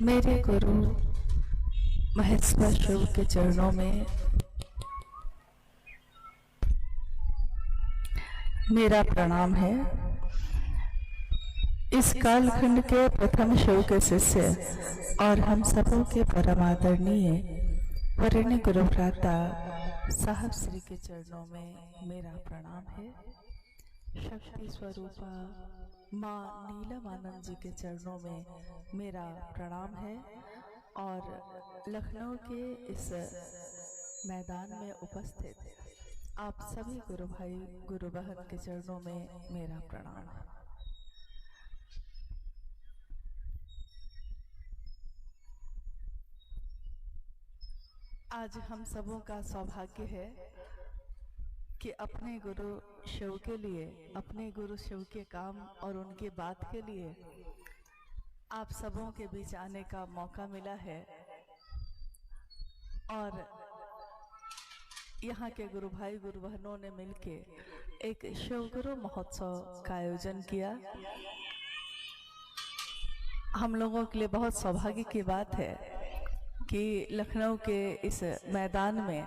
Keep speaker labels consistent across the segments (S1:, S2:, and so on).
S1: मेरे गुरु महेश्वर शिव के चरणों में मेरा प्रणाम है। इस कालखंड के प्रथम शिव के शिष्य और हम सबों के परम आदरणीय वरेण्य गुरु भ्राता साहब श्री के चरणों में मेरा प्रणाम है। शक्ति स्वरूपा माँ नीलम जी के चरणों में मेरा प्रणाम है और लखनऊ के इस मैदान में उपस्थित आप सभी गुरु भाई गुरु बहन के चरणों में मेरा प्रणाम है। आज हम सबों का सौभाग्य है कि अपने गुरु शिव के लिए, अपने गुरु शिव के काम और उनके बात के लिए आप सबों के बीच आने का मौका मिला है। और यहाँ के गुरु भाई गुरु बहनों ने मिलके एक शिव गुरु महोत्सव का आयोजन किया। हम लोगों के लिए बहुत सौभाग्य की बात है कि लखनऊ के इस मैदान में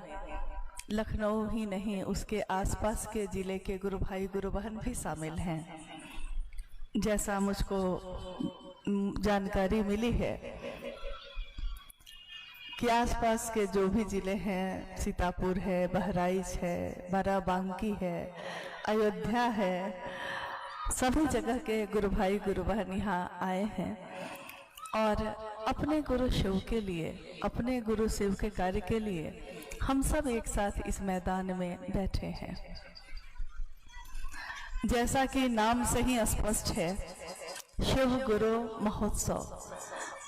S1: लखनऊ ही नहीं उसके आसपास के जिले के गुरु भाई गुरु बहन भी शामिल हैं। जैसा मुझको जानकारी मिली है कि आसपास के जो भी जिले हैं, सीतापुर है, बहराइच है, बाराबंकी है, अयोध्या है, सभी जगह के गुरु भाई गुरु बहन यहाँ आए हैं और अपने गुरु शिव के लिए, अपने गुरु शिव के कार्य के लिए हम सब एक साथ इस मैदान में बैठे हैं। जैसा कि नाम से ही स्पष्ट है, शिव गुरु महोत्सव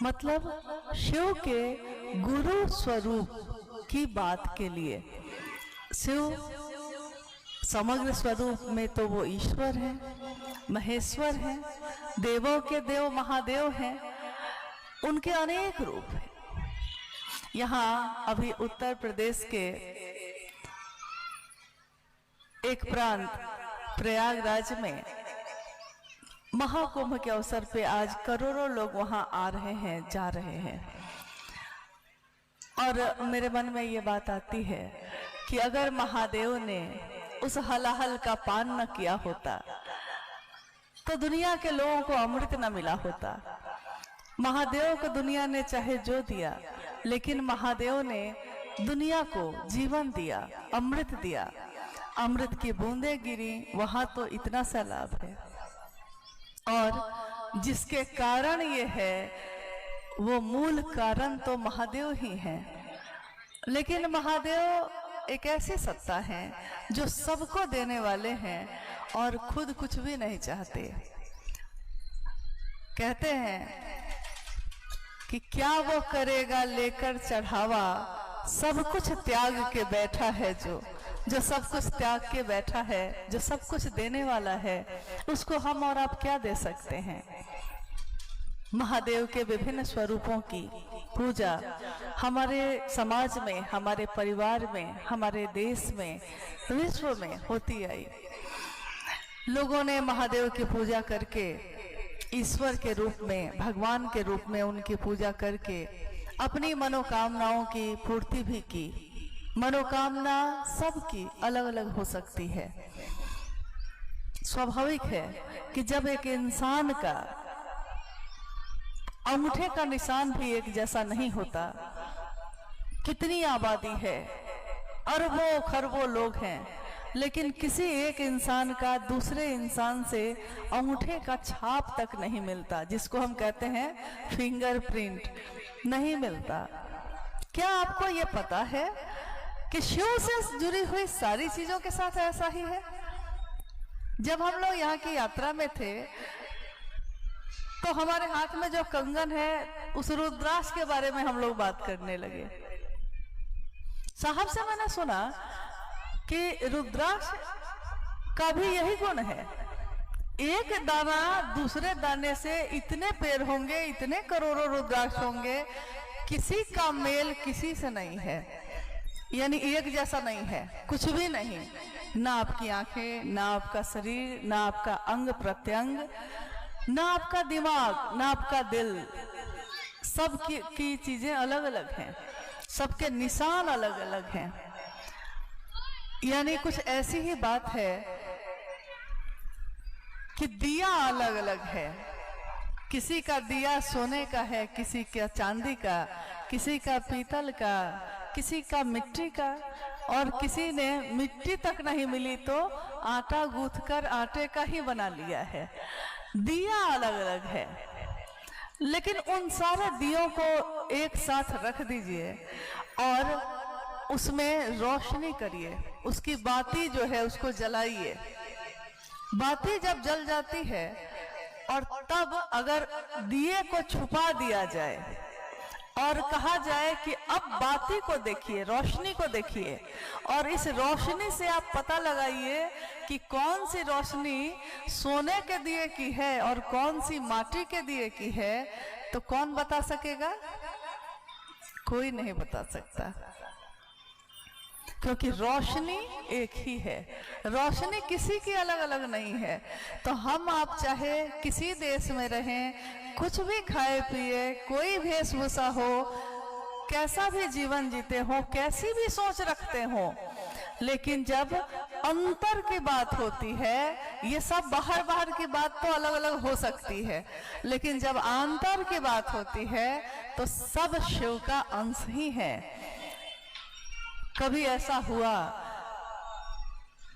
S1: मतलब शिव के गुरु स्वरूप की बात के लिए। शिव समग्र स्वरूप में तो वो ईश्वर है, महेश्वर है, देवों के देव महादेव हैं, उनके अनेक रूप हैं। यहाँ अभी उत्तर प्रदेश के एक प्रांत प्रयागराज में महाकुंभ के अवसर पे आज करोड़ों लोग वहाँ आ रहे हैं, जा रहे हैं। और मेरे मन में ये बात आती है कि अगर महादेव ने उस हलाहल का पान न किया होता तो दुनिया के लोगों को अमृत न मिला होता। महादेव को दुनिया ने चाहे जो दिया, लेकिन महादेव ने दुनिया को जीवन दिया, अमृत दिया, अमृत की बूंदें गिरी, वहां तो इतना सा लाभ है। और जिसके कारण ये है, वो मूल कारण तो महादेव ही है। लेकिन महादेव एक ऐसी सत्ता है जो सबको देने वाले हैं और खुद कुछ भी नहीं चाहते। कहते हैं कि क्या वो करेगा लेकर चढ़ावा, सब कुछ त्याग के बैठा है जो सब कुछ त्याग के बैठा है, जो सब कुछ देने वाला है, उसको हम और आप क्या दे सकते हैं। महादेव के विभिन्न स्वरूपों की पूजा हमारे समाज में, हमारे परिवार में, हमारे देश में, विश्व में होती आई। लोगों ने महादेव की पूजा करके ईश्वर के रूप में, भगवान के रूप में उनकी पूजा करके अपनी मनोकामनाओं की पूर्ति भी की। मनोकामना सबकी अलग अलग हो सकती है। स्वाभाविक है कि जब एक इंसान का अंगूठे का निशान भी एक जैसा नहीं होता, कितनी आबादी है, अरबों खरबों लोग हैं, लेकिन किसी एक इंसान का दूसरे इंसान से अंगूठे का छाप तक नहीं मिलता, जिसको हम कहते हैं फिंगरप्रिंट, नहीं मिलता। क्या आपको ये पता है कि शिव से जुड़ी हुई सारी चीजों के साथ ऐसा ही है? जब हम लोग यहाँ की यात्रा में थे तो हमारे हाथ में जो कंगन है, उस रुद्राक्ष के बारे में हम लोग बात करने लगे। साहब से मैंने सुना कि रुद्राक्ष का भी यही गुण है, एक दाना दूसरे दाने से इतने पेड़ होंगे, इतने करोड़ों रुद्राक्ष होंगे, किसी का मेल किसी से नहीं है, यानी एक जैसा नहीं है, कुछ भी नहीं। ना आपकी आंखें, ना आपका शरीर, ना आपका अंग प्रत्यंग, ना आपका दिमाग, ना आपका दिल, सब की चीजें अलग अलग हैं, सबके निशान अलग अलग हैं। यानी कुछ ऐसी ही बात है कि दिया अलग अलग है। किसी का दिया सोने का है, किसी का चांदी का, किसी का पीतल का, किसी का मिट्टी का, और किसी ने मिट्टी तक नहीं मिली तो आटा गूंथकर आटे का ही बना लिया है। दिया अलग अलग है, लेकिन उन सारे दियों को एक साथ रख दीजिए और उसमें रोशनी करिए, उसकी बाती जो है उसको जलाइए। बाती जब जल जाती है और तब अगर दिए को छुपा दिया जाए और कहा जाए कि अब बाती को देखिए, रोशनी को देखिए, और इस रोशनी से आप पता लगाइए कि कौन सी रोशनी सोने के दिए की है और कौन सी माटी के दिए की है, तो कौन बता सकेगा? कोई नहीं बता सकता, क्योंकि रोशनी एक ही है, रोशनी किसी की अलग अलग नहीं है। तो हम आप चाहे किसी देश में रहें, कुछ भी खाए पिए, कोई वेशभूषा हो, कैसा भी जीवन जीते हो, कैसी भी सोच रखते हो, लेकिन जब अंतर की बात होती है, ये सब बाहर बाहर की बात तो अलग अलग हो सकती है, लेकिन जब अंतर की बात होती है तो सब शिव का अंश ही है। कभी ऐसा हुआ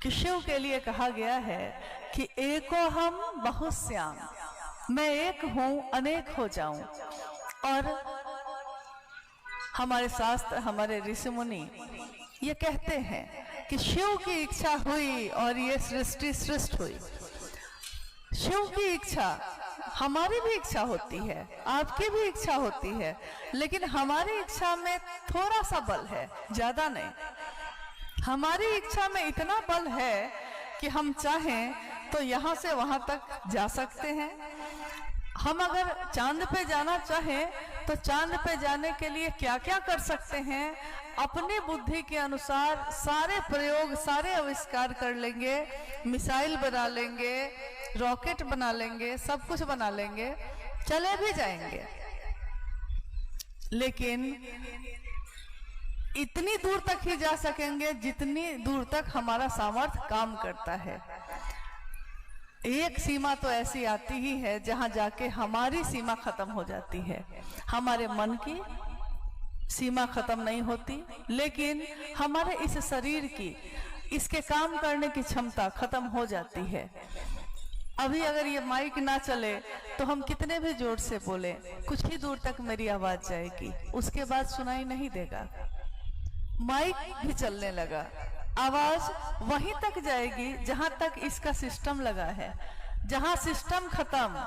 S1: कि शिव के लिए कहा गया है कि एको हम बहुश्याम, मैं एक हूं अनेक हो जाऊं। और हमारे शास्त्र, हमारे ऋषि मुनि ये कहते हैं कि शिव की इच्छा हुई और ये सृष्टि सृष्ट हुई। शिव की इच्छा, हमारी भी इच्छा होती है, आपकी भी इच्छा होती है, लेकिन हमारी इच्छा में थोड़ा सा बल है, ज्यादा नहीं। हमारी इच्छा में इतना बल है कि हम चाहें तो यहाँ से वहां तक जा सकते हैं। हम अगर चांद पे जाना चाहें तो चांद पे जाने के लिए क्या क्या कर सकते हैं, अपनी बुद्धि के अनुसार सारे प्रयोग, सारे आविष्कार कर लेंगे, मिसाइल बना लेंगे, रॉकेट बना लेंगे, सब कुछ बना लेंगे, चले भी जाएंगे, लेकिन इतनी दूर तक ही जा सकेंगे जितनी दूर तक हमारा सामर्थ्य काम करता है। एक सीमा तो ऐसी आती ही है जहां जाके हमारी सीमा खत्म हो जाती है, हमारे मन की सीमा खत्म नहीं होती, लेकिन हमारे इस शरीर की, इसके काम करने की क्षमता खत्म हो जाती है। अभी अगर ये माइक ना चले तो हम कितने भी जोर से बोले, कुछ ही दूर तक मेरी आवाज जाएगी, उसके बाद सुनाई नहीं देगा। माइक भी चलने लगा, आवाज वहीं तक जाएगी जहां तक इसका सिस्टम लगा है। जहां सिस्टम खत्म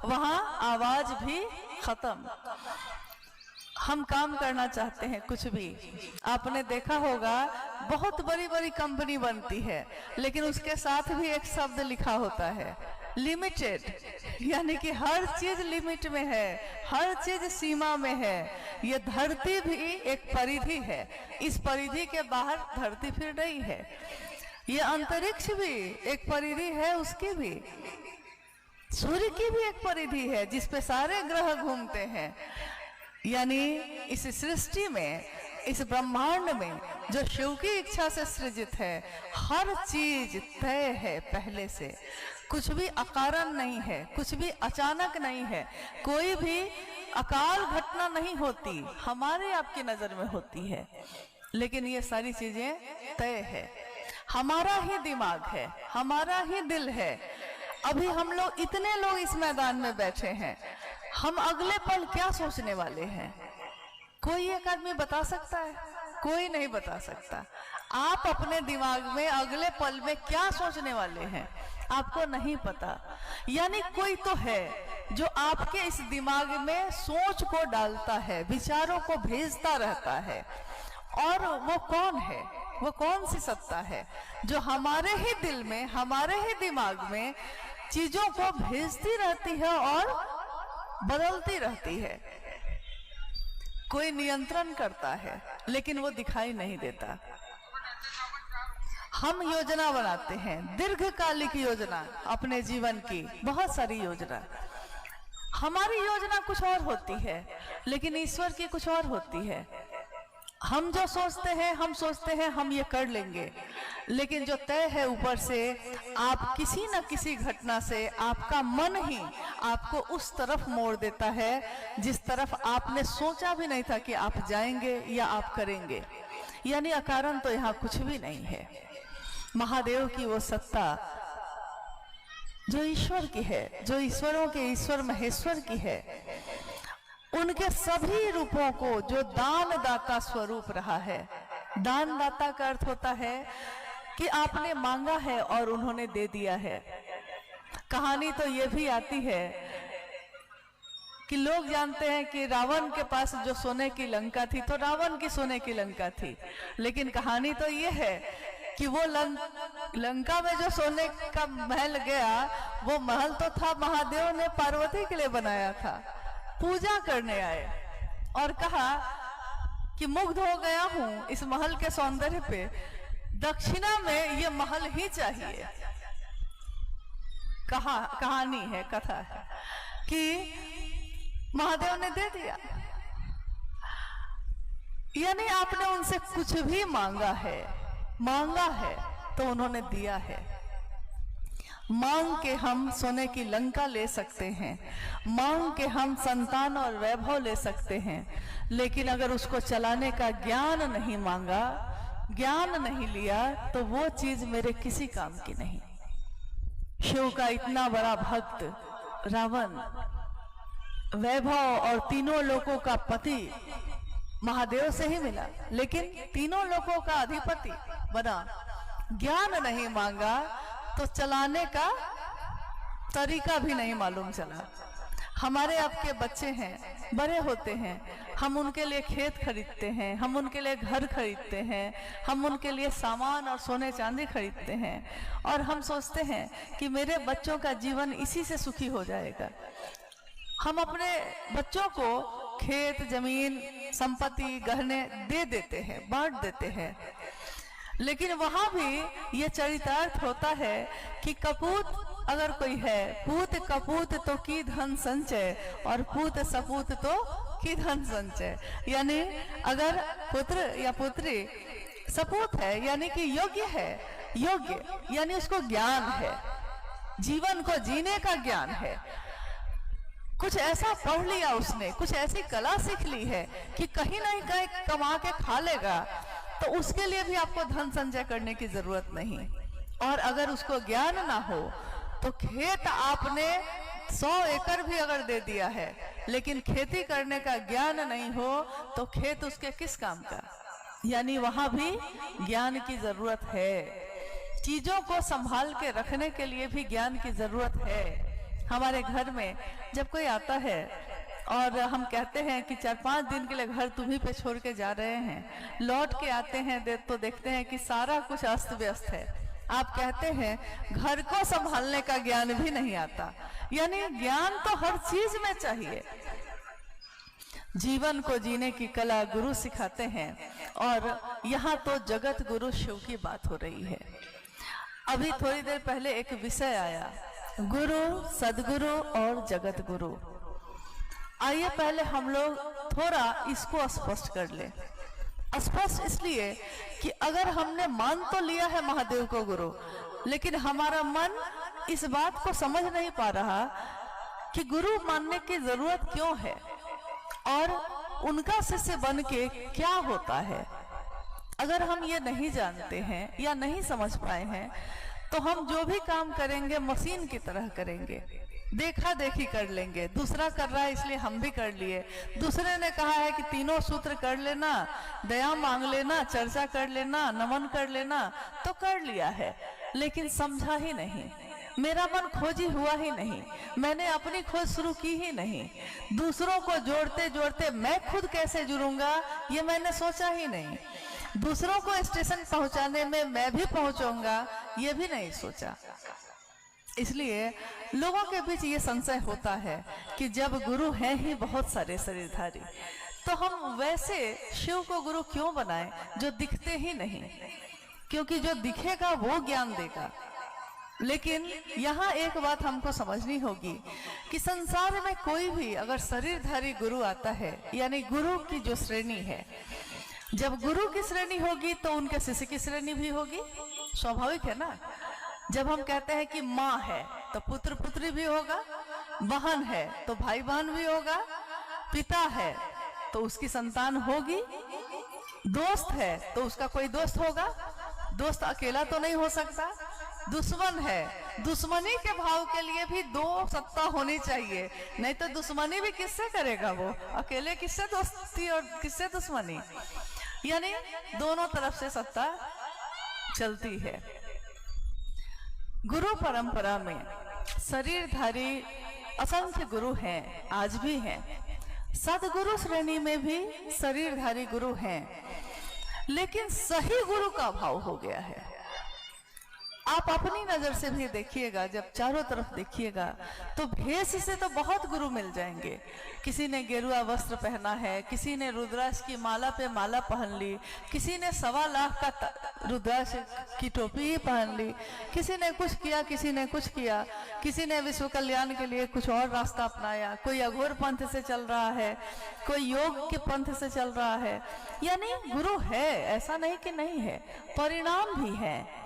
S1: वहां आवाज भी खत्म। हम काम करना चाहते हैं कुछ भी, आपने देखा होगा बहुत बड़ी बड़ी कंपनी बनती है, लेकिन उसके साथ भी एक शब्द लिखा होता है, लिमिटेड, यानी कि हर चीज लिमिट में है, हर चीज सीमा में है। ये धरती भी एक परिधि है, इस परिधि के बाहर धरती फिर रही है। ये अंतरिक्ष भी एक परिधि है, उसकी भी, सूर्य की भी एक परिधि है जिसपे सारे ग्रह घूमते हैं। यानी इस सृष्टि में, इस ब्रह्मांड में जो शिव की इच्छा से सृजित है, हर चीज तय है पहले से, कुछ भी अकारण नहीं है, कुछ भी अचानक नहीं है, कोई भी अकाल घटना नहीं होती, हमारे आपकी नजर में होती है, लेकिन ये सारी चीजें तय है। हमारा ही दिमाग है, हमारा ही दिल है। अभी हम लोग, इतने लोग इस मैदान में बैठे हैं, हम अगले पल क्या सोचने वाले हैं, कोई एक आदमी बता सकता है? कोई नहीं बता सकता। आप अपने दिमाग में अगले पल में क्या सोचने वाले हैं आपको नहीं पता। यानी कोई तो है जो आपके इस दिमाग में सोच को डालता है, विचारों को भेजता रहता है, और वो कौन है, वो कौन सी सत्ता है जो हमारे ही दिल में, हमारे ही दिमाग में चीजों को भेजती रहती है और बदलती रहती है। कोई नियंत्रण करता है लेकिन वो दिखाई नहीं देता। हम योजना बनाते हैं, दीर्घकालिक योजना, अपने जीवन की बहुत सारी योजना। हमारी योजना कुछ और होती है, लेकिन ईश्वर की कुछ और होती है। हम जो सोचते हैं, हम सोचते हैं हम ये कर लेंगे, लेकिन जो तय है ऊपर से, आप किसी न किसी घटना से आपका मन ही आपको उस तरफ मोड़ देता है जिस तरफ आपने सोचा भी नहीं था कि आप जाएंगे या आप करेंगे। यानी अकारण तो यहाँ कुछ भी नहीं है। महादेव की वो सत्ता जो ईश्वर की है, जो ईश्वरों के ईश्वर महेश्वर की है, उनके सभी रूपों को जो दान दाता स्वरूप रहा है। दान दाता का अर्थ होता है कि आपने मांगा है और उन्होंने दे दिया है। कहानी तो ये भी आती है कि लोग जानते हैं कि रावण के पास जो सोने की लंका थी, तो रावण की सोने की लंका थी, लेकिन कहानी तो ये है कि वो लंका में जो सोने का महल गया, वो महल तो था महादेव ने पार्वती के लिए बनाया था। पूजा करने आए और कहा कि मुग्ध हो गया हूं इस महल के सौंदर्य पे, दक्षिणा में ये महल ही चाहिए। कहानी है, कथा है कि महादेव ने दे दिया। यानी आपने उनसे कुछ भी मांगा है तो उन्होंने दिया है। मांग के हम सोने की लंका ले सकते हैं, मांग के हम संतान और वैभव ले सकते हैं, लेकिन अगर उसको चलाने का ज्ञान नहीं मांगा, ज्ञान नहीं लिया, तो वो चीज मेरे किसी काम की नहीं। शिव का इतना बड़ा भक्त रावण, वैभव और तीनों लोकों का पति महादेव से ही मिला, लेकिन तीनों लोकों का अधिपति बना। ज्ञान नहीं मांगा तो चलाने का तरीका भी नहीं मालूम चला। हमारे आपके बच्चे हैं, बड़े होते हैं, हम उनके लिए खेत खरीदते हैं, हम उनके लिए घर खरीदते हैं, हम उनके लिए सामान और सोने चांदी खरीदते हैं, और हम सोचते हैं कि मेरे बच्चों का जीवन इसी से सुखी हो जाएगा। हम अपने बच्चों को खेत, जमीन, संपत्ति, गहने दे देते हैं, बांट देते हैं, लेकिन वहां भी ये चरितार्थ होता है कि कपूत अगर कोई है, पूत कपूत तो की धन संचय, और पूत सपूत तो की धन संचय। यानी अगर पुत्र या पुत्री सपूत है, यानी कि योग्य है, योग्य यानी उसको ज्ञान है, जीवन को जीने का ज्ञान है, कुछ ऐसा पढ़ लिया उसने, कुछ ऐसी कला सीख ली है कि कहीं नहीं कहीं कमा के खा लेगा, तो उसके लिए भी आपको धन संचय करने की जरूरत नहीं। और अगर उसको ज्ञान ना हो तो खेत आपने 100 एकड़ भी अगर दे दिया है, लेकिन खेती करने का ज्ञान नहीं हो तो खेत उसके किस काम का। यानी वहां भी ज्ञान की जरूरत है। चीजों को संभाल के रखने के लिए भी ज्ञान की जरूरत है। हमारे घर में जब कोई आता है और हम कहते हैं कि 4-5 दिन के लिए घर तुम्ही पे छोड़ के जा रहे हैं, लौट के आते हैं तो देखते हैं कि सारा कुछ अस्त व्यस्त है, आप कहते हैं घर को संभालने का ज्ञान भी नहीं आता। यानी ज्ञान तो हर चीज में चाहिए। जीवन को जीने की कला गुरु सिखाते हैं, और यहाँ तो जगत गुरु शिव की बात हो रही है। अभी थोड़ी देर पहले एक विषय आया, गुरु, सदगुरु और जगत गुरु। आइए पहले हम लोग थोड़ा इसको स्पष्ट कर ले। स्पष्ट इसलिए कि अगर हमने मान तो लिया है महादेव को गुरु, लेकिन हमारा मन इस बात को समझ नहीं पा रहा कि गुरु मानने की जरूरत क्यों है और उनका शिष्य बन के क्या होता है। अगर हम ये नहीं जानते हैं या नहीं समझ पाए हैं तो हम जो भी काम करेंगे मशीन की तरह करेंगे, देखा देखी कर लेंगे। दूसरा कर रहा है इसलिए हम भी कर लिए, दूसरे ने कहा है कि तीनों सूत्र कर लेना, दया मांग लेना, चर्चा कर लेना, नमन कर लेना, तो कर लिया है, लेकिन समझा ही नहीं। मेरा मन खोजी हुआ ही नहीं, मैंने अपनी खोज शुरू की ही नहीं। दूसरों को जोड़ते जोड़ते मैं खुद कैसे जुड़ूंगा ये मैंने सोचा ही नहीं। दूसरों को स्टेशन पहुंचाने में मैं भी पहुंचूंगा ये भी नहीं सोचा। इसलिए लोगों के बीच ये संशय होता है कि जब गुरु हैं ही बहुत सारे शरीरधारी, तो हम वैसे शिव को गुरु क्यों बनाएं जो दिखते ही नहीं, क्योंकि जो दिखेगा वो ज्ञान देगा। लेकिन यहाँ एक बात हमको समझनी होगी कि संसार में कोई भी अगर शरीरधारी गुरु आता है, यानी गुरु की जो श्रेणी है, जब गुरु की श्रेणी होगी तो उनके शिष्य की श्रेणी भी होगी, स्वाभाविक है ना। जब हम कहते हैं कि माँ है तो पुत्र पुत्री भी होगा, बहन है तो भाई बहन भी होगा, पिता है तो उसकी संतान होगी, दोस्त है तो उसका कोई दोस्त होगा, दोस्त अकेला तो नहीं हो सकता, दुश्मन है, दुश्मनी के भाव के लिए भी दो सत्ता होनी चाहिए, नहीं तो दुश्मनी भी किससे करेगा वो, अकेले किससे दोस्ती और किससे दुश्मनी, यानी दोनों तरफ से सत्ता चलती है। गुरु परंपरा में शरीरधारी असंख्य गुरु हैं, आज भी हैं। सदगुरु श्रेणी में भी शरीरधारी गुरु हैं, लेकिन सही गुरु का अभाव हो गया है। आप अपनी नजर से भी देखिएगा, जब चारों तरफ देखिएगा तो भेष से तो बहुत गुरु मिल जाएंगे। किसी ने गेरुआ वस्त्र पहना है, किसी ने रुद्राक्ष की माला पे माला पहन ली, किसी ने 1.25 लाख का रुद्राक्ष की टोपी ही पहन ली, किसी ने कुछ किया, किसी ने कुछ किया, किसी ने विश्व कल्याण के लिए कुछ और रास्ता अपनाया, कोई अघोर पंथ से चल रहा है, कोई योग के पंथ से चल रहा है। यानी गुरु है, ऐसा नहीं कि नहीं है, परिणाम भी है।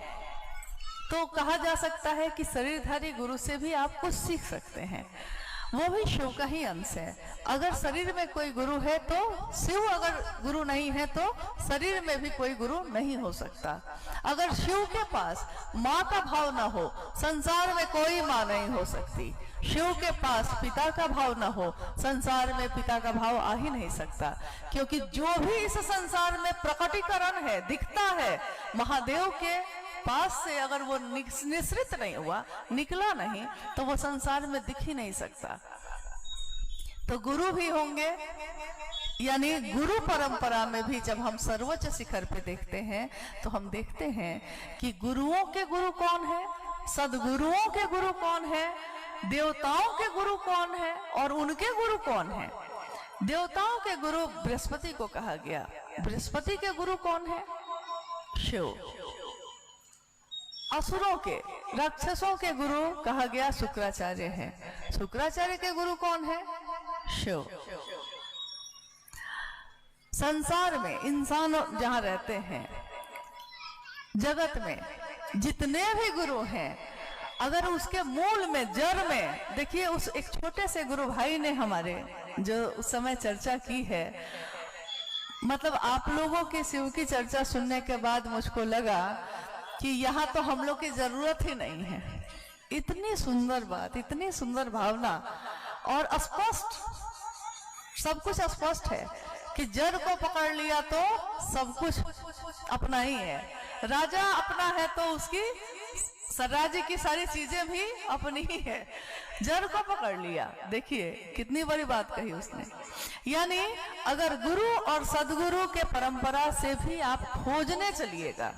S1: तो कहा जा सकता है कि शरीरधारी गुरु से भी आप कुछ सीख सकते हैं, वो भी शिव का ही अंश है। अगर शरीर में कोई गुरु है तो शिव, अगर गुरु नहीं है तो शरीर में भी कोई गुरु नहीं हो सकता। अगर शिव के पास माँ का भाव ना हो, संसार में कोई माँ नहीं हो सकती। शिव के पास पिता का भाव न हो, संसार में पिता का भाव आ ही नहीं सकता, क्योंकि जो भी इस संसार में प्रकटीकरण है, दिखता है, महादेव के पास से अगर वो निश्रित नहीं हुआ, निकला नहीं, तो वो संसार में दिख ही नहीं सकता। तो गुरु भी होंगे, यानी गुरु परंपरा में भी जब हम सर्वोच्च शिखर पे देखते हैं तो हम देखते हैं कि गुरुओं के गुरु कौन है, सदगुरुओं के गुरु कौन है, देवताओं के गुरु कौन है और उनके गुरु कौन है। देवताओं के गुरु बृहस्पति को कहा गया। बृहस्पति के गुरु कौन है? शिव। असुरों के, राक्षसों के गुरु कहा गया शुक्राचार्य है। शुक्राचार्य के गुरु कौन है? शिव। संसार में इंसान जहां रहते हैं, जगत में जितने भी गुरु हैं, अगर उसके मूल में, जड़ में देखिए, उस एक छोटे से गुरु भाई ने हमारे जो उस समय चर्चा की है, मतलब आप लोगों की शिव की चर्चा सुनने के बाद मुझको लगा कि यहाँ तो हम लोग की जरूरत ही नहीं है। इतनी सुंदर बात, इतनी सुंदर भावना, और स्पष्ट, सब कुछ स्पष्ट है कि जड़ को पकड़ लिया तो सब कुछ अपना ही है। राजा अपना है तो उसकी राज्य की सारी चीजें भी अपनी ही है। जड़ को पकड़ लिया, देखिए कितनी बड़ी बात कही उसने। यानी अगर गुरु और सदगुरु के परंपरा से भी आप खोजने चलिएगा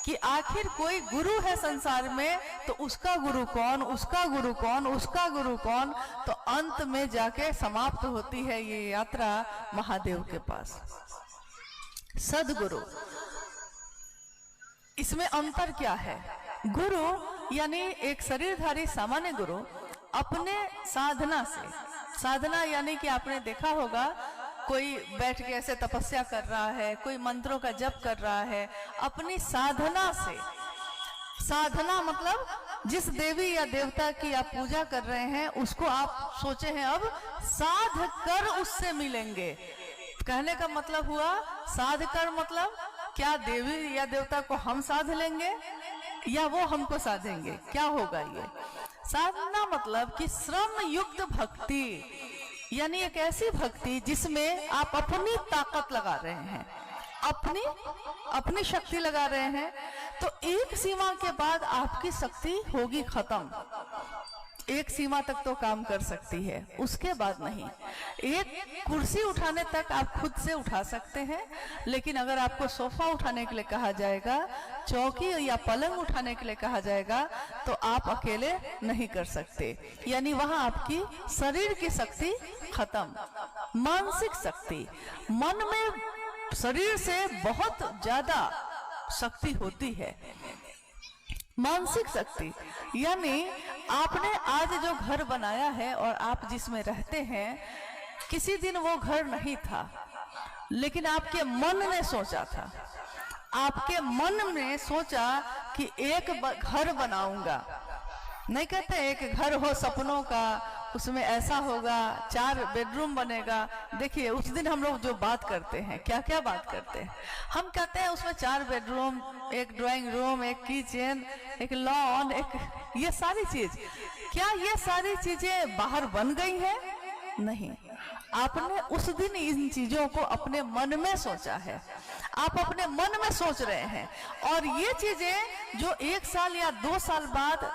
S1: कि आखिर कोई गुरु है संसार में, तो उसका गुरु कौन, उसका गुरु कौन, उसका गुरु कौन, तो अंत में जाके समाप्त होती है ये यात्रा महादेव के पास। सदगुरु, इसमें अंतर क्या है? गुरु यानी एक शरीरधारी सामान्य गुरु अपने साधना से, साधना यानी कि आपने देखा होगा कोई बैठ के ऐसे तपस्या कर रहा है, कोई मंत्रों का जप कर रहा है, अपनी साधना से। साधना मतलब जिस देवी या देवता की आप पूजा कर रहे हैं, उसको आप सोचे हैं अब साध कर उससे मिलेंगे। कहने का मतलब हुआ साध कर, मतलब क्या देवी या देवता को हम साध लेंगे या वो हमको साधेंगे? क्या होगा ये? साधना मतलब कि श्रम युक्त भक्ति, यानी एक ऐसी भक्ति जिसमें आप अपनी ताकत लगा रहे हैं, अपनी शक्ति लगा रहे हैं। तो एक सीमा के बाद आपकी शक्ति होगी खत्म। एक सीमा तक तो काम कर सकती है, उसके बाद नहीं। एक कुर्सी उठाने तक आप खुद से उठा सकते हैं, लेकिन अगर आपको सोफा उठाने के लिए कहा जाएगा, चौकी या पलंग उठाने के लिए कहा जाएगा, तो आप अकेले नहीं कर सकते। यानी वहां आपकी शरीर की शक्ति खत्म। मानसिक शक्ति, मन में शरीर से बहुत ज्यादा शक्ति होती है। मानसिक शक्ति यानी आपने आज जो घर बनाया है और आप जिसमें रहते हैं, किसी दिन वो घर नहीं था, लेकिन आपके मन ने सोचा था, आपके मन में सोचा कि एक घर बनाऊंगा। नहीं कहते एक घर हो सपनों का, उसमें ऐसा होगा, 4 बेडरूम बनेगा। देखिए उस दिन हम लोग जो बात करते हैं, क्या क्या बात करते हैं, हम कहते हैं उसमें 4 बेडरूम, एक ड्राइंग रूम, एक किचन, एक लॉन, एक ये सारी चीज। क्या ये सारी चीजें बाहर बन गई है? नहीं, आपने उस दिन इन चीजों को अपने मन में सोचा है, आप अपने मन में सोच रहे हैं, और ये चीजें जो 1 साल या 2 साल बाद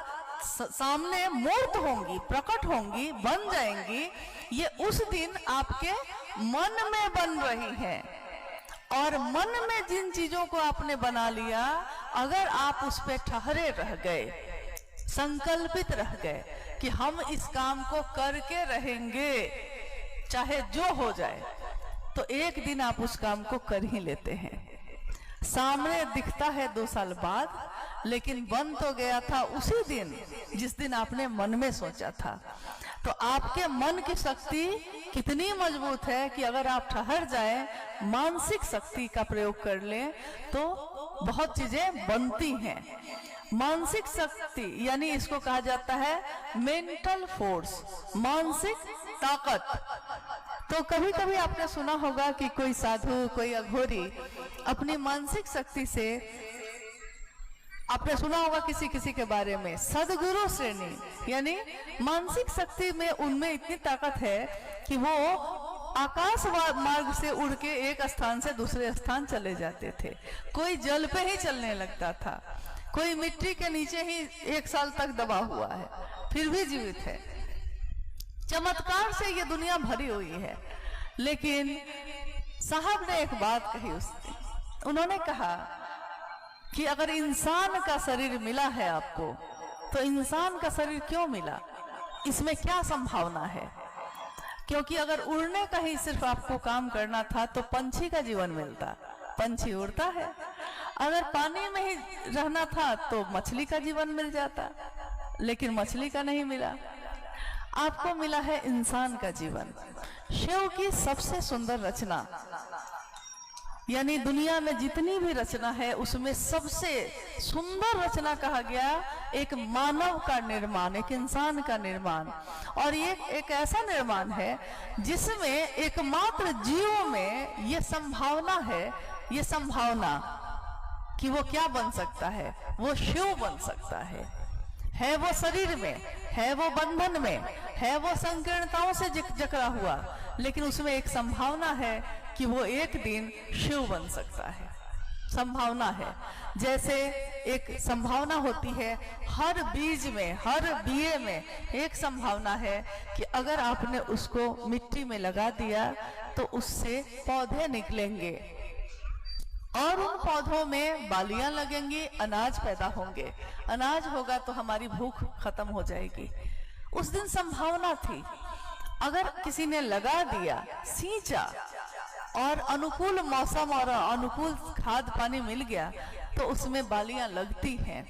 S1: सामने मूर्त होंगी, प्रकट होंगी, बन जाएंगी, ये उस दिन आपके मन में बन रही हैं। और मन में जिन चीजों को आपने बना लिया, अगर आप उस पे ठहरे रह गए, संकल्पित रह गए कि हम इस काम को करके रहेंगे चाहे जो हो जाए, तो एक दिन आप उस काम को कर ही लेते हैं। सामने दिखता है 2 साल बाद, लेकिन बन तो गया था उसी दिन जिस दिन आपने मन में सोचा था। तो आपके मन की शक्ति कितनी मजबूत है कि अगर आप ठहर जाए, मानसिक शक्ति का प्रयोग कर लें, तो बहुत चीजें बनती हैं। मानसिक शक्ति यानी इसको कहा जाता है मेंटल फोर्स, मानसिक ताकत। तो कभी कभी आपने सुना होगा कि कोई साधु, कोई अघोरी अपनी मानसिक शक्ति से, आपने सुना होगा किसी किसी के बारे में सदगुरु श्रेणी, यानी मानसिक शक्ति में उनमें इतनी ताकत है कि वो आकाश मार्ग से उड़ के एक स्थान से दूसरे स्थान चले जाते थे। कोई जल पे ही चलने लगता था, कोई मिट्टी के नीचे ही 1 साल तक दबा हुआ है, फिर भी जीवित है। चमत्कार से ये दुनिया भरी हुई है। लेकिन साहब ने एक बात कही उस दिन, उन्होंने कहा कि अगर इंसान का शरीर मिला है आपको, तो इंसान का शरीर क्यों मिला, इसमें क्या संभावना है? क्योंकि अगर उड़ने का ही सिर्फ आपको काम करना था तो पंछी का जीवन मिलता, पंछी उड़ता है। अगर पानी में ही रहना था तो मछली का जीवन मिल जाता, लेकिन मछली का नहीं मिला। आपको मिला है इंसान का जीवन। शिव की सबसे सुंदर रचना, यानी दुनिया में जितनी भी रचना है उसमें सबसे सुंदर रचना कहा गया एक मानव का निर्माण, एक इंसान का निर्माण। और ये एक ऐसा निर्माण है जिसमें एकमात्र जीव में ये संभावना है, ये संभावना कि वो क्या बन सकता है, वो शिव बन सकता है वो शरीर में, है वो बंधन में, है वो संकीर्णताओं से जकड़ा हुआ, लेकिन उसमें एक संभावना है कि वो एक दिन शिव बन सकता है। संभावना है, जैसे एक संभावना होती है हर बीज में, हर बिये में एक संभावना है कि अगर आपने उसको मिट्टी में लगा दिया तो उससे पौधे निकलेंगे और उन पौधों में बालियां लगेंगी, अनाज पैदा होंगे। अनाज होगा तो हमारी भूख खत्म हो जाएगी। उस दिन संभावना थी, अगर किसी ने लगा दिया, सींचा और अनुकूल मौसम और अनुकूल खाद पानी मिल गया तो उसमें बालियां लगती हैं,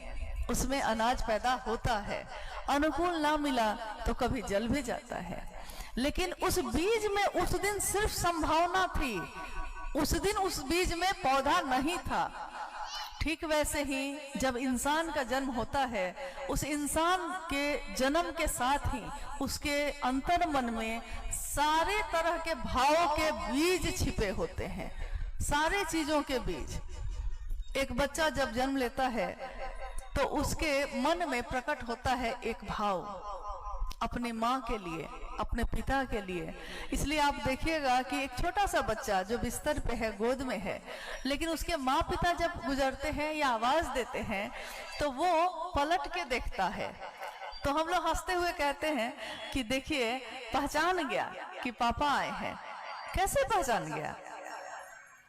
S1: उसमें अनाज पैदा होता है। अनुकूल ना मिला तो कभी जल भी जाता है। लेकिन उस बीज में उस दिन सिर्फ संभावना थी, उस दिन उस बीज में पौधा नहीं था। ठीक वैसे ही जब इंसान का जन्म होता है, उस इंसान के जन्म के साथ ही उसके अंतर मन में सारे तरह के भावों के बीज छिपे होते हैं, सारे चीजों के बीज। एक बच्चा जब जन्म लेता है तो उसके मन में प्रकट होता है एक भाव अपनी माँ के लिए, अपने पिता के लिए। इसलिए आप देखिएगा कि एक छोटा सा बच्चा जो बिस्तर पे है, गोद में है, लेकिन उसके माँ पिता जब गुजरते हैं या आवाज देते हैं तो वो पलट के देखता है। तो हम लोग हंसते हुए कहते हैं कि देखिए पहचान गया कि पापा आए हैं। कैसे पहचान गया?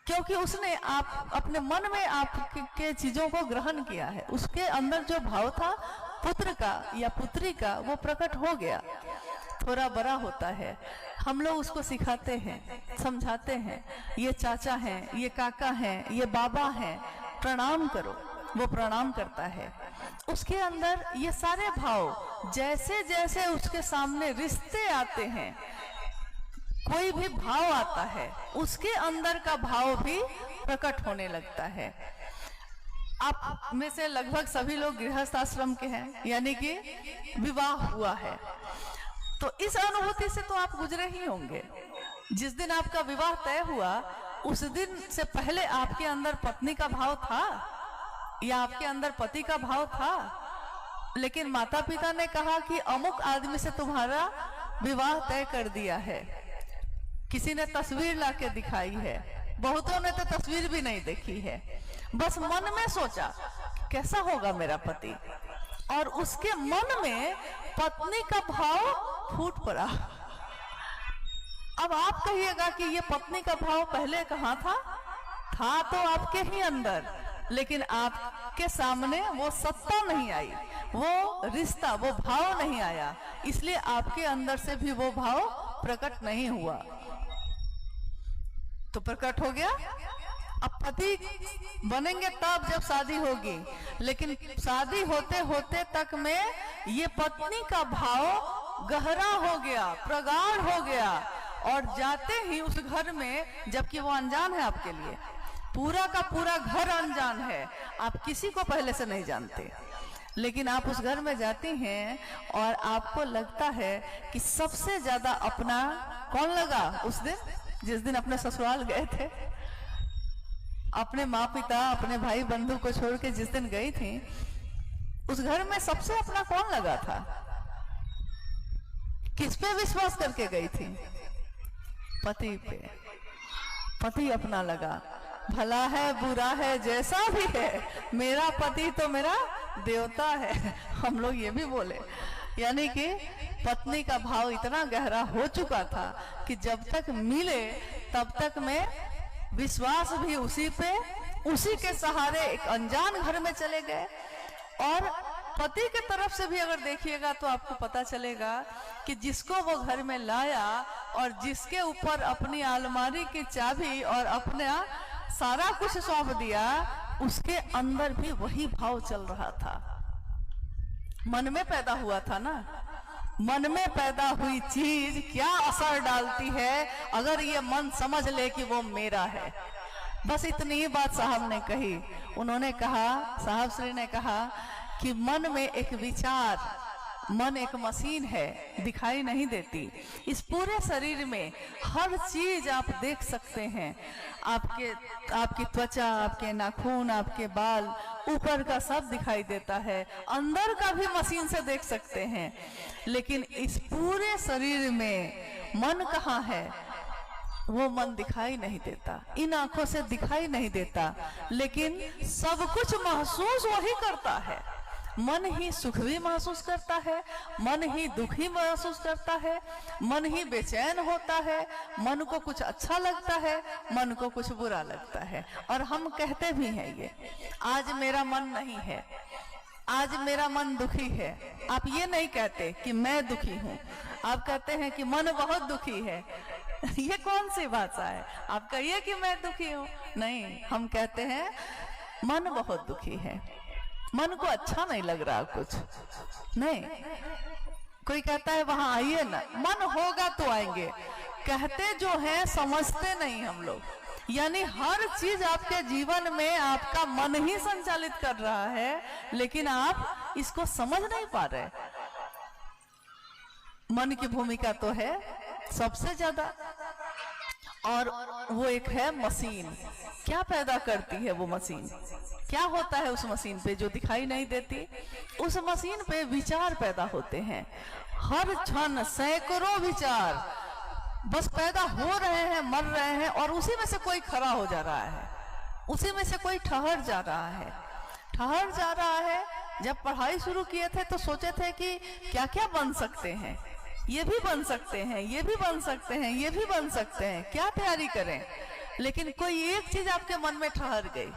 S1: क्योंकि उसने आप अपने मन में आपके चीजों को ग्रहण किया है। उसके अंदर जो भाव था पुत्र का या पुत्री का, वो प्रकट हो गया। थोड़ा बड़ा होता है, हम लोग उसको सिखाते हैं, समझाते हैं, ये चाचा हैं, ये काका हैं, ये बाबा हैं, प्रणाम करो। वो प्रणाम करता है। उसके अंदर ये सारे भाव जैसे जैसे उसके सामने रिश्ते आते हैं, कोई भी भाव आता है, उसके अंदर का भाव भी प्रकट होने लगता है। आप में से लगभग सभी लोग गृहस्थ आश्रम के हैं, यानी कि विवाह हुआ है, तो इस अनुभूति से तो आप गुजरे ही होंगे। जिस दिन आपका विवाह तय हुआ उस दिन से पहले आपके अंदर पत्नी का भाव था या आपके अंदर पति का भाव था, लेकिन माता पिता ने कहा कि अमुक आदमी से तुम्हारा विवाह तय कर दिया है। किसी ने तस्वीर लाके दिखाई है, बहुतों ने तो तस्वीर भी नहीं देखी है, बस मन में सोचा कैसा होगा मेरा पति, और उसके मन में पत्नी का भाव फूट पड़ा। अब आप कहिएगा कि ये पत्नी का भाव पहले कहाँ था? था तो आपके ही अंदर, लेकिन आपके सामने वो सत्ता नहीं आई, वो रिश्ता, वो भाव नहीं आया, इसलिए आपके अंदर से भी वो भाव प्रकट नहीं हुआ। तो प्रकट हो गया। अब पति बनेंगे तब जब शादी होगी, लेकिन शादी होते होते तक में ये पत्नी का भाव गहरा हो गया, प्रगाढ़ हो गया, और जाते ही उस घर में, जबकि वो अनजान है आपके लिए, पूरा का पूरा घर अनजान है, आप किसी को पहले से नहीं जानते, लेकिन आप उस घर में जाती हैं और आपको लगता है कि सबसे ज्यादा अपना कौन लगा उस दिन, जिस दिन अपने ससुराल गए थे, अपने माँ पिता, अपने भाई बंधु को छोड़ के जिस दिन गई थी, उस घर में सबसे अपना कौन लगा था? किस पे विश्वास करके गई थी? पति पे। पति अपना लगा, भला है बुरा है जैसा भी है, मेरा पति तो मेरा देवता है। हम लोग ये भी बोले, यानी कि पत्नी का भाव इतना गहरा हो चुका था कि जब तक मिले तब तक में विश्वास भी उसी पे, उसी के सहारे एक अनजान घर में चले गए। और पति के तरफ से भी अगर देखिएगा तो आपको पता चलेगा कि जिसको वो घर में लाया और जिसके ऊपर अपनी अलमारी की चाबी और अपना सारा कुछ सौंप दिया, उसके अंदर भी वही भाव चल रहा था। मन में पैदा हुआ था ना, मन में पैदा हुई चीज क्या असर डालती है अगर ये मन समझ ले कि वो मेरा है। बस इतनी ही बात साहब ने कही। उन्होंने कहा, साहब श्री ने कहा कि मन में एक विचार, मन एक मशीन है, दिखाई नहीं देती। इस पूरे शरीर में हर चीज आप देख सकते हैं, आपकी त्वचा, आपके नाखून, आपके बाल, ऊपर का सब दिखाई देता है, अंदर का भी मशीन से देख सकते हैं, लेकिन इस पूरे शरीर में मन कहाँ है? वो मन दिखाई नहीं देता, इन आंखों से दिखाई नहीं देता, लेकिन सब कुछ महसूस वही करता है। मन ही सुख भी महसूस करता है, मन ही दुख ही महसूस करता है, मन ही बेचैन होता है, मन को कुछ अच्छा लगता है, मन को कुछ बुरा लगता है। और हम कहते भी हैं ये, आज मेरा मन नहीं है, आज मेरा मन दुखी है। आप ये नहीं कहते कि मैं दुखी हूँ, आप कहते हैं कि मन बहुत दुखी है। ये कौन सी भाषा है? आप कहिए कि मैं दुखी हूँ, नहीं, हम कहते हैं मन बहुत दुखी है, मन को अच्छा नहीं लग रहा कुछ नहीं। कोई कहता है वहां आइए ना, मन होगा तो आएंगे, कहते जो है समझते नहीं हम लोग। यानी हर चीज आपके जीवन में आपका मन ही संचालित कर रहा है, लेकिन आप इसको समझ नहीं पा रहे। मन की भूमिका तो है सबसे ज्यादा, और वो एक है मशीन। क्या पैदा करती है वो मशीन? क्या होता है उस मशीन पे जो दिखाई नहीं देती? उस मशीन पे विचार पैदा होते हैं, हर क्षण सैकड़ों विचार बस पैदा हो रहे हैं, मर रहे हैं, और उसी में से कोई खड़ा हो जा रहा है, उसी में से कोई ठहर जा रहा है, ठहर जा रहा है। जब पढ़ाई शुरू किए थे तो सोचे थे कि क्या क्या बन सकते हैं, ये भी बन सकते हैं, ये भी बन सकते हैं, ये भी बन सकते हैं, क्या तैयारी करें, लेकिन कोई एक चीज आपके मन में ठहर गई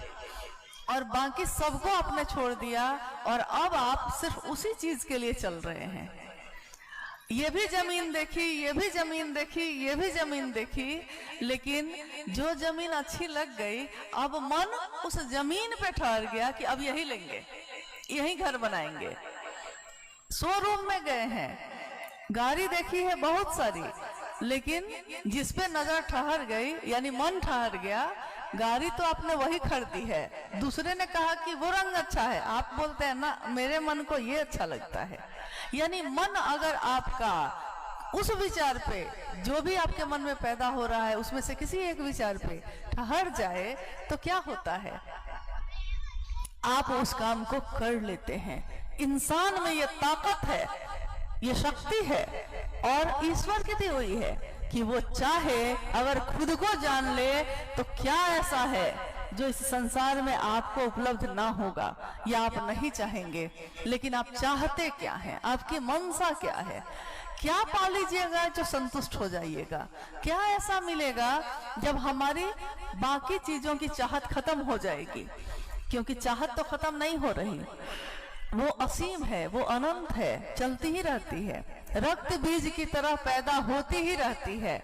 S1: और बाकी सबको आपने छोड़ दिया, और अब आप सिर्फ उसी चीज के लिए चल रहे हैं। ये भी जमीन देखी, ये भी जमीन देखी, ये भी जमीन देखी, लेकिन जो जमीन अच्छी लग गई, अब मन उस जमीन पे ठहर गया कि अब यही लेंगे, यही घर बनाएंगे। शोरूम में गए हैं, गाड़ी देखी है बहुत सारी, लेकिन जिस पे नजर ठहर गई यानी मन ठहर गया, गाड़ी तो आपने वही खरीदी है, दूसरे ने कहा कि वो रंग अच्छा है, आप बोलते हैं ना मेरे मन को ये अच्छा लगता है। यानी मन अगर आपका उस विचार पे, जो भी आपके मन में पैदा हो रहा है उसमें से किसी एक विचार पे ठहर जाए तो क्या होता है, आप उस काम को कर लेते हैं। इंसान में ये ताकत है, ये शक्ति है और ईश्वर की दी हुई है कि वो चाहे अगर खुद को जान ले तो क्या ऐसा है जो इस संसार में आपको उपलब्ध ना होगा या आप नहीं चाहेंगे, लेकिन आप चाहते क्या हैं, आपकी मनसा क्या है, क्या पा लीजिएगा जो संतुष्ट हो जाइएगा, क्या ऐसा मिलेगा जब हमारी बाकी चीजों की चाहत खत्म हो जाएगी। क्योंकि चाहत तो खत्म नहीं हो रही, वो असीम है, वो अनंत है, चलती ही रहती है, रक्त बीज की तरह पैदा होती ही रहती है।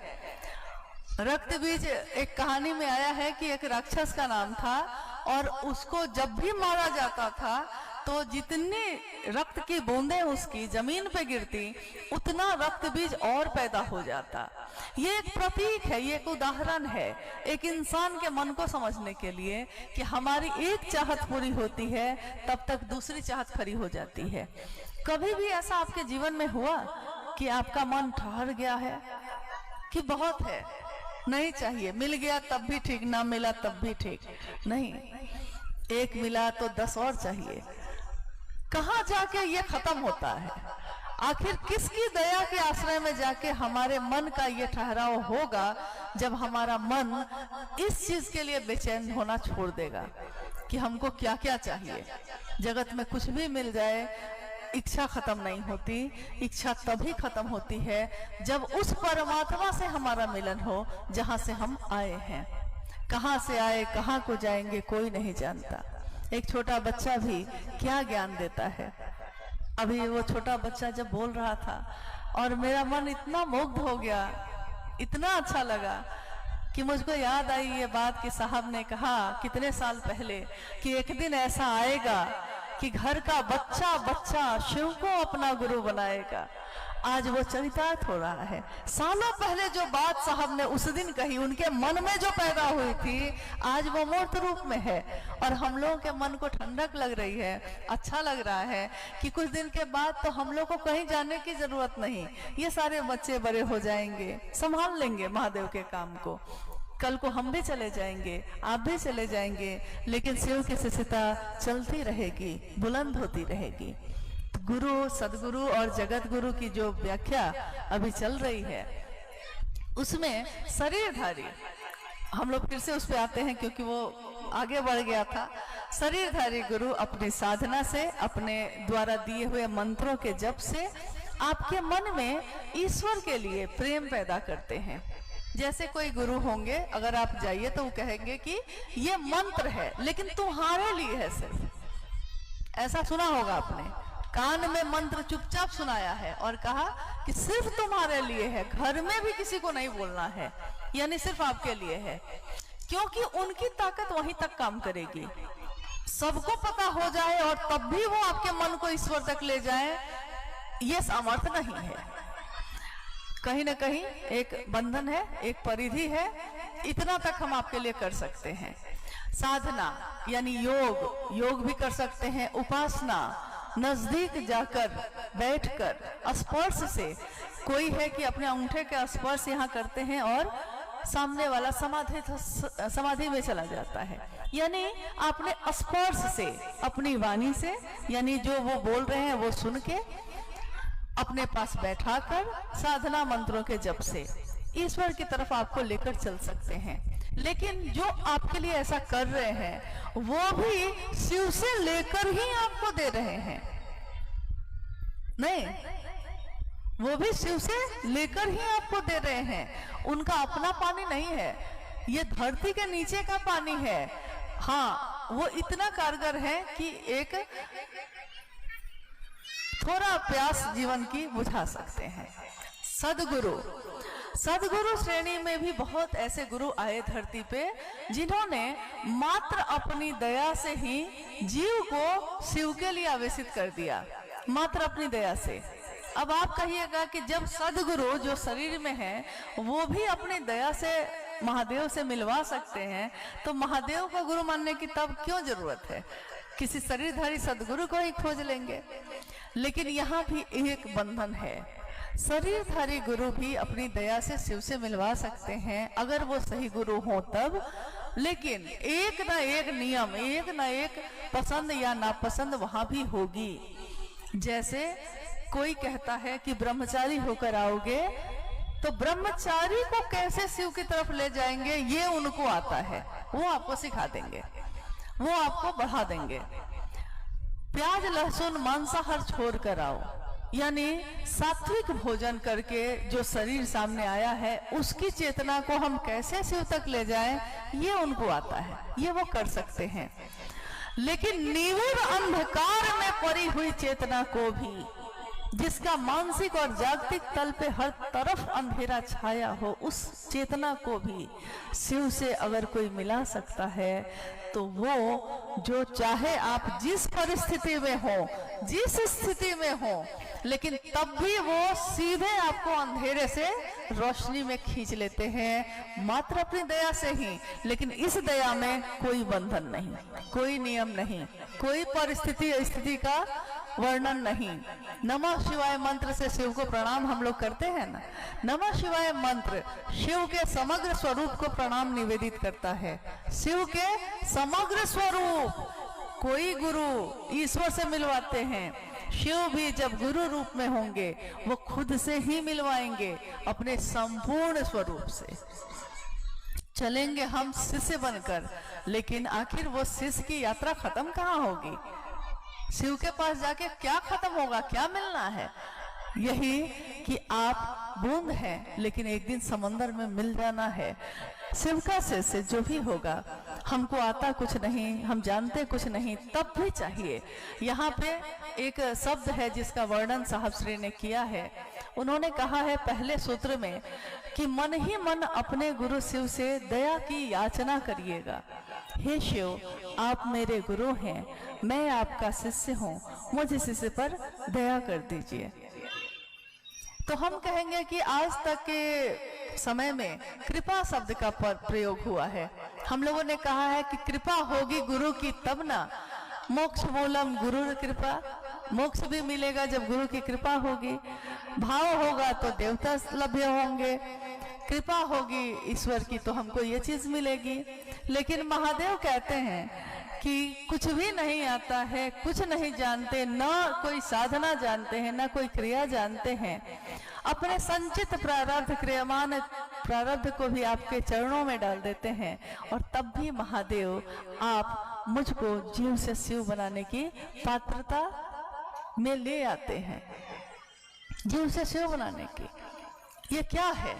S1: रक्त बीज एक कहानी में आया है कि एक राक्षस का नाम था और उसको जब भी मारा जाता था तो जितनी रक्त की बूंदें उसकी जमीन पे गिरती उतना रक्त बीज और पैदा हो जाता। ये एक प्रतीक है, ये एक उदाहरण है एक इंसान के मन को समझने के लिए कि हमारी एक चाहत पूरी होती है तब तक दूसरी चाहत खड़ी हो जाती है। कभी भी ऐसा आपके जीवन में हुआ कि आपका मन ठहर गया है कि बहुत है, नहीं चाहिए, मिल गया तब भी ठीक, ना मिला तब भी ठीक, नहीं, एक मिला तो 10 और चाहिए। कहाँ जाके ये खत्म होता है? आखिर किसकी दया के आश्रय में जाके हमारे मन का ये ठहराव होगा जब हमारा मन इस चीज के लिए बेचैन होना छोड़ देगा कि हमको क्या क्या चाहिए। जगत में कुछ भी मिल जाए, इच्छा खत्म नहीं होती। इच्छा तभी खत्म होती है जब उस परमात्मा से हमारा मिलन हो जहां से हम आए हैं। कहां से आए, कहां को जाएंगे, कोई नहीं जानता। एक छोटा बच्चा भी क्या ज्ञान देता है। अभी वो छोटा बच्चा जब बोल रहा था और मेरा मन इतना मुग्ध हो गया, इतना अच्छा लगा कि मुझको याद आई ये बात कि साहब ने कहा कितने साल पहले कि एक दिन ऐसा आएगा कि घर का बच्चा बच्चा शिव को अपना गुरु बनाएगा। आज वो चरितार्थ हो रहा है। सालों पहले जो बात साहब ने उस दिन कही, उनके मन में जो पैदा हुई थी, आज वो मूर्त रूप में है और हम लोगों के मन को ठंडक लग रही है। अच्छा लग रहा है कि कुछ दिन के बाद तो हम लोग को कहीं जाने की जरूरत नहीं, ये सारे बच्चे बड़े हो जाएंगे, संभाल लेंगे महादेव के काम को। कल को हम भी चले जाएंगे, आप भी चले जाएंगे, लेकिन शिव की शिष्यता चलती रहेगी, बुलंद होती रहेगी। गुरु, सदगुरु और जगत गुरु की जो व्याख्या अभी चल रही है उसमें शरीरधारी, हम लोग फिर से उस पे आते हैं क्योंकि वो आगे बढ़ गया था। शरीरधारी गुरु अपनी साधना से, अपने द्वारा दिए हुए मंत्रों के जप से आपके मन में ईश्वर के लिए प्रेम पैदा करते हैं। जैसे कोई गुरु होंगे, अगर आप जाइए तो वो कहेंगे कि ये मंत्र है लेकिन तुम्हारे लिए है सिर्फ। ऐसा सुना होगा आपने, कान में मंत्र चुपचाप सुनाया है और कहा कि सिर्फ तुम्हारे लिए है, घर में भी किसी को नहीं बोलना है, यानी सिर्फ आपके लिए है। क्योंकि उनकी ताकत वहीं तक काम करेगी, सबको पता हो जाए और तब भी वो आपके मन को ईश्वर तक ले जाए, ये सामर्थ्य नहीं है। कहीं ना कहीं एक बंधन है, एक परिधि है, इतना तक हम आपके लिए कर सकते हैं। साधना यानी योग, योग भी कर सकते हैं। उपासना, नजदीक जाकर बैठकर स्पर्श से, कोई है कि अपने अंगूठे के स्पर्श यहाँ करते हैं और सामने वाला समाधि में चला जाता है। यानी आपने स्पर्श से, अपनी वाणी से, यानी जो वो बोल रहे हैं वो सुन के अपने पास बैठाकर साधना मंत्रों के जप से ईश्वर की तरफ आपको लेकर चल सकते हैं। लेकिन जो आपके लिए ऐसा कर रहे हैं वो भी शिव से लेकर ही आपको दे रहे हैं, नहीं, वो भी शिव से लेकर ही आपको दे रहे हैं। उनका अपना पानी नहीं है, ये धरती के नीचे का पानी है। हाँ, वो इतना कारगर है कि एक थोड़ा प्यास जीवन की बुझा सकते हैं। सदगुरु, सदगुरु श्रेणी में भी बहुत ऐसे गुरु आए धरती पे जिन्होंने मात्र अपनी दया से ही जीव को शिव के लिए आवेशित कर दिया, मात्र अपनी दया से। अब आप कहिएगा कि जब सदगुरु जो शरीर में है वो भी अपनी दया से महादेव से मिलवा सकते हैं, तो महादेव का गुरु मानने की तब क्यों जरूरत है? किसी शरीरधारी सदगुरु को ही खोज लेंगे। लेकिन यहाँ भी एक बंधन है, शरीरधारी गुरु भी अपनी दया से शिव से मिलवा सकते हैं अगर वो सही गुरु हो तब। लेकिन एक ना एक नियम, एक ना एक पसंद या नापसंद वहां भी होगी। जैसे कोई कहता है कि ब्रह्मचारी होकर आओगे, तो ब्रह्मचारी को कैसे शिव की तरफ ले जाएंगे ये उनको आता है, वो आपको सिखा देंगे, वो आपको बढ़ा देंगे। प्याज लहसुन मांसाहार छोड़ कर आओ, यानी सात्विक भोजन करके जो शरीर सामने आया है उसकी चेतना को हम कैसे शिव तक ले जाएं, ये उनको आता है, ये वो कर सकते हैं। लेकिन निविड़ अंधकार में पड़ी हुई चेतना को भी, जिसका मानसिक और जागतिक तल पे हर तरफ अंधेरा छाया हो, उस चेतना को भी शिव से अगर कोई मिला सकता है तो वो जो चाहे आप जिस परिस्थिति में हो, जिस स्थिति में हो, लेकिन तब भी वो सीधे आपको अंधेरे से रोशनी में खींच लेते हैं, मात्र अपनी दया से ही। लेकिन इस दया में कोई बंधन नहीं, कोई नियम नहीं, कोई परिस्थिति स्थिति का वर्णन नहीं। नमः शिवाय मंत्र से शिव को प्रणाम हम लोग करते हैं ना। नमः शिवाय मंत्र शिव के समग्र स्वरूप को प्रणाम निवेदित करता है, शिव के समग्र स्वरूप। कोई गुरु ईश्वर से मिलवाते हैं, शिव भी जब गुरु रूप में होंगे वो खुद से ही मिलवाएंगे, अपने संपूर्ण स्वरूप से। चलेंगे हम शिष्य बनकर, लेकिन आखिर वो शिष्य की यात्रा खत्म कहाँ होगी? शिव के पास जाके क्या खत्म होगा, क्या मिलना है? यही कि आप बूंद हैं, लेकिन एक दिन समंदर में मिल जाना है। शिव का शिष्य जो भी होगा, हमको आता कुछ नहीं, हम जानते कुछ नहीं, तब भी चाहिए। यहाँ पे एक शब्द है जिसका वर्णन साहब श्री ने किया है। उन्होंने कहा है पहले सूत्र में कि मन ही मन अपने गुरु शिव से दया की याचना करिएगा। हे शिव, आप मेरे गुरु हैं, मैं आपका शिष्य हूँ, मुझे शिष्य पर दया कर दीजिए। तो हम कहेंगे कि आज तक के समय में कृपा शब्द का प्रयोग हुआ है। हम लोगों ने कहा है कि कृपा होगी गुरु की तब ना, मोक्ष मूलम गुरु कृपा, मोक्ष भी मिलेगा जब गुरु की कृपा होगी। भाव होगा तो देवता लभ्य होंगे, कृपा होगी ईश्वर की तो हमको ये चीज मिलेगी। लेकिन महादेव कहते हैं कि कुछ भी नहीं आता है, कुछ नहीं जानते, ना कोई साधना जानते हैं, ना कोई क्रिया जानते हैं। अपने संचित प्रारब्ध, क्रियमान प्रारब्ध को भी आपके चरणों में डाल देते हैं, और तब भी महादेव आप मुझको जीव से शिव बनाने की पात्रता में ले आते हैं, जीव से शिव बनाने की। ये क्या है?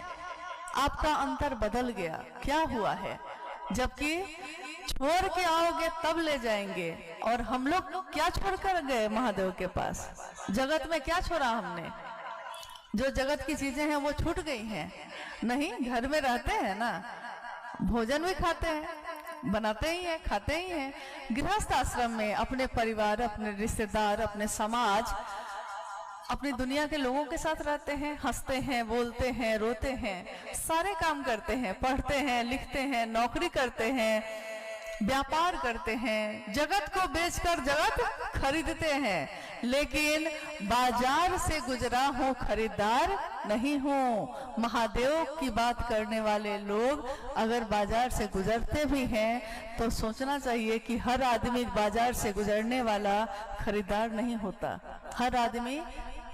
S1: आपका अंतर बदल गया, क्या हुआ है? जबकि छोड़ के आओगे तब ले जाएंगे, और हम लोग क्या छोड़ कर गए महादेव के पास? जगत में क्या छोड़ा हमने? जो जगत की चीजें हैं वो छूट गई हैं? नहीं, घर में रहते हैं ना, भोजन भी खाते हैं, बनाते ही हैं, खाते ही हैं। गृहस्थ आश्रम में अपने परिवार, अपने रिश्तेदार, अपने समाज, अपनी दुनिया के लोगों के साथ रहते हैं, हंसते हैं, बोलते हैं, रोते हैं, सारे काम करते हैं, पढ़ते हैं, लिखते हैं, नौकरी करते हैं, व्यापार करते हैं, जगत को बेचकर जगत खरीदते हैं। लेकिन बाजार से गुजरा हूँ, खरीदार नहीं हूँ। महादेव की बात करने वाले लोग अगर बाजार से गुजरते भी हैं तो सोचना चाहिए कि हर आदमी बाजार से गुजरने वाला खरीदार नहीं होता। हर आदमी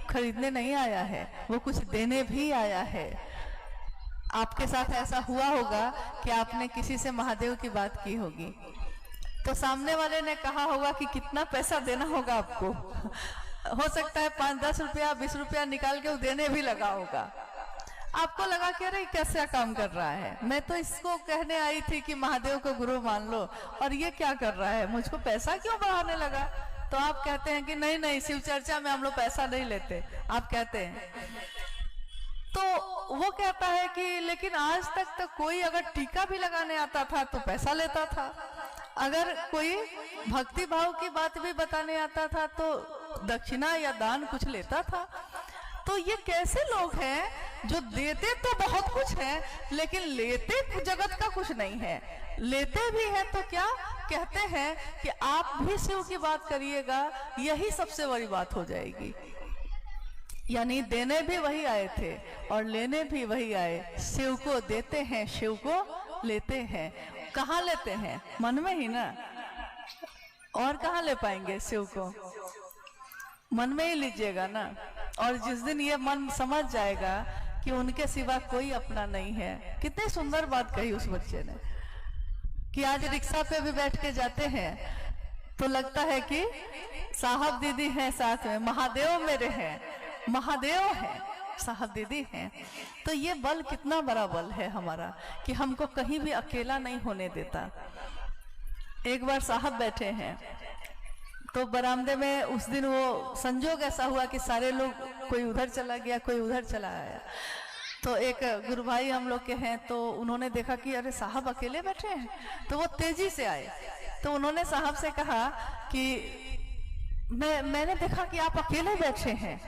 S1: खरीदने नहीं आया है, वो कुछ देने भी आया है। आपके साथ ऐसा हुआ होगा कि आपने किसी से महादेव की बात की होगी, तो सामने वाले ने कहा होगा कि कितना पैसा देना होगा आपको। हो सकता है 5-10 रुपया 20 रुपया निकाल के वो देने भी लगा होगा। आपको लगा कि अरे कैसा काम कर रहा है, मैं तो इसको कहने आई थी कि महादेव को गुरु मान लो, और ये क्या कर रहा है, मुझको पैसा क्यों बढ़ाने लगा? तो आप कहते हैं कि नहीं नहीं, शिव चर्चा में हम लोग पैसा नहीं लेते। आप कहते हैं तो वो कहता है कि लेकिन आज तक तो कोई अगर टीका भी लगाने आता था तो पैसा लेता था, अगर कोई भक्ति भाव की बात भी बताने आता था तो दक्षिणा या दान कुछ लेता था। तो ये कैसे लोग हैं जो देते तो बहुत कुछ है लेकिन लेते जगत का कुछ नहीं है। लेते भी हैं तो क्या कहते हैं कि आप भी शिव की बात करिएगा, यही सबसे बड़ी बात हो जाएगी। यानी देने भी वही आए थे और लेने भी वही आए। शिव को देते हैं, शिव को लेते हैं। कहाँ लेते हैं? मन में ही ना, और कहाँ ले पाएंगे शिव को? मन में ही लीजिएगा ना। और जिस दिन ये मन समझ जाएगा कि उनके सिवा कोई अपना नहीं है। कितनी सुंदर बात कही उस बच्चे ने कि आज रिक्शा पे भी बैठ के जाते हैं तो लगता है कि साहब दीदी हैं साथ में, महादेव मेरे हैं, महादेव हैं, साहब दीदी हैं। तो ये बल कितना बड़ा बल है हमारा कि हमको कहीं भी अकेला नहीं होने देता। एक बार साहब बैठे हैं तो बरामदे में उस दिन वो संजोग ऐसा हुआ कि सारे लोग, कोई उधर चला गया, कोई उधर चला आया। तो एक गुरु भाई हम लोग के हैं, तो उन्होंने देखा कि अरे साहब अकेले बैठे हैं, तो वो तेजी से आए। तो उन्होंने साहब से कहा कि मैंने देखा कि आप अकेले बैठे हैं,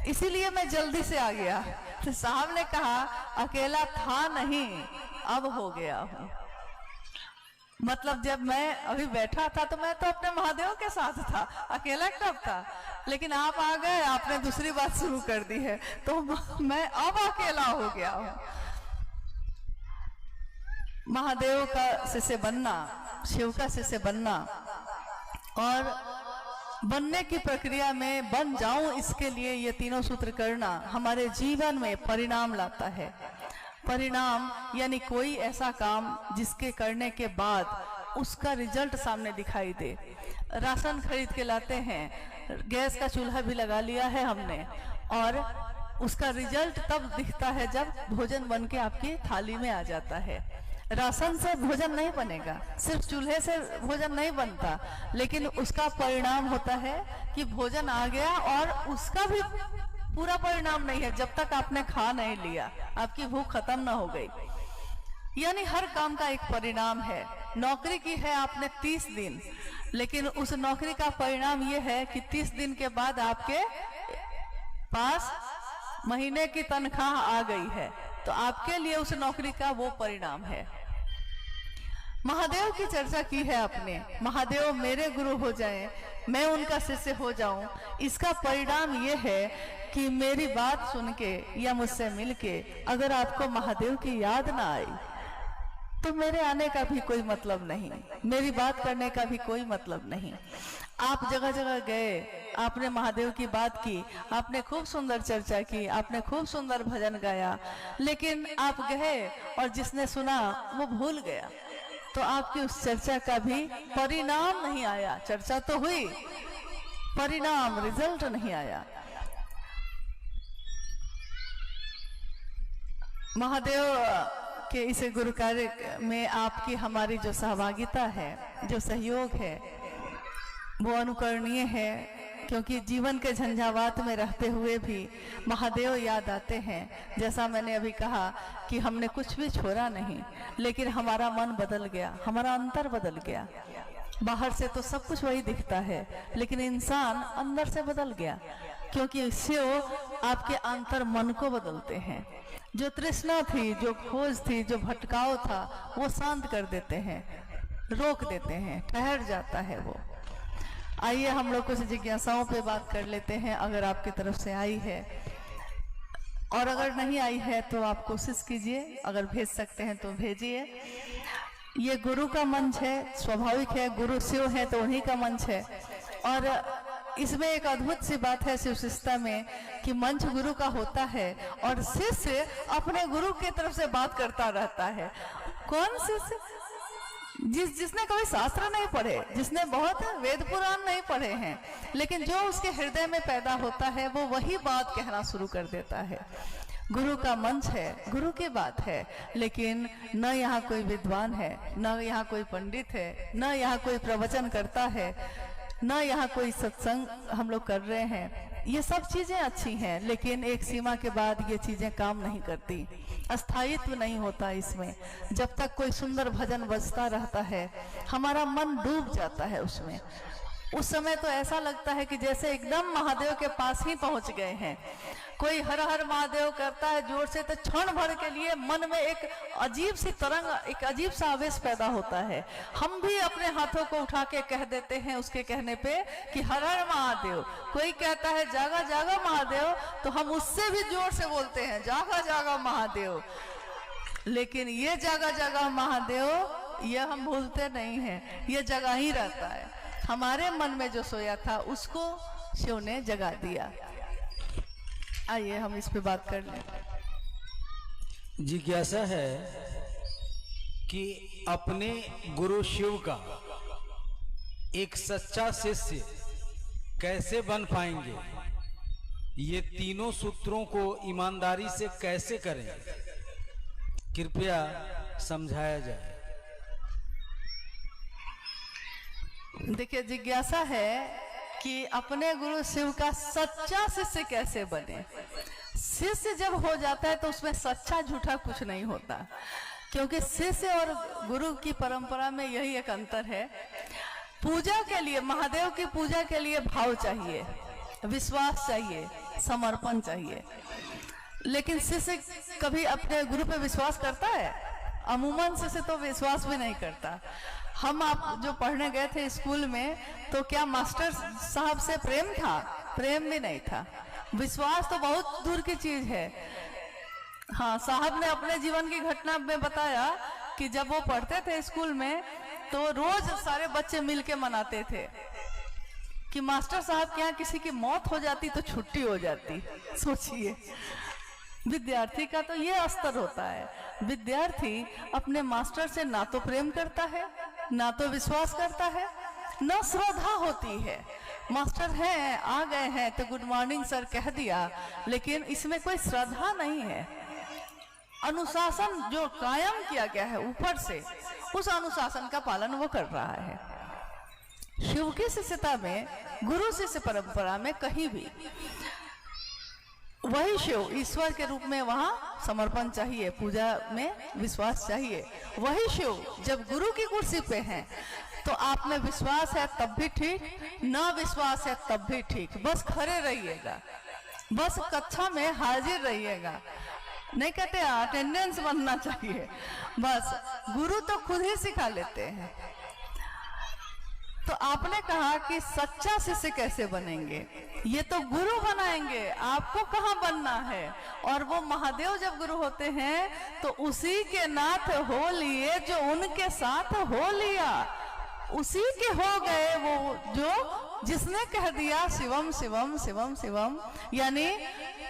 S1: इसीलिए मैं जल्दी से आ गया। तो साहब ने कहा अकेला था नहीं, अब हो गया हूँ। मतलब जब मैं अभी बैठा था तो मैं तो अपने महादेव के साथ था, अकेला कब था। लेकिन आप आ गए, आपने दूसरी बात शुरू कर दी है, तो मैं अब अकेला हो गया हूँ। महादेव का शिष्य बनना, शिव का शिष्य बनना और बनने की प्रक्रिया में बन जाऊं, इसके लिए ये तीनों सूत्र करना हमारे जीवन में परिणाम लाता है। परिणाम यानी कोई ऐसा काम जिसके करने के बाद उसका रिजल्ट सामने दिखाई दे। राशन खरीद के लाते हैं, गैस का चूल्हा भी लगा लिया है हमने, और उसका रिजल्ट तब दिखता है जब भोजन बन के आपकी थाली में आ जाता है। राशन से भोजन नहीं बनेगा, सिर्फ चूल्हे से भोजन नहीं बनता, लेकिन उसका परिणाम होता है कि भोजन आ गया, और उसका भी पूरा परिणाम नहीं है जब तक आपने खा नहीं लिया, आपकी भूख खत्म ना हो गई। यानी हर काम का एक परिणाम है। नौकरी की है आपने 30 दिन, लेकिन उस नौकरी का परिणाम यह है कि 30 दिन के बाद आपके पास महीने की तनख्वाह आ गई है, तो आपके लिए उस नौकरी का वो परिणाम है। महादेव की चर्चा की है आपने, महादेव मेरे गुरु हो जाएं, मैं उनका शिष्य हो जाऊं, इसका परिणाम ये है कि मेरी बात सुन के या मुझसे मिलके अगर आपको महादेव की याद ना आई तो मेरे आने का भी कोई मतलब नहीं, मेरी बात करने का भी कोई मतलब नहीं। आप जगह जगह गए, आपने महादेव की बात की, आपने खूब सुंदर चर्चा की, आपने खूब सुंदर भजन गाया, लेकिन आप गए और जिसने सुना वो भूल गया, तो आपकी उस चर्चा का भी परिणाम नहीं आया। चर्चा तो हुई, परिणाम रिजल्ट नहीं आया। महादेव के इस गुरु कार्य में आपकी हमारी जो सहभागिता है, जो सहयोग है, वो अनुकरणीय है, क्योंकि जीवन के झंझावात में रहते हुए भी महादेव याद आते हैं। जैसा मैंने अभी कहा कि हमने कुछ भी छोड़ा नहीं, लेकिन हमारा मन बदल गया, हमारा अंतर बदल गया। बाहर से तो सब कुछ वही दिखता है, लेकिन इंसान अंदर से बदल गया, क्योंकि शिव आपके अंतर मन को बदलते हैं। जो तृष्णा थी, जो खोज थी, जो भटकाव था, वो शांत कर देते हैं, रोक देते हैं, ठहर जाता है वो। आइए हम लोग कुछ जिज्ञासाओं पे बात कर लेते हैं, अगर आपकी तरफ से आई है, और अगर नहीं आई है तो आप कोशिश कीजिए, अगर भेज सकते हैं तो भेजिए। ये गुरु का मंच है, स्वाभाविक है, गुरु शिव है तो उन्हीं का मंच है। और इसमें एक अद्भुत सी बात है शिव शिष्टता में कि मंच गुरु का होता है और शिष्य अपने गुरु की तरफ से बात करता रहता है। कौन शिष्य? जिसने कभी शास्त्र नहीं पढ़े, जिसने बहुत वेद पुराण नहीं पढ़े हैं, लेकिन जो उसके हृदय में पैदा होता है वो वही बात कहना शुरू कर देता है। गुरु का मंच है, गुरु की बात है, लेकिन न यहाँ कोई विद्वान है, न यहाँ कोई पंडित है, न यहाँ कोई प्रवचन करता है, न यहाँ कोई सत्संग हम लोग कर रहे हैं, ये सब चीजें अच्छी हैं, लेकिन एक सीमा के बाद ये चीजें काम नहीं करती, अस्थायित्व नहीं होता इसमें। जब तक कोई सुंदर भजन बजता रहता है, हमारा मन डूब जाता है उसमें। उस समय तो ऐसा लगता है कि जैसे एकदम महादेव के पास ही पहुंच गए हैं। कोई हर हर महादेव करता है जोर से, तो क्षण भर के लिए मन में एक अजीब सी तरंग, एक अजीब सा आवेश पैदा होता है। हम भी अपने हाथों को उठा के कह देते हैं उसके कहने पे कि हर हर महादेव। कोई कहता है जागा जागा महादेव, तो हम उससे भी जोर से बोलते हैं जागा जागा महादेव। लेकिन ये जागा जागा महादेव ये हम भूलते नहीं हैं, ये जगा ही रहता है। हमारे मन में जो सोया था उसको शिव ने जगा दिया। आइए हम इस पे बात कर लें।
S2: जिज्ञासा है कि अपने गुरु शिव का एक सच्चा शिष्य कैसे बन पाएंगे, ये तीनों सूत्रों को ईमानदारी से कैसे करें, कृपया समझाया जाए।
S1: देखिए, जिज्ञासा है कि अपने गुरु शिव का सच्चा शिष्य कैसे बने। शिष्य जब हो जाता है तो उसमें सच्चा झूठा कुछ नहीं होता, क्योंकि शिष्य और गुरु की परंपरा में यही एक अंतर है। पूजा के लिए, महादेव की पूजा के लिए भाव चाहिए, विश्वास चाहिए, समर्पण चाहिए। लेकिन शिष्य कभी अपने गुरु पे विश्वास करता है? अमूमन शिष्य तो विश्वास भी नहीं करता। हम आप जो पढ़ने गए थे स्कूल में, तो क्या मास्टर साहब से प्रेम था? प्रेम भी नहीं था। विश्वास तो बहुत दूर की चीज है। हाँ, साहब ने अपने जीवन की घटना में बताया कि जब वो पढ़ते थे स्कूल में, तो रोज सारे बच्चे मिलके मनाते थे कि मास्टर साहब के यहाँ किसी की मौत हो जाती तो छुट्टी हो जाती। सोचिए, विद्यार्थी का तो ये स्तर होता है। विद्यार्थी अपने मास्टर से ना तो प्रेम करता है, ना तो विश्वास करता है, ना श्रद्धा होती है। मास्टर हैं, आ गए हैं तो गुड मॉर्निंग सर कह दिया, लेकिन इसमें कोई श्रद्धा नहीं है। अनुशासन जो कायम किया गया है ऊपर से, उस अनुशासन का पालन वो कर रहा है। शिव की शिष्यता में, गुरु शिष्य परंपरा में कहीं भी वही शिव ईश्वर के रूप में, वहां समर्पण चाहिए, पूजा में विश्वास चाहिए। वही शिव जब गुरु की कुर्सी पे हैं, तो आप में विश्वास है तब भी ठीक, ना विश्वास है तब भी ठीक, बस खड़े रहिएगा, बस कक्षा में हाजिर रहिएगा। नहीं कहते अटेंडेंस बनना चाहिए, बस गुरु तो खुद ही सिखा लेते हैं। तो आपने कहा कि सच्चा शिष्य कैसे बनेंगे? ये तो गुरु बनाएंगे, आपको कहाँ बनना है। और वो महादेव जब गुरु होते हैं तो उसी के नाथ हो लिए जो उनके साथ हो लिया, उसी के हो गए वो जो जिसने कह दिया शिवम शिवम शिवम शिवम। यानी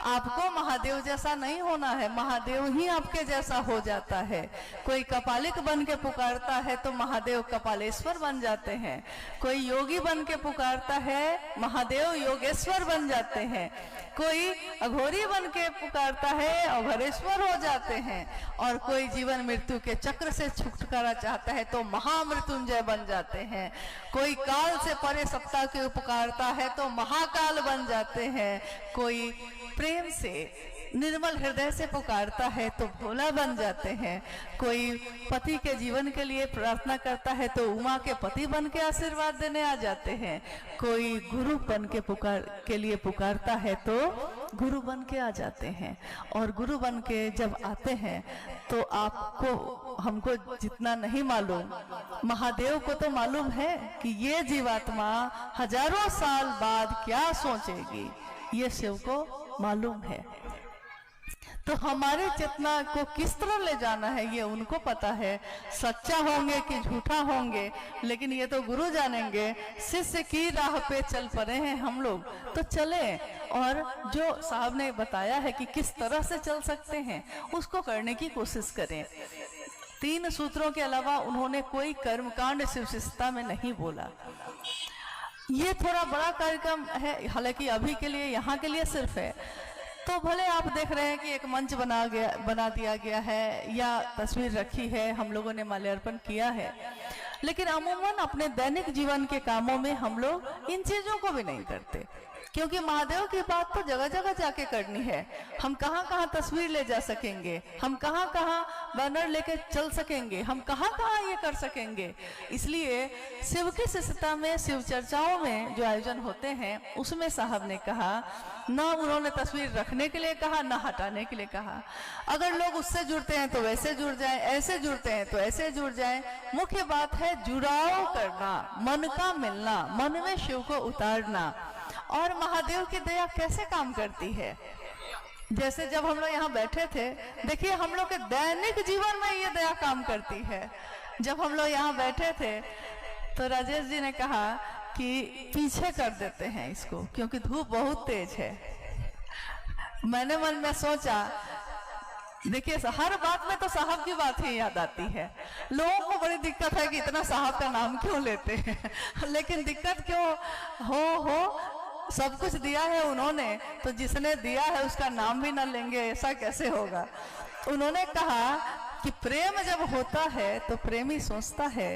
S1: आपको महादेव जैसा नहीं होना है, महादेव ही आपके जैसा हो जाता है। कोई कपालिक बन के पुकारता है तो महादेव कपालेश्वर बन जाते हैं। कोई योगी बन के पुकारता है, महादेव योगेश्वर बन जाते हैं। कोई अघोरी बन के पुकारता है, अघोरेश्वर हो जाते हैं। और कोई जीवन मृत्यु के चक्र से छुटकारा चाहता है तो महामृत्युंजय बन जाते हैं। कोई काल से परे सत्ता के पुकारता है तो महाकाल बन जाते हैं। कोई प्रेम से, निर्मल हृदय से पुकारता है तो भोला बन जाते हैं। कोई पति के जीवन के लिए प्रार्थना करता है तो उमा के पति बन के आशीर्वाद देने आ जाते हैं। कोई गुरु बन के लिए पुकारता है तो गुरु बन के आ जाते हैं। और गुरु बन के जब आते हैं तो आपको, हमको जितना नहीं मालूम, महादेव को तो मालूम है कि ये जीवात्मा हजारों साल बाद क्या सोचेगी, ये शिव को मालूम है। तो हमारे चेतना को किस तरह ले जाना है ये उनको पता है। सच्चा होंगे कि झूठा होंगे, लेकिन ये तो गुरु जानेंगे। शिष्य की राह पे चल पड़े हैं हम लोग, तो चले। और जो साहब ने बताया है कि किस तरह से चल सकते हैं, उसको करने की कोशिश करें। 3 सूत्रों के अलावा उन्होंने कोई कर्मकांड शिव शिष्यता में नहीं बोला। ये थोड़ा बड़ा कार्यक्रम है, हालांकि अभी के लिए, यहाँ के लिए सिर्फ है। तो भले आप देख रहे हैं कि एक मंच बना दिया गया है या तस्वीर रखी है, हम लोगों ने माल्यार्पण किया है, लेकिन अमूमन अपने दैनिक जीवन के कामों में हम लोग इन चीजों को भी नहीं करते। क्योंकि महादेव की बात तो जगह जगह जाके करनी है। हम कहाँ कहाँ तस्वीर ले जा सकेंगे, हम कहाँ कहाँ बैनर लेके चल सकेंगे, हम कहाँ कहाँ ये कर सकेंगे। इसलिए शिव की शिष्यता में, शिव चर्चाओं में जो आयोजन होते हैं उसमें साहब ने कहा, ना उन्होंने तस्वीर रखने के लिए कहा, ना हटाने के लिए कहा। अगर लोग उससे जुड़ते हैं तो वैसे जुड़ जाएं, ऐसे जुड़ते हैं तो ऐसे जुड़ जाएं। मुख्य बात है जुड़ाव करना, मन का मिलना, मन में शिव को उतारना। और महादेव की दया कैसे काम करती है, जैसे जब हम लोग यहाँ बैठे थे, देखिए हम लोग के दैनिक जीवन में ये दया काम करती है। जब हम लोग यहाँ बैठे थे तो राजेश जी ने कहा कि पीछे कर देते हैं इसको, क्योंकि धूप बहुत तेज है। मैंने मन में सोचा, देखिए हर बात में तो साहब की बात ही याद आती है। लोगों को बड़ी दिक्कत है कि इतना साहब का नाम क्यों लेते हैं, लेकिन दिक्कत क्यों हो, सब कुछ दिया है उन्होंने, तो जिसने दिया है उसका नाम भी ना लेंगे, ऐसा कैसे होगा। उन्होंने कहा कि प्रेम जब होता है तो प्रेमी सोचता है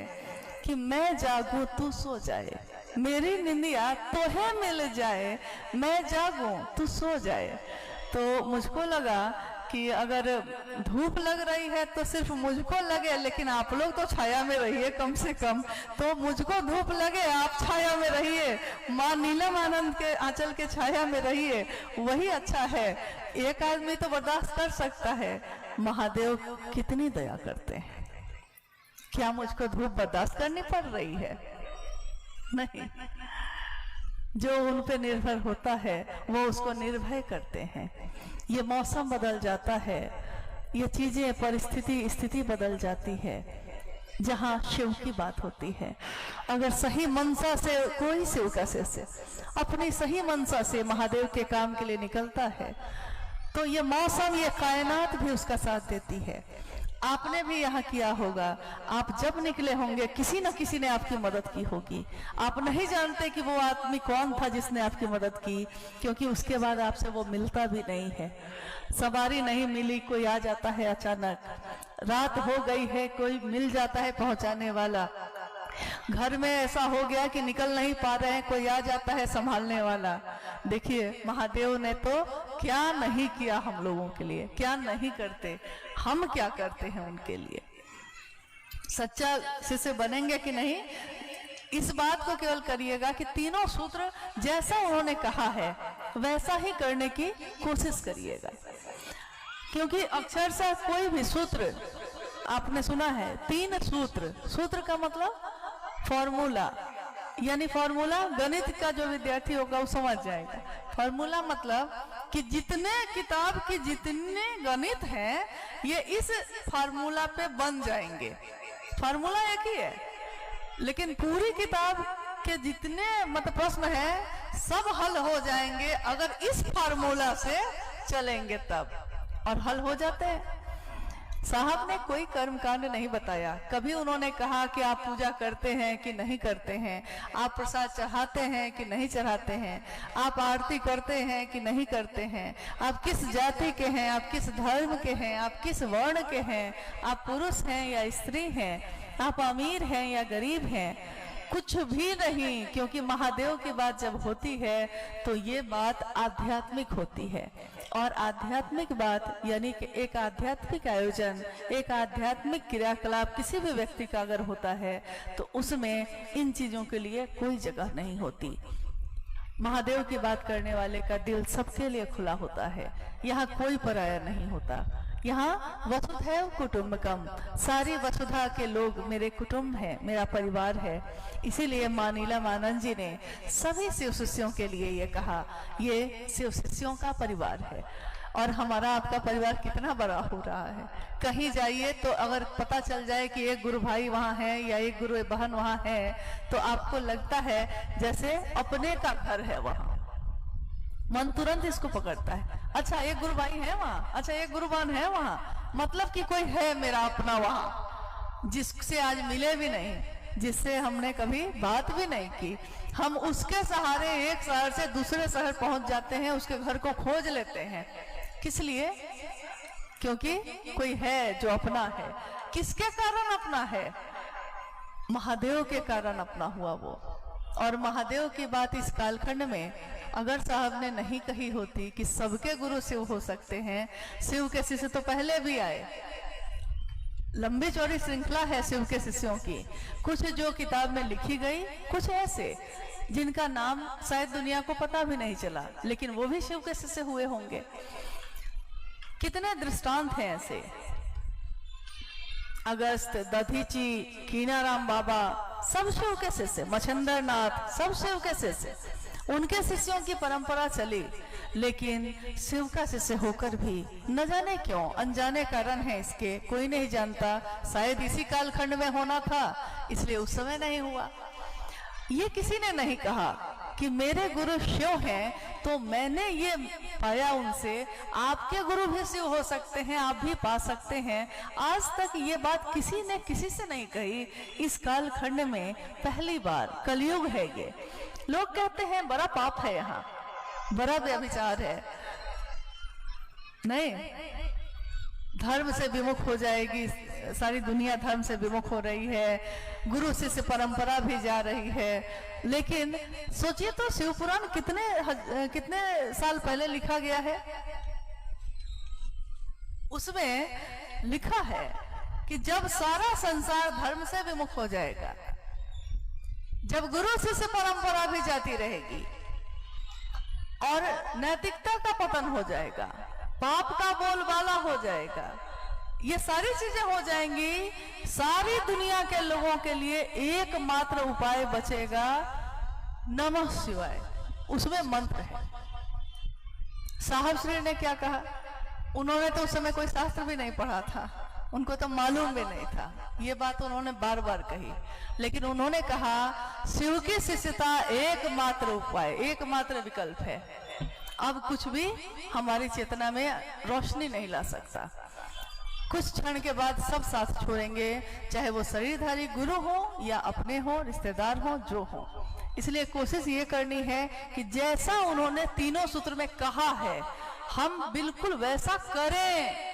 S1: कि मैं जागूं तू सो जाए, मेरी निंदिया तोहे मिल जाए, मैं जागूं तू सो जाए। तो मुझको लगा कि अगर धूप लग रही है तो सिर्फ मुझको लगे, लेकिन आप लोग तो छाया में रहिए कम से कम। तो मुझको धूप लगे, आप छाया में रहिए, माँ नीलम आनंद के आंचल के छाया में रहिए, वही अच्छा है। एक आदमी तो बर्दाश्त कर सकता है, महादेव कितनी दया करते हैं। क्या मुझको धूप बर्दाश्त करनी पड़ रही है? नहीं, जो उन पे निर्भर होता है वो उसको निर्भय करते हैं। ये मौसम बदल जाता है, ये चीजें, परिस्थिति, स्थिति बदल जाती है, जहाँ शिव की बात होती है। अगर सही मनसा से कोई शिव का शिष्य अपनी सही मनसा से महादेव के काम के लिए निकलता है तो ये मौसम, ये कायनात भी उसका साथ देती है। आपने भी यहाँ किया होगा, आप जब निकले होंगे किसी न किसी ने आपकी मदद की होगी। आप नहीं जानते कि वो आदमी कौन था जिसने आपकी मदद की, क्योंकि उसके बाद आपसे वो मिलता भी नहीं है। सवारी नहीं मिली, कोई आ जाता है अचानक, रात हो गई है, कोई मिल जाता है पहुंचाने वाला, घर में ऐसा हो गया कि निकल नहीं पा रहे हैं, कोई आ जाता है संभालने वाला। देखिए महादेव ने तो क्या नहीं किया हम लोगों के लिए, क्या नहीं करते, हम क्या करते हैं उनके लिए। सच्चा शिष्य बनेंगे कि नहीं, इस बात को केवल करिएगा कि तीनों सूत्र जैसा उन्होंने कहा है वैसा ही करने की कोशिश करिएगा। क्योंकि अक्षरशः कोई भी सूत्र, आपने सुना है 3 सूत्र, सूत्र का मतलब फॉर्मूला, यानी फॉर्मूला गणित का जो विद्यार्थी होगा वो समझ जाएगा। फॉर्मूला मतलब कि जितने किताब के जितने गणित हैं ये इस फॉर्मूला पे बन जाएंगे। फॉर्मूला एक ही है, लेकिन पूरी किताब के जितने मतलब प्रश्न हैं सब हल हो जाएंगे अगर इस फॉर्मूला से चलेंगे तब, और हल हो जाते हैं। साहब ने कोई कर्मकांड नहीं बताया, कभी उन्होंने कहा कि आप पूजा करते हैं कि नहीं करते हैं, आप प्रसाद चढ़ाते हैं कि नहीं चढ़ाते हैं, आप आरती करते हैं कि नहीं करते हैं, आप किस जाति के हैं, आप किस धर्म के हैं, आप किस वर्ण के हैं, आप पुरुष हैं या स्त्री हैं, आप अमीर हैं या गरीब हैं, कुछ भी नहीं। क्योंकि महादेव की बात जब होती है तो ये बात आध्यात्मिक होती है, और आध्यात्मिक बात यानी कि एक आध्यात्मिक आयोजन, एक आध्यात्मिक क्रियाकलाप किसी भी व्यक्ति का अगर होता है तो उसमें इन चीजों के लिए कोई जगह नहीं होती। महादेव की बात करने वाले का दिल सबके लिए खुला होता है, यहाँ कोई पराया नहीं होता। यहाँ वसुधैव कुटुंबकम, सारी वसुधा के लोग मेरे कुटुंब हैं, मेरा परिवार है। इसीलिए माँ नीलम आनंद जी ने सभी शिव शिष्यों के लिए ये कहा, ये शिव शिष्यों का परिवार है। और हमारा आपका परिवार कितना बड़ा हो रहा है। कहीं जाइए तो अगर पता चल जाए कि एक गुरु भाई वहाँ है या एक गुरु बहन वहाँ है तो आपको लगता है जैसे अपने का घर है वहाँ, मन तुरंत इसको पकड़ता है। अच्छा एक गुरु भाई है वहाँ, अच्छा एक गुरु बहन है वहाँ, मतलब कि कोई है मेरा अपना वहाँ, जिससे आज मिले भी नहीं, जिससे हमने कभी बात भी नहीं की, हम उसके सहारे एक शहर से दूसरे शहर पहुंच जाते हैं, उसके घर को खोज लेते हैं। किस लिए? क्योंकि कोई है जो अपना है। किसके कारण अपना है? महादेव के कारण अपना हुआ वो। और महादेव की बात इस कालखंड में अगर साहब ने नहीं कही होती कि सबके गुरु शिव हो सकते हैं, शिव के शिष्य तो पहले भी आए, लंबी चौड़ी श्रृंखला है शिव के शिष्यों की। कुछ जो किताब में लिखी गई, कुछ ऐसे जिनका नाम शायद दुनिया को पता भी नहीं चला, लेकिन वो भी शिव के शिष्य हुए होंगे। कितने दृष्टांत हैं ऐसे। अगस्त, दधीची, कीनाराम बाबा सब शिव के शिष्य, मच्छिंद्र नाथ सब शिव के शिष्य, उनके शिष्यों की परंपरा चली। लेकिन शिव का शिष्य होकर भी न जाने क्यों, अनजाने कारण है इसके, कोई नहीं जानता, शायद इसी कालखंड में होना था इसलिए उस समय नहीं हुआ। ये किसी ने नहीं कहा कि मेरे गुरु शिव हैं, तो मैंने ये पाया उनसे, आपके गुरु भी शिव हो सकते हैं, आप भी पा सकते हैं। आज तक ये बात किसी ने किसी से नहीं कही। इस कालखंड में पहली बार, कलयुग है ये। लोग कहते हैं बड़ा पाप है, यहाँ बड़ा व्यभिचार है, नहीं, धर्म से विमुख हो जाएगी, सारी दुनिया धर्म से विमुख हो रही है, गुरु शिष्य परंपरा भी जा रही है। लेकिन सोचिए तो शिव पुराण कितने साल पहले लिखा गया है। उसमें लिखा है कि जब सारा संसार धर्म से विमुख हो जाएगा, जब गुरु शिष्य परंपरा भी जाती रहेगी और नैतिकता का पतन हो जाएगा, पाप का बोलबाला हो जाएगा, ये सारी चीजें हो जाएंगी, सारी दुनिया के लोगों के लिए एकमात्र उपाय बचेगा नमः शिवाय। उसमें मंत्र है। साहब श्री ने क्या कहा? उन्होंने तो उस समय कोई शास्त्र भी नहीं पढ़ा था, उनको तो मालूम भी नहीं था। ये बात उन्होंने बार बार कही, लेकिन उन्होंने कहा शिव की शिष्यता एकमात्र उपाय, एकमात्र विकल्प है। अब कुछ भी हमारी चेतना में रोशनी नहीं ला सकता। कुछ क्षण के बाद सब साथ छोड़ेंगे, चाहे वो शरीरधारी गुरु हो या अपने हो, रिश्तेदार हो, जो हो। इसलिए कोशिश ये करनी है कि जैसा उन्होंने तीनों सूत्र में कहा है, हम बिल्कुल वैसा करें।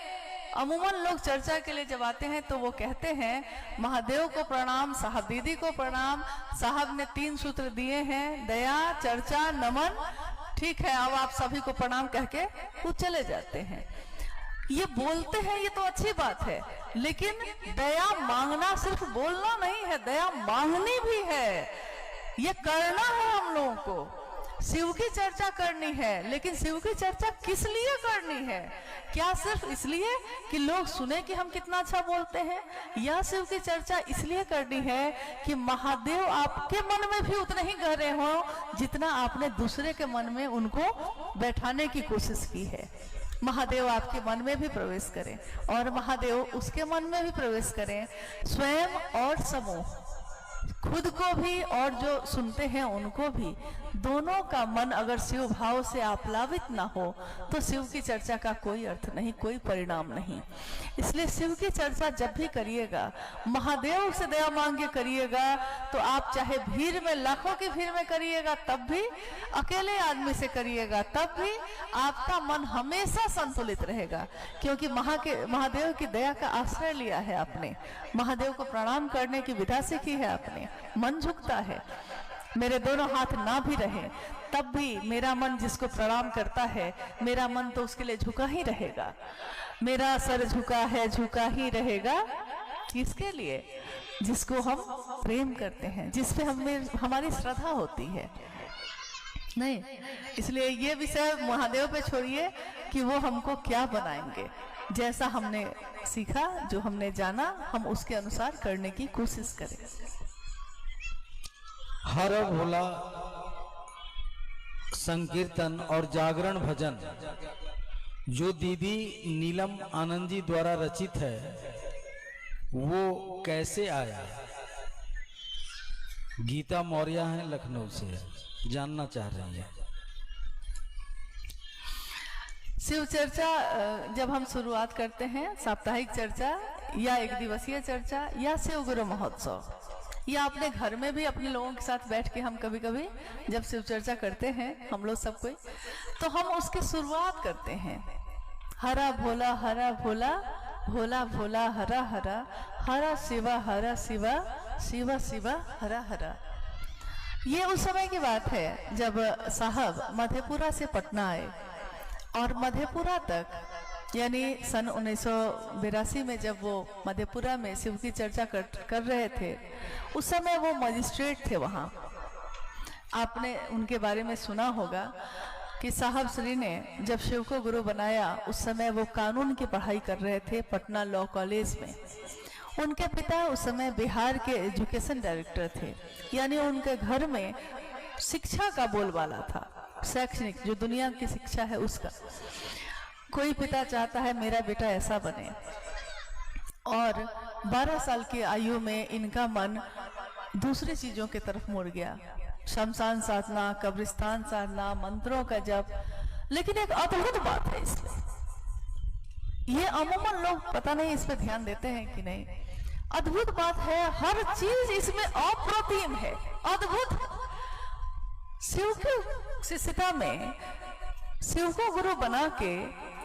S1: अमूमन लोग चर्चा के लिए जब आते हैं तो वो कहते हैं महादेव को प्रणाम, साहब दीदी को प्रणाम, साहब ने 3 सूत्र दिए हैं, दया, चर्चा, नमन, ठीक है, अब आप सभी को प्रणाम कह के वो चले जाते हैं। ये बोलते हैं, ये तो अच्छी बात है, लेकिन दया मांगना सिर्फ बोलना नहीं है, दया मांगनी भी है। ये करना है हम लोगों को। शिव की चर्चा करनी है, लेकिन शिव की चर्चा किस लिए करनी है? क्या सिर्फ इसलिए कि लोग सुने कि हम कितना अच्छा बोलते हैं, या शिव की चर्चा इसलिए करनी है कि महादेव आपके मन में भी उतने ही गहरे हो जितना आपने दूसरे के मन में उनको बैठाने की कोशिश की है। महादेव आपके मन में भी प्रवेश करें और महादेव उसके मन में भी प्रवेश करें। स्वयं और समूह, खुद को भी और जो सुनते हैं उनको भी, दोनों का मन अगर शिव भाव से आप्लावित ना हो तो शिव की चर्चा का कोई अर्थ नहीं, कोई परिणाम नहीं। इसलिए शिव की चर्चा जब भी करिएगा, महादेव से दया मांग के करिएगा, तो आप चाहे भीड़ में, लाखों की भीड़ में करिएगा तब भी, अकेले आदमी से करिएगा तब भी, आपका मन हमेशा संतुलित रहेगा। क्योंकि महादेव की दया का आश्रय लिया है आपने, महादेव को प्रणाम करने की विधा सीखी है आपने। मन झुकता है, मेरे दोनों हाथ ना भी रहे तब भी मेरा मन जिसको प्रणाम करता है, मेरा मन तो उसके लिए झुका ही रहेगा। मेरा सर झुका है, झुका ही रहेगा। किसके लिए? जिसको हम प्रेम करते हैं, जिस पे हमारी श्रद्धा होती है। नहीं, इसलिए ये विषय महादेव पे छोड़िए कि वो हमको क्या बनाएंगे। जैसा हमने सीखा, जो हमने जाना, हम उसके अनुसार करने की कोशिश करें।
S2: हर भोला संकीर्तन और जागरण भजन जो दीदी नीलम आनंद जी द्वारा रचित है, वो कैसे आया? गीता मौर्य हैं, लखनऊ से, जानना चाह रही है।
S1: शिव चर्चा जब हम शुरुआत करते हैं, साप्ताहिक चर्चा या एक दिवसीय चर्चा या शिव गुरु महोत्सव, या अपने घर में भी अपने लोगों के साथ बैठ के हम कभी कभी जब शिव चर्चा करते हैं हम लोग सब कोई, तो हम उसकी शुरुआत करते हैं हरा भोला, भोला भोला हरा हरा, हरा शिवा शिवा, शिवा हरा हरा। ये उस समय की बात है जब साहब मधेपुरा से पटना आए और मधेपुरा तक यानी सन 1982 में जब वो मधेपुरा में शिव की चर्चा कर रहे थे, उस समय वो मजिस्ट्रेट थे वहाँ। आपने उनके बारे में सुना होगा कि साहब श्री ने जब शिव को गुरु बनाया उस समय वो कानून की पढ़ाई कर रहे थे पटना लॉ कॉलेज में। उनके पिता उस समय बिहार के एजुकेशन डायरेक्टर थे, यानी उनके घर में शिक्षा का बोलबाला था, शैक्षणिक जो दुनिया की शिक्षा है उसका। कोई पिता चाहता है मेरा बेटा ऐसा बने, और 12 साल की आयु में इनका मन दूसरी चीजों की तरफ मुड़ गया, शमशान साधना, कब्रिस्तान साधना, मंत्रों का जप। लेकिन एक अद्भुत बात है इसमें, ये अमूमन लोग पता नहीं इस पे ध्यान देते हैं कि नहीं, अद्भुत बात है, हर चीज इसमें अप्रतिम है, अद्भुत। शिव की शिष्यता में शिव को गुरु बना के,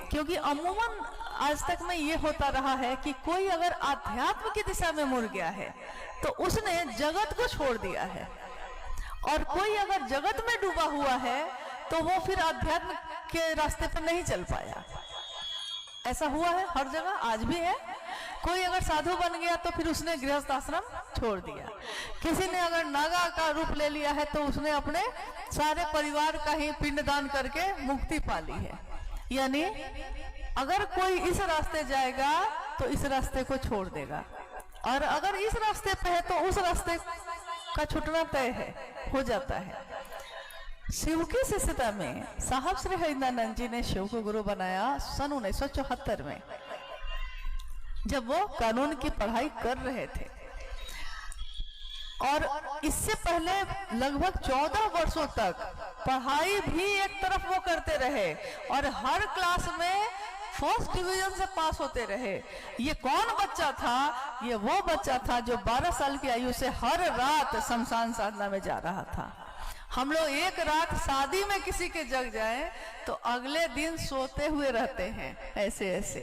S1: क्योंकि अमूमन आज तक में ये होता रहा है कि कोई अगर आध्यात्म की दिशा में मुड़ गया है तो उसने जगत को छोड़ दिया है, और कोई अगर जगत में डूबा हुआ है तो वो फिर आध्यात्म के रास्ते पर नहीं चल पाया। ऐसा हुआ है हर जगह, आज भी है। कोई अगर साधु बन गया तो फिर उसने गृहस्थ आश्रम छोड़ दिया, किसी ने अगर नागा का रूप ले लिया है तो उसने अपने सारे परिवार का ही पिंडदान करके मुक्ति पा ली है। यानी अगर कोई इस रास्ते जाएगा तो इस रास्ते को छोड़ देगा, और अगर इस रास्ते पे है तो उस रास्ते का छूटना तय है, हो जाता है। शिव की शिष्यता में साहब श्री हरिदानंद जी ने शिव को गुरु बनाया सन 1974 में, जब वो कानून की पढ़ाई कर रहे थे। और इससे पहले लगभग 14 वर्षों तक पढ़ाई भी एक तरफ वो करते रहे और हर क्लास में फर्स्ट डिवीजन से पास होते रहे। ये कौन बच्चा था? ये वो बच्चा था जो 12 साल की आयु से हर रात शमशान साधना में जा रहा था। हम लोग एक रात शादी में किसी के जग जाए तो अगले दिन सोते हुए रहते हैं, ऐसे ऐसे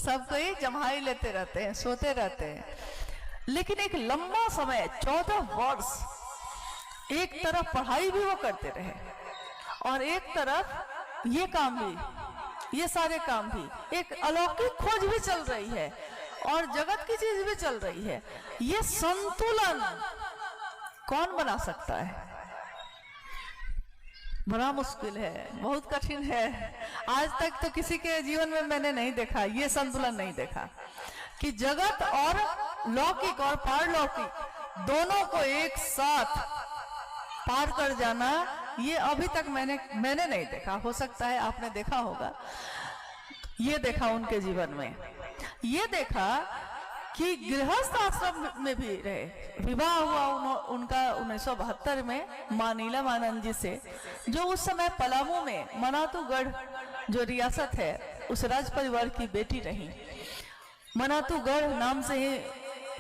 S1: सब कोई जम्हाई लेते रहते हैं, सोते रहते हैं। लेकिन एक लंबा समय 14 वर्ष एक तरफ पढ़ाई भी वो करते रहे और एक तरफ ये काम भी, ये सारे काम भी, एक अलौकिक खोज भी चल रही है और जगत की चीज भी चल रही है। ये संतुलन कौन बना सकता है? बड़ा मुश्किल है, बहुत कठिन है। आज तक तो किसी के जीवन में मैंने नहीं देखा, ये संतुलन नहीं देखा कि जगत और लौकिक और पारलौकिक दोनों को एक साथ पार कर जाना, ये अभी तक मैंने नहीं देखा। हो सकता है आपने देखा होगा। ये देखा उनके जीवन में, ये देखा कि गृहस्थ आश्रम में भी रहे। विवाह हुआ उनका 1972 में मां नीलम आनंद जी से, जो उस समय पलामू में मनातूगढ़ जो रियासत है उस राज परिवार की बेटी रही। मनातूगढ़ नाम से ही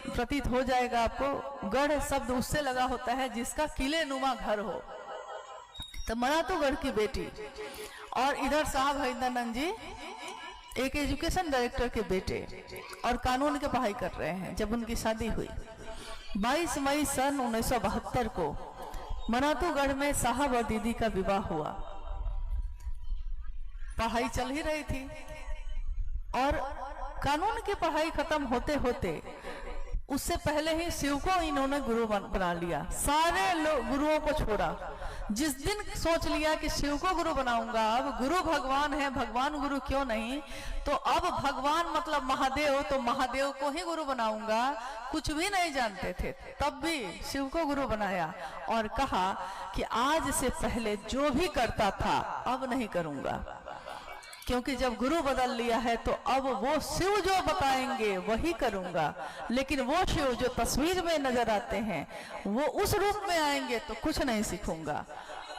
S1: प्रतीत हो जाएगा आपको, गढ़ शब्द उससे लगा होता है जिसका किले नुमा घर हो। तो मनातूगढ़ की बेटी और इधर साहब हरिदानंद जी एक एजुकेशन डायरेक्टर के बेटे और कानून की पढ़ाई कर रहे हैं। जब उनकी शादी हुई 22 मई सन 1972 को मनातूगढ़ में साहब और दीदी का विवाह हुआ। पढ़ाई चल ही रही थी और कानून की पढ़ाई खत्म होते होते उससे पहले ही शिव को इन्होंने गुरु बना लिया। सारे गुरुओं को छोड़ा। जिस दिन सोच लिया कि शिव को गुरु बनाऊंगा, अब गुरु भगवान है, भगवान गुरु क्यों नहीं, तो अब भगवान मतलब महादेव, तो महादेव को ही गुरु बनाऊंगा। कुछ भी नहीं जानते थे, तब भी शिव को गुरु बनाया और कहा कि आज से पहले जो भी करता था अब नहीं करूंगा, क्योंकि जब गुरु बदल लिया है तो अब वो शिव जो बताएंगे वही करूंगा। लेकिन वो शिव जो तस्वीर में नजर आते हैं वो उस रूप में आएंगे तो कुछ नहीं सीखूंगा।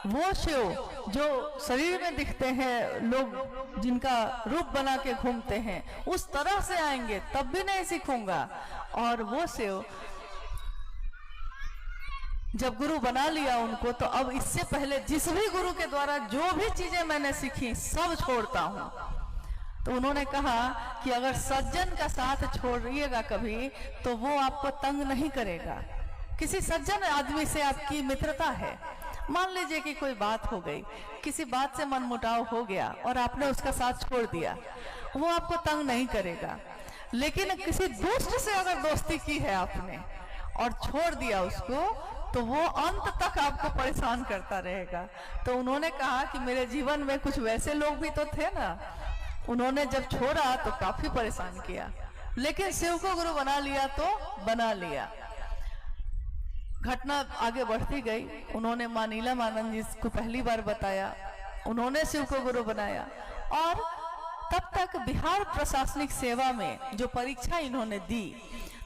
S1: वो शिव जो शरीर में दिखते हैं, लोग जिनका रूप बना के घूमते हैं, उस तरह से आएंगे तब भी नहीं सीखूंगा। और वो शिव जब गुरु बना लिया उनको, तो अब इससे पहले जिस भी गुरु के द्वारा जो भी चीजें मैंने सीखी सब छोड़ता हूं। तो उन्होंने कहा कि अगर सज्जन का साथ छोड़िएगा कभी तो वो आपको तंग नहीं करेगा, किसी सज्जन आदमी से आपकी मित्रता है, मान लीजिए कि कोई बात हो गई, किसी बात से मनमुटाव हो गया और आपने उसका साथ छोड़ दिया, वो आपको तंग नहीं करेगा। लेकिन किसी दुष्ट से अगर दोस्ती की है आपने और छोड़ दिया उसको, तो वो अंत तक आपको परेशान करता रहेगा। तो उन्होंने कहा कि मेरे जीवन में कुछ वैसे लोग भी तो थे ना, उन्होंने जब छोड़ा तो काफी परेशान किया, लेकिन शिव को गुरु बना लिया तो बना लिया। घटना आगे बढ़ती गई, उन्होंने मां नीलम आनंद जी को पहली बार बताया, उन्होंने शिव को गुरु बनाया। और तब तक बिहार प्रशासनिक सेवा में जो परीक्षा इन्होंने दी,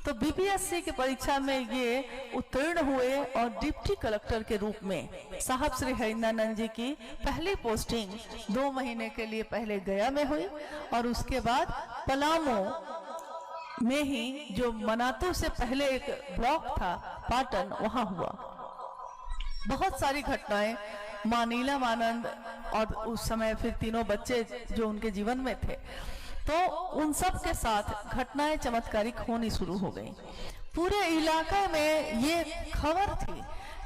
S1: तो बीपीएससी की परीक्षा में ये उत्तीर्ण हुए और डिप्टी कलेक्टर के रूप में साहब श्री हरिंद्रानंद जी की पहली पोस्टिंग 2 महीने के लिए पहले गया में हुई, और उसके बाद पलामू में ही जो मनातू से पहले एक ब्लॉक था पाटन, वहां हुआ। बहुत सारी घटनाएं मां नीलम आनंद और उस समय फिर तीनों बच्चे जो उनके जीवन में थे, तो उन सब के साथ घटनाएं चमत्कारिक होनी शुरू हो गई। पूरे इलाके में ये खबर थी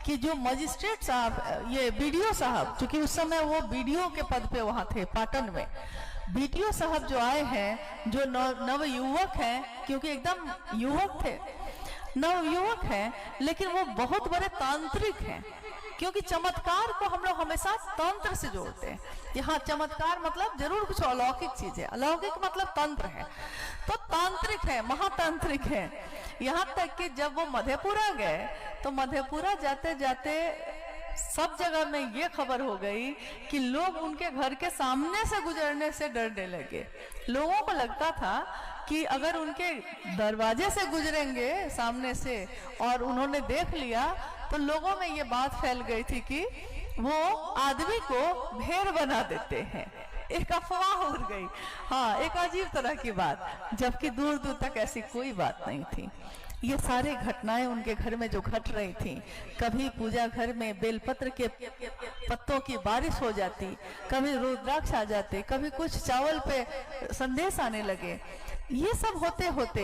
S1: कि जो मजिस्ट्रेट साहब, ये बीडीओ साहब, क्योंकि उस समय वो बीडीओ के पद पे वहां थे पाटन में, बीडीओ साहब जो आए हैं, जो नव युवक हैं, क्योंकि एकदम युवक थे, नव युवक हैं, लेकिन वो बहुत बड़े तांत्रिक हैं, क्योंकि चमत्कार को हम लोग हमेशा तंत्र से जोड़ते हैं। यहाँ चमत्कार मतलब जरूर कुछ अलौकिक चीज है, अलौकिक मतलब तंत्र है, तो तांत्रिक है, महातांत्रिक है। यहाँ तक कि जब वो मधेपुरा गए, तो मधेपुरा जाते जाते सब जगह में ये खबर हो गई कि लोग उनके घर के सामने से गुजरने से डरने लगे। लोगों को लगता था कि अगर उनके दरवाजे से गुजरेंगे सामने से और उन्होंने देख लिया, तो लोगों में ये बात फैल गई थी कि वो आदमी को भेड़ बना देते हैं। एक अफवाह उड़ गई, हाँ, एक अजीब तरह की बात, जबकि दूर दूर तक ऐसी कोई बात नहीं थी। ये सारी घटनाएं उनके घर में जो घट रही थी, कभी पूजा घर में बेलपत्र के पत्तों की बारिश हो जाती, कभी रुद्राक्ष आ जाते, कभी कुछ चावल पे संदेश आने लगे। ये सब होते होते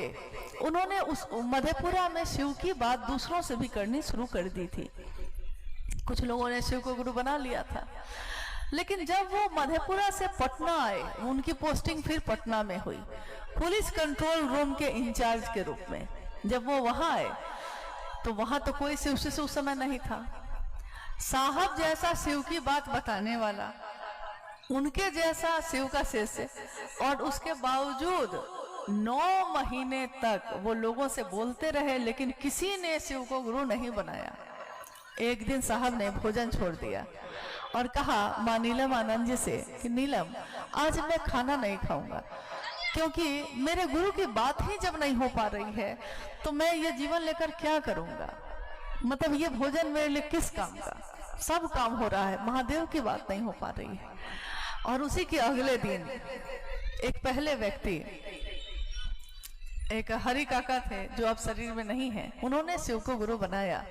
S1: उन्होंने उस मधेपुरा में शिव की बात दूसरों से भी करनी शुरू कर दी थी। कुछ लोगों ने शिव को गुरु बना लिया था, लेकिन जब वो मधेपुरा से पटना आए, उनकी पोस्टिंग फिर पटना में हुई, पुलिस कंट्रोल रूम के इंचार्ज के रूप में। जब वो वहां आए, तो वहां तो कोई शिव से उस समय नहीं था। साहब जैसा शिव की बात बताने वाला, उनके जैसा शिव का शिष्य, और उसके बावजूद 9 महीने तक वो लोगों से बोलते रहे, लेकिन किसी ने शिव को गुरु नहीं बनाया। एक दिन साहब ने भोजन छोड़ दिया और कहा मां नीलम आनंद जी से कि नीलम, आज मैं खाना नहीं खाऊंगा, क्योंकि मेरे गुरु की बात ही जब नहीं हो पा रही है, तो मैं ये जीवन लेकर क्या करूंगा। मतलब ये भोजन मेरे लिए किस काम का, सब काम हो रहा है, महादेव की बात नहीं हो पा रही है। और उसी के अगले दिन एक पहले व्यक्ति, एक हरि काका थे जो अब शरीर में नहीं है, उन्होंने शिव को गुरु बनाया।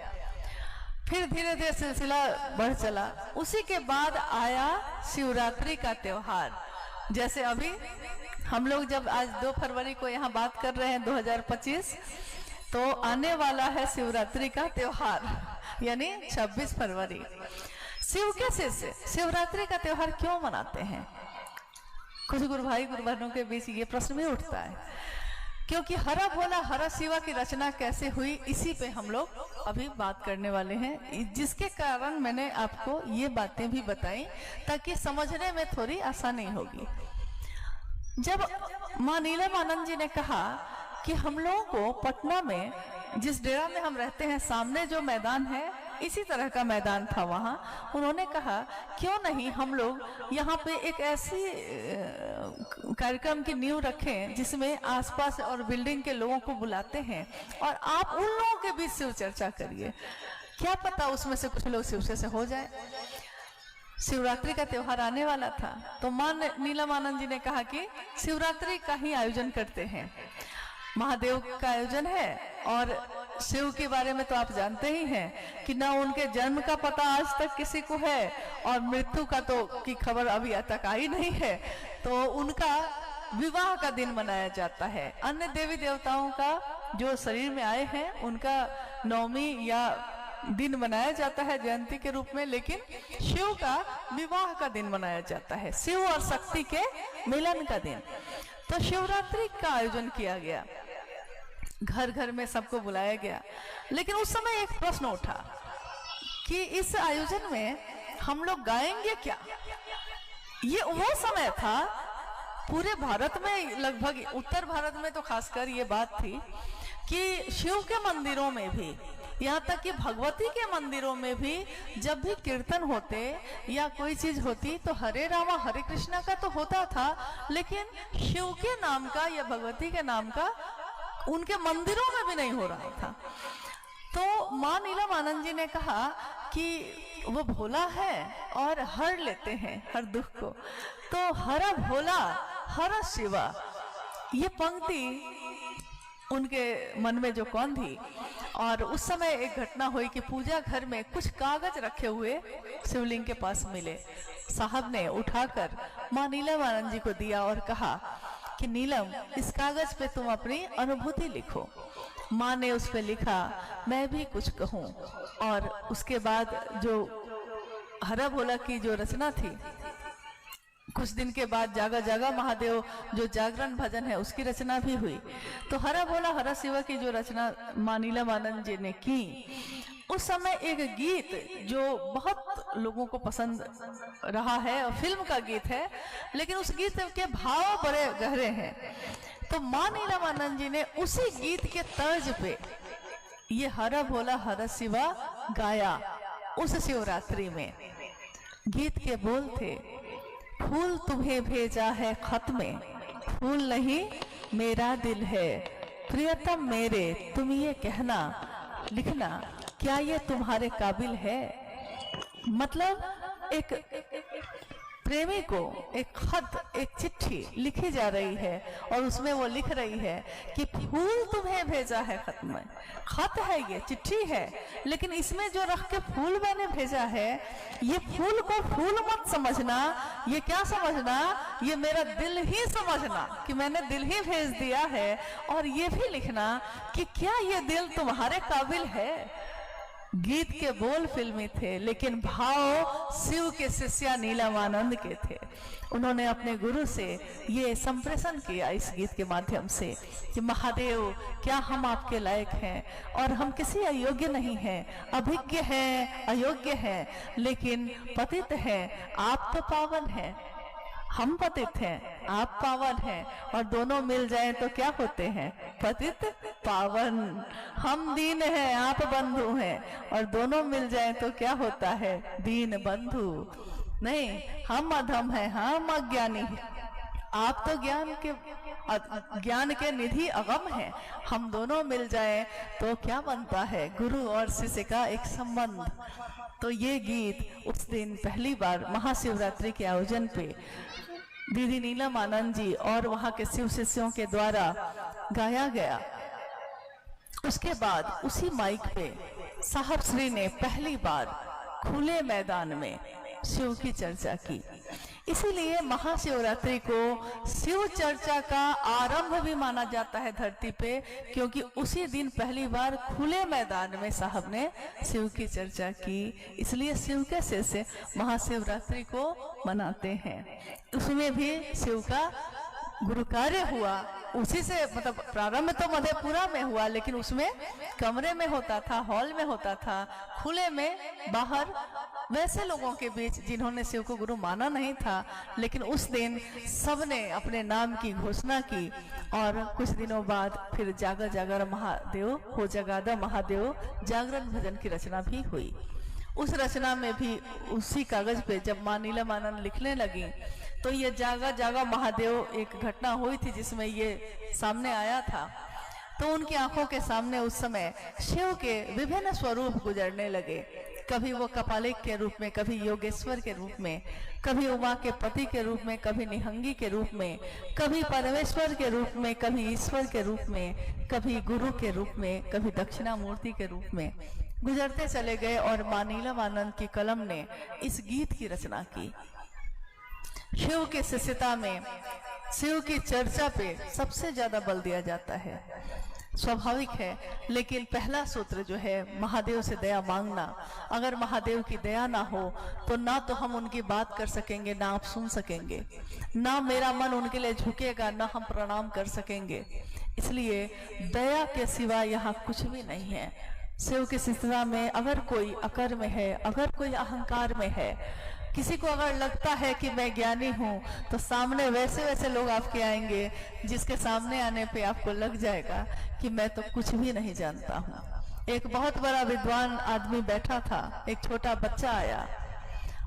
S1: फिर धीरे धीरे सिलसिला बढ़ चला। उसी के बाद आया शिवरात्रि का त्योहार। जैसे अभी हम लोग जब आज 2 फरवरी को यहाँ बात कर रहे हैं 2025, तो आने वाला है शिवरात्रि का त्योहार, यानी 26 फरवरी। शिव के शिष्य शिवरात्रि का त्योहार क्यों मनाते हैं? कुछ गुरु भाई गुरु बहनों के बीच ये प्रश्न भी उठता है, क्योंकि हरा भोला हरा शिवा की रचना कैसे हुई, इसी पे हम लोग अभी बात करने वाले हैं, जिसके कारण मैंने आपको ये बातें भी बताई ताकि समझने में थोड़ी आसानी होगी। जब मां नीलम आनंद जी ने कहा कि हम लोगों को पटना में जिस डेरा में हम रहते हैं, सामने जो मैदान है, इसी तरह का मैदान था वहाँ, उन्होंने कहा क्यों नहीं हम लोग यहाँ पे एक ऐसी कार्यक्रम की नींव रखें जिसमें आसपास और बिल्डिंग के लोगों को बुलाते हैं और आप उन लोगों के बीच शिव चर्चा करिए, क्या पता उसमें से कुछ लोग शिव से हो जाए। शिवरात्रि का त्योहार आने वाला था, तो मां नीलम आनंद जी ने कहा कि शिवरात्रि का ही आयोजन करते हैं। महादेव का आयोजन है और शिव के बारे में तो आप जानते ही हैं कि ना उनके जन्म का पता आज तक किसी को है और मृत्यु का तो की खबर अभी तक आई नहीं है, तो उनका विवाह का दिन मनाया जाता है। अन्य देवी देवताओं का जो शरीर में आए हैं उनका नवमी या दिन मनाया जाता है जयंती के रूप में, लेकिन शिव का विवाह का दिन मनाया जाता है, शिव और शक्ति के मिलन का दिन। तो शिवरात्रि का आयोजन किया गया, घर घर में सबको बुलाया गया। लेकिन उस समय एक प्रश्न उठा कि इस आयोजन में हम लोग गाएंगे क्या। ये वो समय था पूरे भारत में, लगभग उत्तर भारत में तो खासकर ये बात थी कि शिव के मंदिरों में भी, यहाँ तक कि भगवती के मंदिरों में भी जब भी कीर्तन होते या कोई चीज होती तो हरे रामा हरे कृष्णा का तो होता था, लेकिन शिव के नाम का या भगवती के नाम का उनके मंदिरों में भी नहीं हो रहा था। तो माँ नीलम आनंद जी ने कहा कि वो भोला है और हर लेते हैं हर दुख को, तो हरा भोला हर शिवा, ये पंक्ति उनके मन में जो कौन थी। और उस समय एक घटना हुई कि पूजा घर में कुछ कागज रखे हुए शिवलिंग के पास मिले। साहब ने उठाकर माँ नीलम आनंद जी को दिया और कहा कि नीलम, इस कागज पे तुम अपनी अनुभूति लिखो। माँ ने उस पे लिखा, मैं भी कुछ कहूँ। और उसके बाद जो हरा भोला की जो रचना थी, कुछ दिन के बाद जागा जागा महादेव जो जागरण भजन है उसकी रचना भी हुई। तो हरा भोला हरा शिवा की जो रचना माँ नीलम आनंद जी ने की, उस समय एक गीत जो बहुत लोगों को पसंद रहा है और फिल्म का गीत है, लेकिन उस गीत के भाव बड़े गहरे हैं। तो माँ नीलम आनंद जी ने उसी गीत के तर्ज पे ये हरा भोला हरा शिवा गाया उस शिवरात्रि में। गीत के बोल थे, फूल तुम्हें भेजा है खत में, फूल नहीं मेरा दिल है, प्रियतम मेरे तुम ये कहना लिखना, क्या ये तुम्हारे काबिल है। मतलब एक प्रेमी को एक खत, एक चिट्ठी लिखी जा रही है और उसमें वो लिख रही है कि फूल तुम्हें भेजा है खत में। खत है, ये चिट्ठी है, लेकिन इसमें जो रख के फूल मैंने भेजा है, ये फूल को फूल मत समझना, ये क्या समझना, ये मेरा दिल ही समझना कि मैंने दिल ही भेज दिया है। और ये भी लिखना कि क्या ये दिल तुम्हारे काबिल है। गीत के बोल फिल्मी थे, लेकिन भाव शिव के शिष्या नीलम आनंद के थे। उन्होंने अपने गुरु से ये संप्रेषण किया इस गीत के माध्यम से कि महादेव, क्या हम आपके लायक हैं और हम किसी अयोग्य नहीं हैं, अभिज्ञ हैं, अयोग्य हैं, लेकिन पतित हैं, आप तो पावन हैं। हम पतित हैं, आप पावन हैं, और दोनों मिल जाएं तो क्या होते हैं, पतित पावन। हम दीन हैं, आप बंधु हैं, और दोनों मिल जाएं तो क्या होता है, दीन बंधु। नहीं, हम अधम हैं, हम अज्ञानी हैं, आप तो ज्ञान के निधि अगम हैं। हम दोनों मिल जाएं तो क्या बनता है, गुरु और शिष्य का एक संबंध। तो ये गीत उस दिन पहली बार महाशिवरात्रि के आयोजन पे दीदी नीलम आनंद जी और वहां के शिव शिष्यों के द्वारा गाया गया। उसके बाद उसी माइक पे साहब श्री ने पहली बार खुले मैदान में शिव की चर्चा की। इसीलिए महाशिवरात्रि को शिव चर्चा का आरंभ भी माना जाता है धरती पे, क्योंकि उसी दिन पहली बार खुले मैदान में साहब ने शिव की चर्चा की। इसलिए शिव के शिष्य महाशिवरात्रि को मनाते हैं। उसमें भी शिव का गुरु कार्य हुआ, उसी से मतलब प्रारंभ तो मधेपुरा में हुआ, लेकिन उसमें कमरे में होता था, हॉल में होता था, खुले में बाहर वैसे लोगों के बीच जिन्होंने शिव को गुरु माना नहीं था। लेकिन उस दिन सबने अपने नाम की घोषणा की और कुछ दिनों बाद फिर जागर जागर महादेव हो जगादा महादेव जागरण भजन की रचना भी हुई। उस रचना में भी उसी कागज पे जब माँ नीलम आनंद लिखने लगी तो ये जागा जागा महादेव एक घटना हुई थी जिसमें ये सामने आया था। तो उनकी आंखों के सामने उस समय शिव के विभिन्न स्वरूप गुजरने लगे। कभी वो कपालिक के रूप में, कभी योगेश्वर के रूप में, कभी उमा के पति के रूप में, कभी निहंगी के रूप में, कभी परमेश्वर के रूप में, कभी ईश्वर के रूप में, कभी गुरु के रूप में, कभी दक्षिणामूर्ति के रूप में गुजरते चले गए। और माँ नीलम आनंद की कलम ने इस गीत की रचना की। शिव की शिष्यता में शिव की चर्चा पे सबसे ज्यादा बल दिया जाता है। स्वाभाविक है। लेकिन पहला सूत्र जो है महादेव से दया मांगना, अगर महादेव की दया ना हो तो ना तो हम उनकी बात कर सकेंगे, ना आप सुन सकेंगे, ना मेरा मन उनके लिए झुकेगा, ना हम प्रणाम कर सकेंगे। इसलिए दया के सिवा यहाँ कुछ भी नहीं है। शिव की शिष्टता में अगर कोई अकर्म है, अगर कोई अहंकार में है, किसी को अगर लगता है कि मैं ज्ञानी हूँ, तो सामने वैसे वैसे लोग आपके आएंगे जिसके सामने आने पे आपको लग जाएगा कि मैं तो कुछ भी नहीं जानता हूँ। एक बहुत बड़ा विद्वान आदमी बैठा था, एक छोटा बच्चा आया,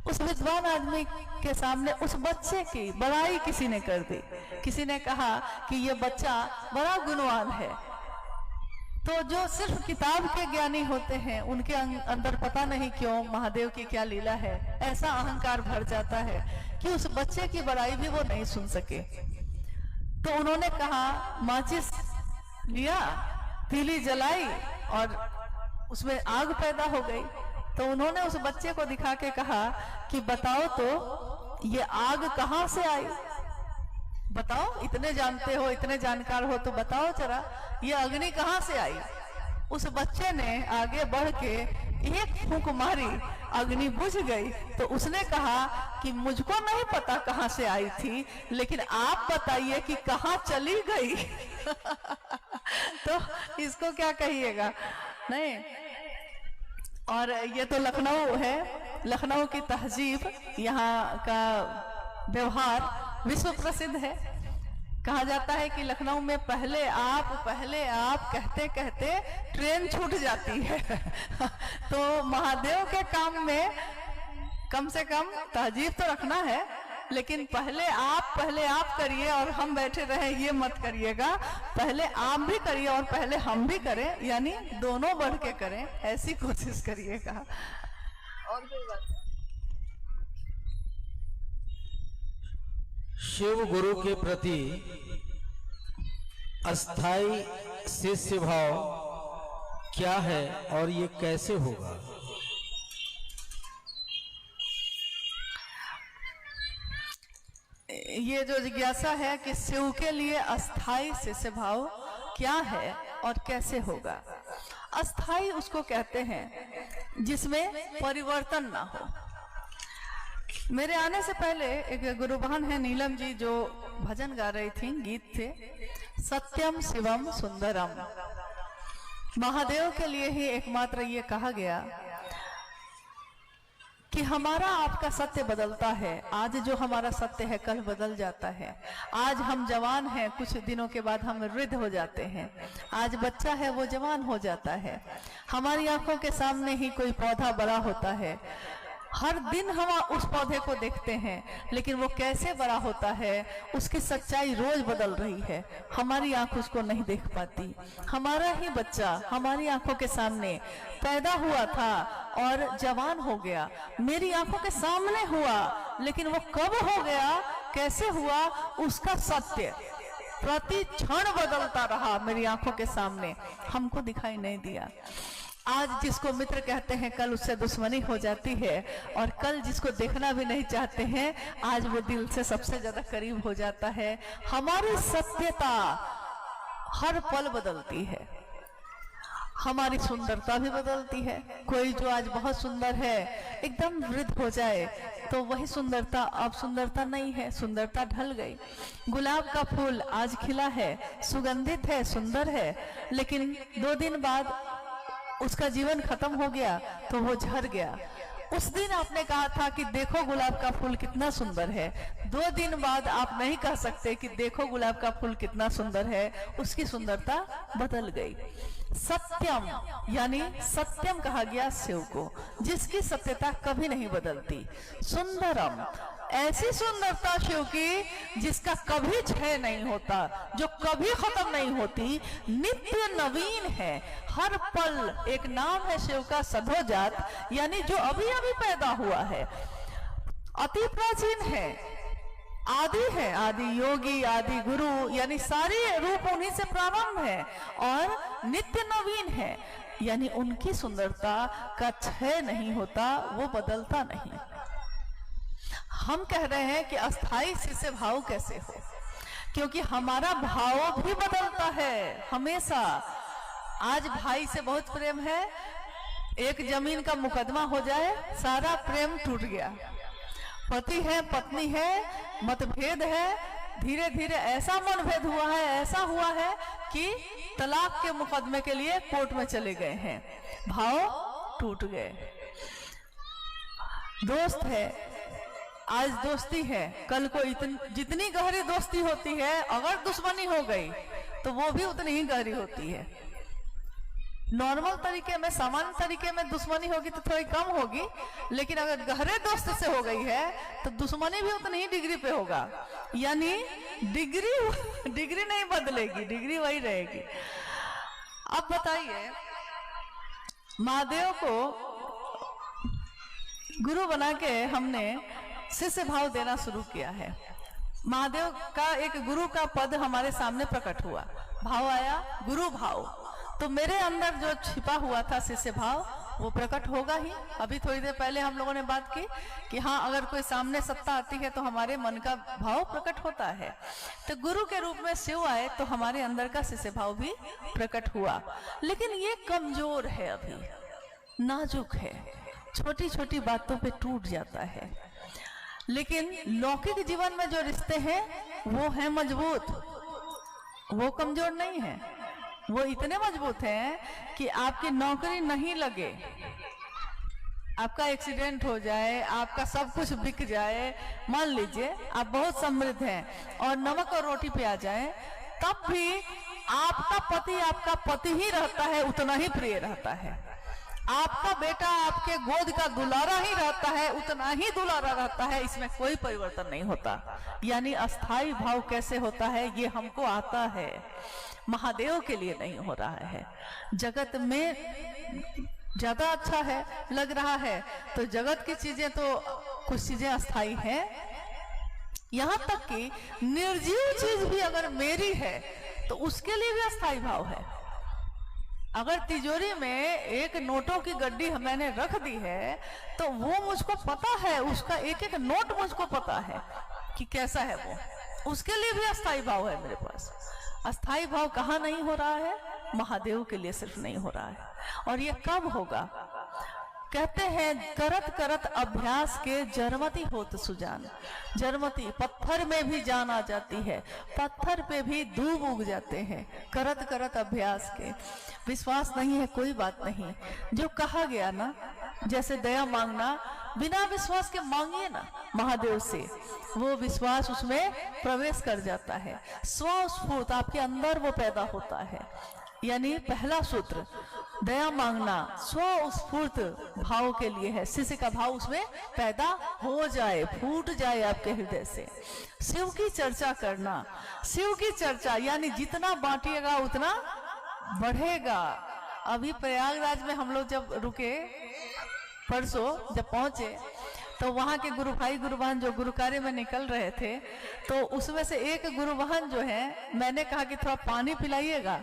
S1: उस विद्वान आदमी के सामने उस बच्चे की बड़ाई किसी ने कर दी। किसी ने कहा कि ये बच्चा बड़ा गुणवान है। तो जो सिर्फ किताब के ज्ञानी होते हैं उनके अंदर पता नहीं क्यों महादेव की क्या लीला है, ऐसा अहंकार भर जाता है कि उस बच्चे की बड़ाई भी वो नहीं सुन सके। तो उन्होंने कहा, माचिस लिया, तीली जलाई और उसमें आग पैदा हो गई। तो उन्होंने उस बच्चे को दिखा के कहा कि बताओ तो ये आग कहाँ से आई, बताओ, इतने जानते हो, इतने जानकार हो, तो बताओ जरा ये अग्नि कहाँ से आई। उस बच्चे ने आगे बढ़ के एक फूंक मारी, अग्नि बुझ गई। तो उसने कहा कि मुझको नहीं पता कहाँ से आई थी, लेकिन आप बताइए कि कहाँ चली गई। तो इसको क्या कहिएगा, नहीं। और ये तो लखनऊ है, लखनऊ की तहजीब, यहाँ का व्यवहार विश्व प्रसिद्ध है। कहा जाता है कि लखनऊ में पहले आप कहते कहते ट्रेन छूट जाती है। तो महादेव के काम में कम से कम तहजीब तो रखना है, लेकिन पहले आप करिए और हम बैठे रहे ये मत करिएगा। पहले आप भी करिए और पहले हम भी करें, यानी दोनों बढ़ के करें, ऐसी कोशिश करिएगा। और कोई बात,
S2: शिव गुरु के प्रति अस्थाई शिष्य भाव क्या है और ये कैसे होगा?
S1: ये जो जिज्ञासा है कि शिव के लिए अस्थाई शिष्य भाव क्या है और कैसे होगा। अस्थाई उसको कहते हैं जिसमें परिवर्तन ना हो। मेरे आने से पहले एक गुरुबहन है नीलम जी, जो भजन गा रही थी, गीत थे, सत्यम शिवम सुंदरम। महादेव के लिए ही एकमात्र ये कहा गया कि हमारा आपका सत्य बदलता है। आज जो हमारा सत्य है कल बदल जाता है। आज हम जवान हैं, कुछ दिनों के बाद हम वृद्ध हो जाते हैं। आज बच्चा है, वो जवान हो जाता है। हमारी आंखों के सामने ही कोई पौधा बड़ा होता है, हर दिन हम उस पौधे को देखते हैं, लेकिन वो कैसे बड़ा होता है उसकी सच्चाई रोज बदल रही है। हमारी आंख उसको नहीं देख पाती। हमारा ही बच्चा हमारी आंखों के सामने पैदा हुआ था और जवान हो गया, मेरी आंखों के सामने हुआ, लेकिन वो कब हो गया, कैसे हुआ, उसका सत्य प्रति क्षण बदलता रहा मेरी आंखों के सामने, हमको दिखाई नहीं दिया। आज जिसको मित्र कहते हैं कल उससे दुश्मनी हो जाती है, और कल जिसको देखना भी नहीं चाहते हैं आज वो दिल से सबसे ज्यादा करीब हो जाता है। हमारी सत्यता हर पल बदलती है, हमारी सुंदरता भी बदलती है। कोई जो आज बहुत सुंदर है एकदम वृद्ध हो जाए तो वही सुंदरता अब सुंदरता नहीं है, सुंदरता ढल गई। गुलाब का फूल आज खिला है, सुगंधित है, सुंदर है, लेकिन 2 दिन बाद उसका जीवन खत्म हो गया तो वो झड़ गया। उस दिन आपने कहा था कि देखो गुलाब का फूल कितना सुंदर है, 2 दिन बाद आप नहीं कह सकते कि देखो गुलाब का फूल कितना सुंदर है, उसकी सुंदरता बदल गई। सत्यम यानी सत्यम कहा गया शिव को, जिसकी सत्यता कभी नहीं बदलती। सुंदरम, ऐसी सुंदरता शिव की जिसका कभी क्षय नहीं होता, जो कभी खत्म नहीं होती, नित्य नवीन है, हर पल। एक नाम है शिव का सधोजात, यानी जो अभी अभी पैदा हुआ है, अति प्राचीन है, आदि है, आदि योगी, आदि गुरु, यानी सारे रूप उन्हीं से प्रारंभ है, और नित्य नवीन है, यानी उनकी सुंदरता का क्षय नहीं होता, वो बदलता नहीं। हम कह रहे हैं कि अस्थाई शिष्य भाव कैसे हो, क्योंकि हमारा भाव भी बदलता है हमेशा। आज भाई से बहुत प्रेम है, एक जमीन का मुकदमा हो जाए सारा प्रेम टूट गया। पति है पत्नी है, मतभेद है, धीरे धीरे ऐसा मनभेद हुआ है, ऐसा हुआ है कि तलाक के मुकदमे के लिए कोर्ट में चले गए हैं, भाव टूट गए। दोस्त है, आज दोस्ती है, कल को जितनी गहरी दोस्ती होती है, अगर दुश्मनी हो गई तो वो भी उतनी ही गहरी होती है। नॉर्मल तरीके में, सामान्य तरीके में दुश्मनी होगी तो थोड़ी कम होगी, लेकिन अगर गहरे दोस्त से हो गई है तो दुश्मनी भी उतनी ही डिग्री पे होगा, यानी डिग्री नहीं बदलेगी, डिग्री वही रहेगी। अब बताइए, महादेव को गुरु बना के हमने शिष्य भाव देना शुरू किया है। महादेव का एक गुरु का पद हमारे सामने प्रकट हुआ, भाव आया गुरु भाव, तो मेरे अंदर जो छिपा हुआ था शिष्य भाव वो प्रकट होगा ही। अभी थोड़ी देर पहले हम लोगों ने बात की कि हाँ, अगर कोई सामने सत्ता आती है तो हमारे मन का भाव प्रकट होता है। तो गुरु के रूप में शिव आए तो हमारे अंदर का शिष्य भाव भी प्रकट हुआ, लेकिन ये कमजोर है, अभी नाजुक है, छोटी छोटी बातों पे टूट जाता है। लेकिन लौकिक जीवन में जो रिश्ते हैं वो हैं मजबूत, वो कमजोर नहीं है, वो इतने मजबूत हैं कि आपकी नौकरी नहीं लगे, आपका एक्सीडेंट हो जाए, आपका सब कुछ बिक जाए, मान लीजिए आप बहुत समृद्ध हैं और नमक और रोटी पे आ जाए, तब भी आपका पति ही रहता है, उतना ही प्रिय रहता है। आपका बेटा आपके गोद का दुलारा ही रहता है, उतना ही दुलारा रहता है, इसमें कोई परिवर्तन नहीं होता। यानी अस्थाई भाव कैसे होता है ये हमको आता है, महादेव के लिए नहीं हो रहा है। जगत में ज्यादा अच्छा है लग रहा है तो जगत की चीजें तो कुछ चीजें अस्थाई हैं, यहां तक कि निर्जीव चीज भी अगर मेरी है तो उसके लिए भी अस्थाई भाव है। अगर तिजोरी में एक नोटों की गड्डी मैंने रख दी है तो वो मुझको पता है, उसका एक एक नोट मुझको पता है कि कैसा है वो, उसके लिए भी अस्थाई भाव है मेरे पास। अस्थाई भाव कहाँ नहीं हो रहा है? महादेव के लिए सिर्फ नहीं हो रहा है। और ये कब होगा? कहते हैं करत करत अभ्यास के जरमती होत सुजान। जरमती, पत्थर में भी जान आ जाती है, पत्थर पे भी दूब उग जाते हैं करत करत अभ्यास के। विश्वास नहीं है कोई बात नहीं, जो कहा गया ना, जैसे दया मांगना, बिना विश्वास के मांगिए ना महादेव से, वो विश्वास उसमें प्रवेश कर जाता है, स्वस्फूर्त आपके अंदर वो पैदा होता है। यानी पहला सूत्र दया मांगना स्वस्फूर्त भाव के लिए है, शिष्य का भाव उसमें पैदा हो जाए, फूट जाए आपके हृदय से। शिव की चर्चा करना, शिव की चर्चा यानी जितना बांटिएगा उतना बढ़ेगा। अभी प्रयागराज में हम लोग जब रुके, परसों जब पहुंचे, तो वहां के गुरु भाई गुरु बहन जो गुरु कार्य में निकल रहे थे, तो उसमें से एक गुरु बहन जो है, मैंने कहा कि थोड़ा पानी पिलाइएगा,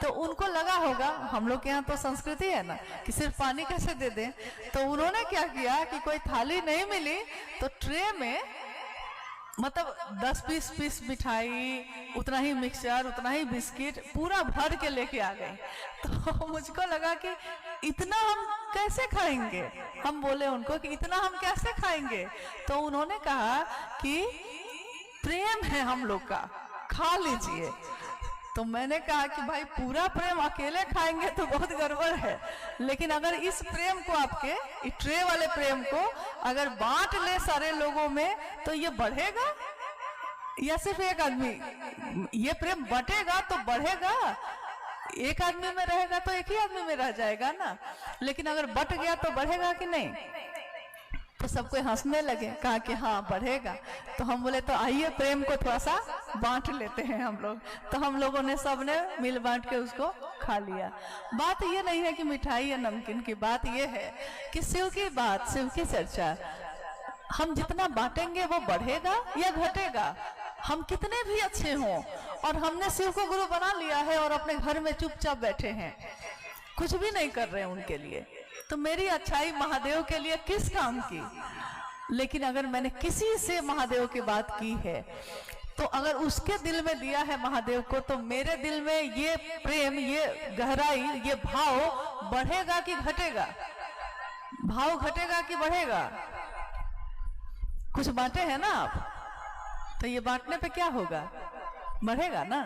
S1: तो उनको लगा होगा हम लोग के यहाँ तो संस्कृति है ना कि सिर्फ पानी कैसे दे दें, तो उन्होंने क्या किया कि कोई थाली नहीं मिली तो ट्रे में मतलब 10 पीस मिठाई, उतना ही मिक्सचर, उतना ही बिस्किट पूरा भर के लेके आ गए। तो मुझको लगा कि इतना हम कैसे खाएंगे? हम बोले उनको कि इतना हम कैसे खाएंगे? तो उन्होंने कहा कि प्रेम है हम लोग का, खा लीजिए। तो मैंने कहा कि भाई पूरा प्रेम अकेले खाएंगे तो बहुत गड़बड़ है, लेकिन अगर इस प्रेम को, आपके ट्रे वाले प्रेम को अगर बांट ले सारे लोगों में तो ये बढ़ेगा या सिर्फ एक आदमी? ये प्रेम बटेगा तो बढ़ेगा, एक आदमी में रहेगा तो एक ही आदमी में रह जाएगा ना, लेकिन अगर बट गया तो बढ़ेगा कि नहीं? तो सबको हंसने लगे, कहा कि हाँ बढ़ेगा। तो हम बोले तो आइए प्रेम को थोड़ा सा बांट लेते हैं हम लोग। तो हम लोगों ने सबने मिल बांट के उसको खा लिया। बात ये नहीं है कि मिठाई या नमकीन की, बात ये है कि शिव की बात, शिव की चर्चा हम जितना बांटेंगे वो बढ़ेगा या घटेगा? हम कितने भी अच्छे हों और हमने शिव को गुरु बना लिया है और अपने घर में चुपचाप बैठे हैं, कुछ भी नहीं कर रहे हैं उनके लिए, तो मेरी अच्छाई महादेव के लिए किस काम की? लेकिन अगर मैंने किसी से महादेव की बात की है, तो अगर उसके दिल में दिया है महादेव को, तो मेरे दिल में ये प्रेम, ये गहराई, ये भाव बढ़ेगा कि घटेगा? भाव घटेगा कि बढ़ेगा? कुछ बांटे हैं ना आप, तो ये बांटने पे क्या होगा? बढ़ेगा ना।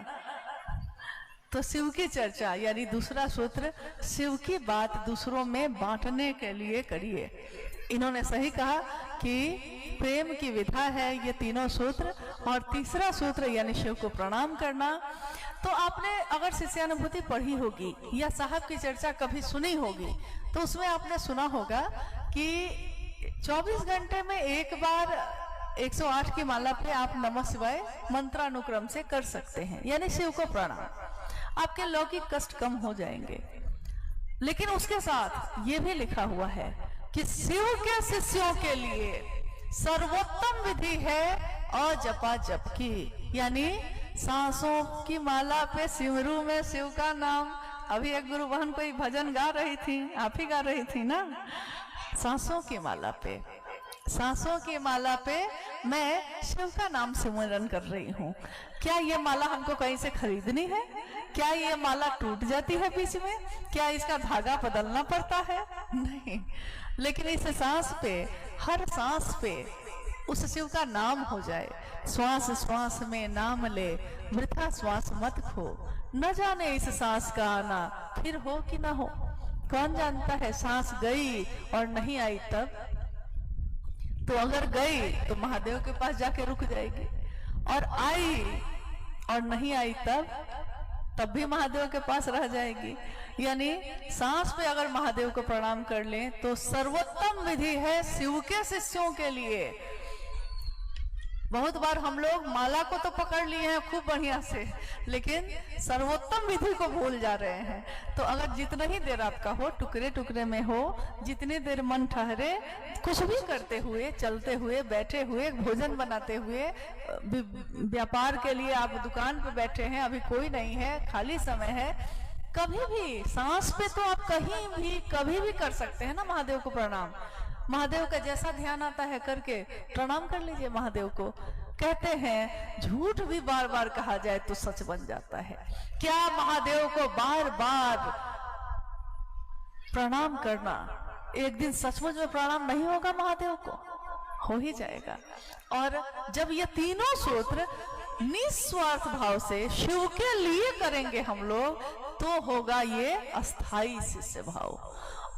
S1: तो शिव की चर्चा यानी दूसरा सूत्र, शिव की बात दूसरों में बांटने के लिए करिए। इन्होंने सही कहा कि प्रेम की विधा है ये तीनों सूत्र। और तीसरा सूत्र यानी शिव को प्रणाम करना। तो आपने अगर शिष्यानुभूति पढ़ी होगी या साहब की चर्चा कभी सुनी होगी, तो उसमें आपने सुना होगा कि 24 घंटे में एक बार 108 की माला पे आप नमः शिवाय मंत्रानुक्रम से कर सकते हैं, यानी शिव को प्रणाम। आपके लौकिक कष्ट कम हो जाएंगे। लेकिन उसके साथ ये भी लिखा हुआ है कि शिव के शिष्यों के लिए सर्वोत्तम विधि है अजपा जप की, यानी सांसों की माला पे सिमरू में शिव का नाम। अभी एक गुरु बहन कोई भजन गा रही थी, आप ही गा रही थी ना, सांसों की माला पे, सांसों की माला पे मैं शिव का नाम सिमरन कर रही हूँ। क्या ये माला हमको कहीं से खरीदनी है? क्या ये माला टूट जाती है बीच में? क्या इसका धागा बदलना पड़ता है? नहीं, लेकिन इस सांस पे, हर सांस पे उस शिव का नाम हो जाए। श्वास श्वास में नाम ले, वृथा श्वास मत खो, न जाने इस सांस का आना फिर हो कि ना हो। कौन जानता है, सांस गई और नहीं आई तब? तो अगर गई तो महादेव के पास जाके रुक जाएगी, और आई और नहीं आई तब भी महादेव के पास रह जाएगी। यानी सांस पे अगर महादेव को प्रणाम कर लें तो सर्वोत्तम विधि है शिव के शिष्यों के लिए। बहुत बार हम लोग माला को तो पकड़ लिए हैं खूब बढ़िया से, लेकिन सर्वोत्तम विधि को भूल जा रहे हैं। तो अगर जितना ही देर आपका हो, टुकड़े टुकड़े में हो, जितनी देर मन ठहरे, कुछ भी करते हुए, चलते हुए, बैठे हुए, भोजन बनाते हुए, व्यापार के लिए आप दुकान पे बैठे हैं, अभी कोई नहीं है, खाली समय है, कभी भी सांस पे तो आप कहीं भी कभी भी कर सकते हैं ना महादेव को प्रणाम। महादेव का जैसा ध्यान आता है करके प्रणाम कर लीजिए महादेव को। कहते हैं झूठ भी बार बार कहा जाए तो सच बन जाता है। क्या महादेव को बार बार प्रणाम करना, एक दिन सचमुच में प्रणाम नहीं होगा महादेव को? हो ही जाएगा। और जब ये तीनों सूत्र निस्वार्थ भाव से शिव के लिए करेंगे हम लोग, तो होगा ये अस्थाई शिष्य भाव।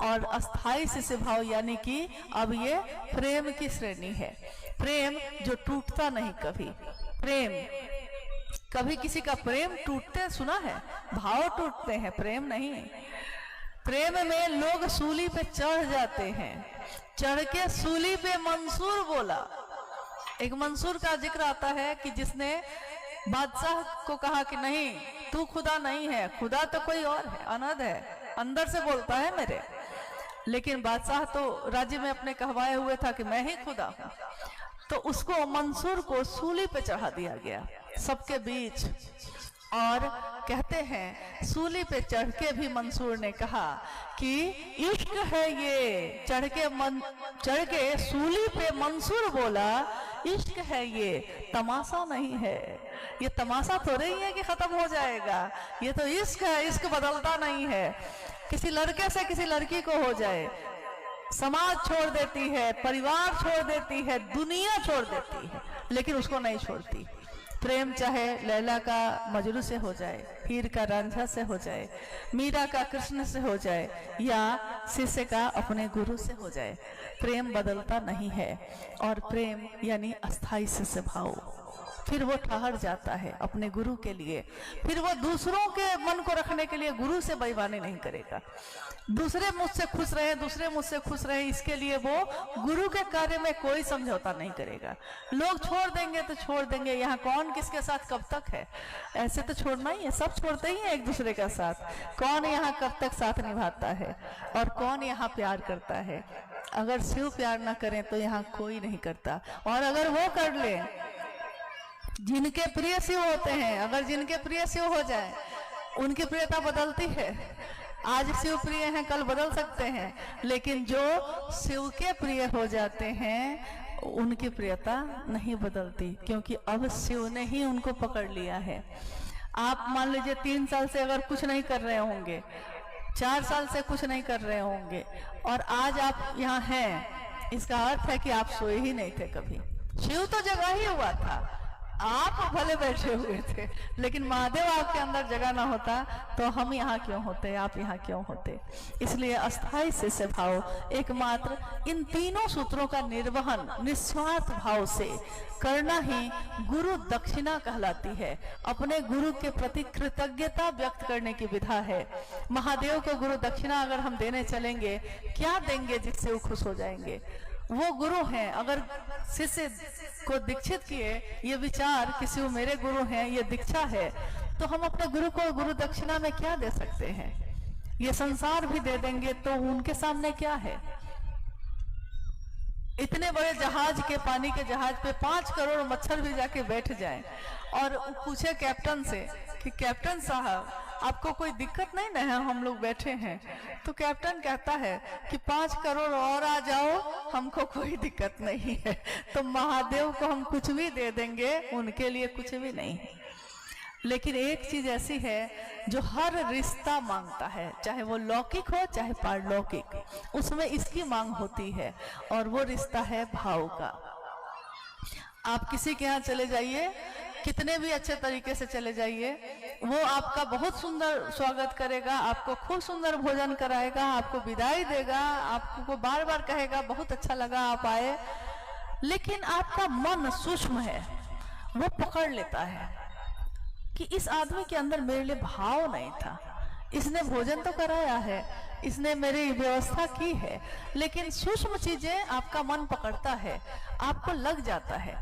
S1: और अस्थाई शिष्य भाव यानी कि अब ये प्रेम की श्रेणी है। प्रेम जो टूटता नहीं कभी। प्रेम, कभी किसी का प्रेम टूटते सुना है? भाव टूटते हैं, प्रेम नहीं। प्रेम में लोग सूली पे चढ़ जाते हैं। चढ़ के सूली पे मंसूर बोला। एक मंसूर का जिक्र आता है कि जिसने बादशाह को कहा कि नहीं, तू खुदा नहीं है, खुदा तो कोई और है, अनद है, अंदर से बोलता है मेरे। लेकिन बादशाह तो राज्य में अपने कहवाए हुए था कि मैं ही खुदा हूं। तो उसको, मंसूर को सूली पे चढ़ा दिया गया सबके बीच। और कहते हैं सूली पे चढ़ के भी मंसूर ने कहा कि इश्क है ये। चढ़ के सूली पे मंसूर बोला, इश्क है ये, तमाशा नहीं है। ये तमाशा थोड़े ही है कि खत्म हो जाएगा, ये तो इश्क है, इश्क बदलता नहीं है। किसी लड़के से किसी लड़की को हो जाए, समाज छोड़ देती है, परिवार छोड़ देती है, दुनिया छोड़ देती है, लेकिन उसको नहीं छोड़ती। प्रेम चाहे लैला का मजनू से हो जाए, हीर का रांझा से हो जाए, मीरा का कृष्ण से हो जाए, या शिष्य का अपने गुरु से हो जाए, प्रेम बदलता नहीं है। और प्रेम यानी अस्थाई शिष्य भाव। फिर वो ठहर जाता है अपने गुरु के लिए। फिर वो दूसरों के मन को रखने के लिए गुरु से बेईमानी नहीं करेगा। दूसरे मुझसे खुश रहे, दूसरे मुझसे खुश रहे, इसके लिए वो गुरु के कार्य में कोई समझौता नहीं करेगा। लोग छोड़ देंगे तो छोड़ देंगे, यहाँ कौन किसके साथ कब तक है, ऐसे तो छोड़ना ही है, सब छोड़ते ही हैं एक दूसरे का साथ। कौन यहाँ कब तक साथ निभाता है और कौन यहाँ प्यार करता है? अगर शिव प्यार ना करें तो यहाँ कोई नहीं करता। और अगर वो कर ले, जिनके प्रिय शिव होते हैं, अगर जिनके प्रिय शिव हो जाए, उनकी प्रियता बदलती है। आज शिव प्रिय हैं, कल बदल सकते हैं, लेकिन जो शिव के प्रिय हो जाते हैं उनकी प्रियता नहीं बदलती, क्योंकि अब शिव ने ही उनको पकड़ लिया है। आप मान लीजिए 3 साल से अगर कुछ नहीं कर रहे होंगे, 4 साल से कुछ नहीं कर रहे होंगे, और आज आप यहाँ हैं, इसका अर्थ है कि आप सोए ही नहीं थे कभी। शिव तो जगा ही हुआ था, आप भले बैठे हुए थे, लेकिन महादेव आपके अंदर जगह ना होता तो हम यहाँ क्यों होते, आप यहाँ क्यों होते। इसलिए अस्थाई शिष्य भाव एकमात्र इन तीनों सूत्रों का निर्वहन निस्वार्थ भाव से करना ही गुरु दक्षिणा कहलाती है। अपने गुरु के प्रति कृतज्ञता व्यक्त करने की विधा है। महादेव को गुरु दक्षिणा अगर हम देने चलेंगे, क्या देंगे जिससे वो खुश हो जाएंगे? वो गुरु हैं। अगर शिष्य को दीक्षित किए ये विचार किसी मेरे गुरु हैं, ये दीक्षा है, तो हम अपने गुरु को गुरु दक्षिणा में क्या दे सकते हैं? ये संसार भी दे देंगे तो उनके सामने क्या है? इतने बड़े जहाज के, पानी के जहाज पे 5 करोड़ मच्छर भी जाके बैठ जाएं और पूछे कैप्टन से कि कैप्टन साहब आपको कोई दिक्कत नहीं ना है, हम लोग बैठे हैं, तो कैप्टन कहता है कि 5 करोड़ और आ जाओ, हमको कोई दिक्कत नहीं है। तो महादेव को हम कुछ भी दे देंगे, उनके लिए कुछ भी नहीं है। लेकिन एक चीज ऐसी है जो हर रिश्ता मांगता है, चाहे वो लौकिक हो चाहे पारलौकिक, उसमें इसकी मांग होती है, और वो रिश्ता है भाव का। आप किसी के यहाँ चले जाइए, कितने भी अच्छे तरीके से चले जाइए, वो आपका बहुत सुंदर स्वागत करेगा, आपको खूब सुंदर भोजन कराएगा, आपको विदाई देगा, आपको बार बार कहेगा बहुत अच्छा लगा आप आए, लेकिन आपका मन सूक्ष्म है, वो पकड़ लेता है कि इस आदमी के अंदर मेरे लिए भाव नहीं था। इसने भोजन तो कराया है, इसने मेरी व्यवस्था की है, लेकिन सूक्ष्म चीजें आपका मन पकड़ता है। आपको लग जाता है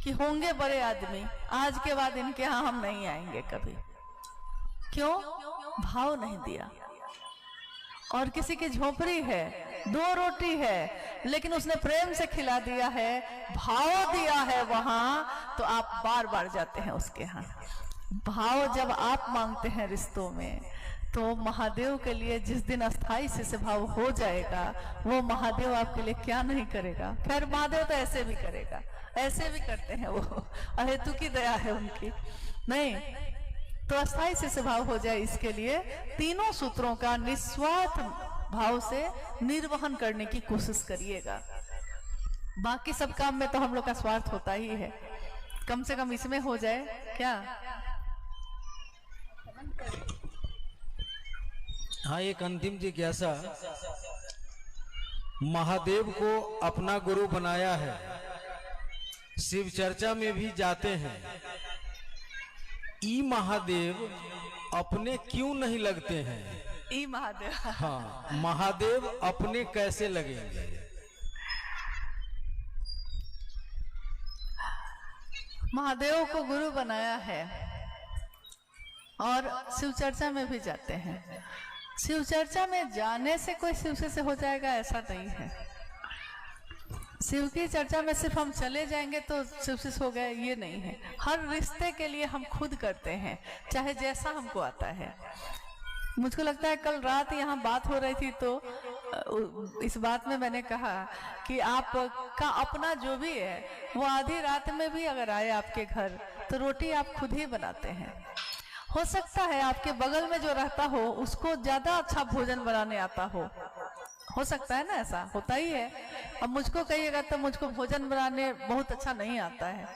S1: कि होंगे बड़े आदमी, आज के बाद इनके यहाँ हम नहीं आएंगे कभी। क्यों? भाव नहीं दिया। और किसी की झोपड़ी है, 2 रोटी है, लेकिन उसने प्रेम से खिला दिया है, भाव दिया है वहां, तो आप बार बार जाते हैं उसके यहाँ। भाव जब आप मांगते हैं रिश्तों में, तो महादेव के लिए जिस दिन अस्थाई शिष्य भाव हो जाएगा, वो महादेव आपके लिए क्या नहीं करेगा। खैर महादेव तो ऐसे भी करेगा, ऐसे भी करते हैं वो, अहेतु की दया है उनकी। नहीं तो अस्थाई शिष्य भाव हो जाए, इसके लिए तीनों सूत्रों का निस्वार्थ भाव से निर्वहन करने की कोशिश करिएगा। बाकी सब काम में तो हम लोग का स्वार्थ होता ही है, कम से कम इसमें हो जाए क्या।
S2: हाँ, एक अंतिम जिज्ञासा, महादेव को अपना गुरु बनाया है, शिव चर्चा में भी जाते हैं, ई महादेव अपने क्यों नहीं लगते हैं?
S1: ई महादेव,
S2: हाँ, महादेव अपने कैसे लगेंगे?
S1: महादेव को गुरु बनाया है और शिव चर्चा में भी जाते हैं। शिव चर्चा में जाने से कोई शिव से हो जाएगा ऐसा नहीं है। शिव की चर्चा में सिर्फ हम चले जाएंगे तो शिव से हो गए, ये नहीं है। हर रिश्ते के लिए हम खुद करते हैं, चाहे जैसा हमको आता है। मुझको लगता है कल रात यहाँ बात हो रही थी, तो इस बात में मैंने कहा कि आपका अपना जो भी है वो आधी रात में भी अगर आए आपके घर, तो रोटी आप खुद ही बनाते हैं। हो सकता है आपके बगल में जो रहता हो उसको ज्यादा अच्छा भोजन बनाने आता हो सकता है ना, ऐसा होता ही है। अब मुझको कहिएगा तो मुझको भोजन बनाने बहुत अच्छा नहीं आता है,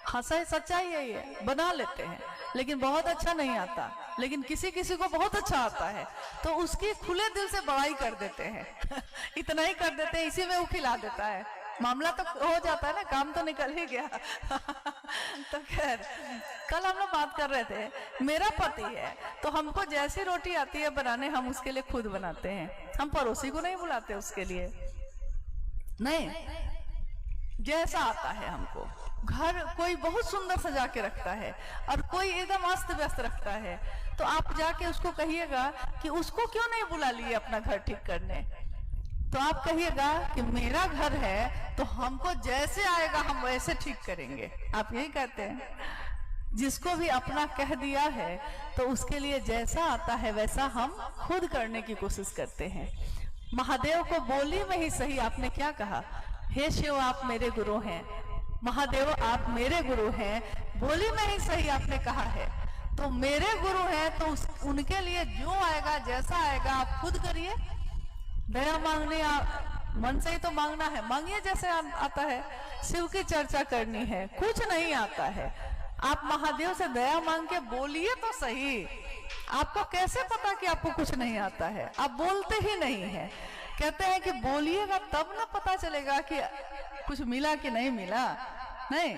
S1: हाँ सही सच्चाई है ये, बना लेते हैं लेकिन बहुत अच्छा नहीं आता। लेकिन किसी किसी को बहुत अच्छा आता है तो उसकी खुले दिल से बड़ाई कर देते हैं इतना ही कर देते हैं, इसी में वो खिला देता है, मामला तो हो जाता है ना, काम तो निकल ही गया तो खैर कल हम लोग बात कर रहे थे, मेरा पति है तो हमको जैसी रोटी आती है बनाने हम उसके लिए खुद बनाते हैं, हम पड़ोसी को नहीं बुलाते उसके लिए, नहीं, जैसा आता है हमको। घर कोई बहुत सुंदर सजा के रखता है और कोई एकदम अस्त व्यस्त रखता है, तो आप जाके उसको कहिएगा कि उसको क्यों नहीं बुला लिए अपना घर ठीक करने, तो आप कहिएगा कि मेरा घर है तो हमको जैसे आएगा हम वैसे ठीक करेंगे। आप यही कहते हैं, जिसको भी अपना कह दिया है तो उसके लिए जैसा आता है वैसा हम खुद करने की कोशिश करते हैं। महादेव को बोली में ही सही आपने क्या कहा, हे शिव आप मेरे गुरु हैं, महादेव आप मेरे गुरु हैं, बोली में ही सही आपने कहा है। तो मेरे गुरु हैं तो उनके लिए जो आएगा जैसा आएगा आप खुद करिए। दया मांगने मन से ही तो मांगना है, मांगिए जैसे आता है। शिव की चर्चा करनी है, कुछ नहीं आता है, आप महादेव से दया मांग के बोलिए तो सही। आपको कैसे पता कि आपको कुछ नहीं आता है? आप बोलते ही नहीं है। कहते हैं कि बोलिएगा तब ना पता चलेगा कि कुछ मिला कि नहीं मिला। नहीं,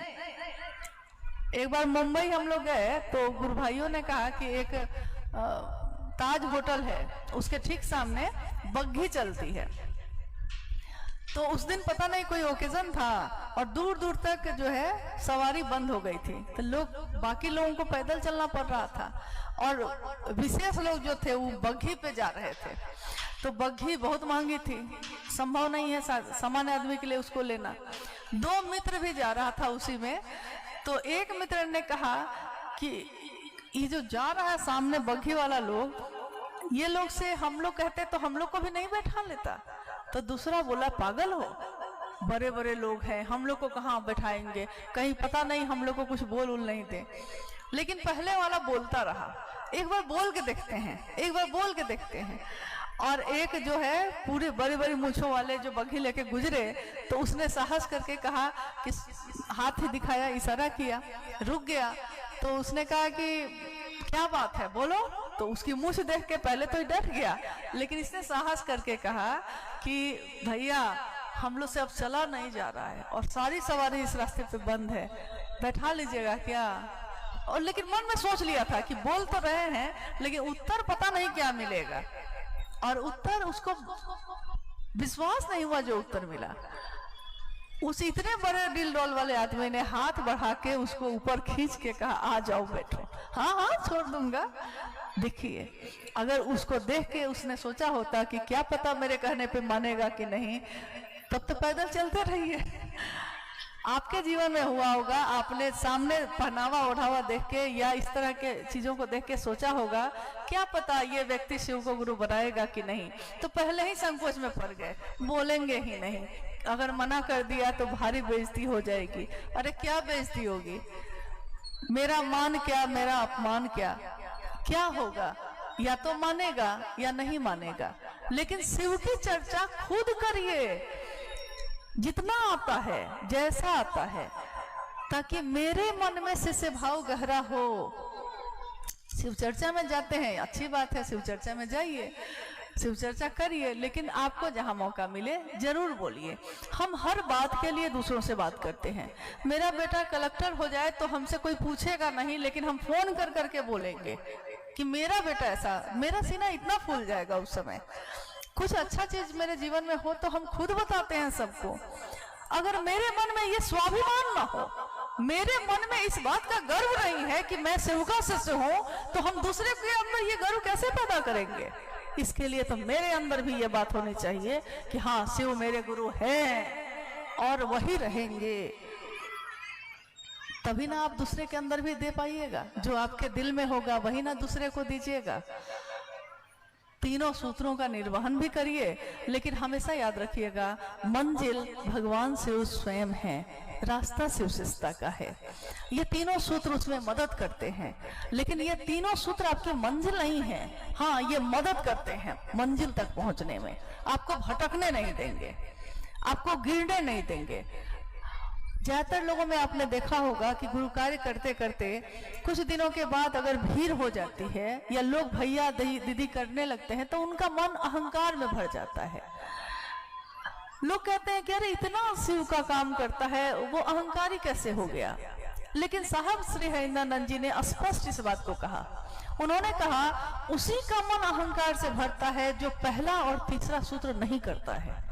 S1: एक बार मुंबई हम लोग गए तो गुरु भाइयों ने कहा कि एक ताज होटल है, उसके ठीक सामने बग्घी चलती है। तो उस दिन पता नहीं कोई ओकेजन था और दूर दूर तक जो है सवारी बंद हो गई थी, तो बाकी लोगों को पैदल चलना पड़ रहा था और विशेष लोग जो थे वो बग्घी पे जा रहे थे। तो बग्घी बहुत महंगी थी, संभव नहीं है सामान्य आदमी के लिए उसको लेना। 2 मित्र भी जा रहा था उसी में। तो एक मित्र ने कहा कि ये जो जा रहा है सामने बग्घी वाला लोग, ये लोग से हम लोग कहते तो हम लोग को भी नहीं बैठा लेता। तो दूसरा बोला पागल हो, बड़े बड़े लोग हैं, हम लोग को कहाँ बैठाएंगे, कहीं पता नहीं हम लोग को कुछ बोल नहीं दे। लेकिन पहले वाला बोलता रहा, एक बार बोल के देखते हैं, एक बार बोल के देखते हैं। और एक जो है पूरे बड़ी बड़ी मूंछों वाले जो बग्घी लेके गुजरे, तो उसने साहस करके कहा कि हाथ ही दिखाया, इशारा किया, रुक गया। तो उसने कहा कि क्या बात है बोलो। तो उसकी मूंछ देख के पहले तो डर गया, लेकिन इसने साहस करके कहा कि भैया हम लोग से अब चला नहीं जा रहा है और सारी सवारी इस रास्ते पे बंद है, बैठा लीजिएगा क्या। और लेकिन मन में सोच लिया था कि बोल तो रहे हैं लेकिन उत्तर पता नहीं क्या मिलेगा, और उत्तर उसको विश्वास नहीं हुआ जो उत्तर मिला। उस इतने बड़े दिल डोल वाले आदमी ने हाथ बढ़ा के उसको ऊपर खींच के कहा आ जाओ बैठो। हाँ हाँ छोड़ दूंगा। देखिए, अगर उसको देख के उसने सोचा होता कि क्या पता मेरे कहने पे मानेगा कि नहीं, तब तो पैदल चलते रहिए। आपके जीवन में हुआ होगा, आपने सामने पहनावा ओढ़ावा देख के या इस तरह के चीजों को देख के सोचा होगा क्या पता ये व्यक्ति शिव को गुरु बनाएगा कि नहीं, तो पहले ही संकोच में पड़ गए, बोलेंगे ही नहीं। अगर मना कर दिया तो भारी बेइज्जती हो जाएगी। अरे क्या बेइज्जती होगी, मेरा मान क्या मेरा अपमान क्या, क्या होगा, या तो मानेगा या नहीं मानेगा। लेकिन शिव की चर्चा खुद करिए, जितना आता है जैसा आता है, ताकि मेरे मन में शिष्य भाव गहरा हो। शिव चर्चा में जाते हैं, अच्छी बात है, शिव चर्चा में जाइए, शिव चर्चा करिए, लेकिन आपको जहां मौका मिले जरूर बोलिए। हम हर बात के लिए दूसरों से बात करते हैं। मेरा बेटा कलेक्टर हो जाए तो हमसे कोई पूछेगा नहीं, लेकिन हम फोन कर करके बोलेंगे कि मेरा बेटा ऐसा, मेरा सीना इतना फूल जाएगा उस समय। कुछ अच्छा चीज मेरे जीवन में हो तो हम खुद बताते हैं सबको। अगर मेरे मन में ये स्वाभिमान ना हो, मेरे मन में इस बात का गर्व नहीं है कि मैं शिव का शिष्य हूं, तो हम दूसरे के अंदर ये गर्व कैसे पैदा करेंगे। इसके लिए तो मेरे अंदर भी ये बात होनी चाहिए कि हाँ शिव मेरे गुरु हैं और वही रहेंगे। तभी ना आप दूसरे के अंदर भी दे पाइएगा, जो आपके दिल में होगा वही ना दूसरे को दीजिएगा। तीनों सूत्रों का निर्वहन भी करिए, लेकिन हमेशा याद रखिएगा मंजिल भगवान शिव स्वयं है, रास्ता शिव शिष्टता का है। ये तीनों सूत्र उसमें मदद करते हैं, लेकिन ये तीनों सूत्र आपकी मंजिल नहीं है। हाँ, ये मदद करते हैं मंजिल तक पहुंचने में, आपको भटकने नहीं देंगे, आपको गिरने नहीं देंगे। ज्यादातर लोगों में आपने देखा होगा कि गुरु कार्य करते करते कुछ दिनों के बाद अगर भीड़ हो जाती है या लोग भैया दीदी करने लगते हैं, तो उनका मन अहंकार में भर जाता है। लोग कहते हैं कि अरे इतना शिव का काम करता है, वो अहंकारी कैसे हो गया। लेकिन साहब श्री हरिंद्रानंद जी ने स्पष्ट इस बात को कहा। उन्होंने कहा उसी का मन अहंकार से भरता है जो पहला और तीसरा सूत्र नहीं करता है।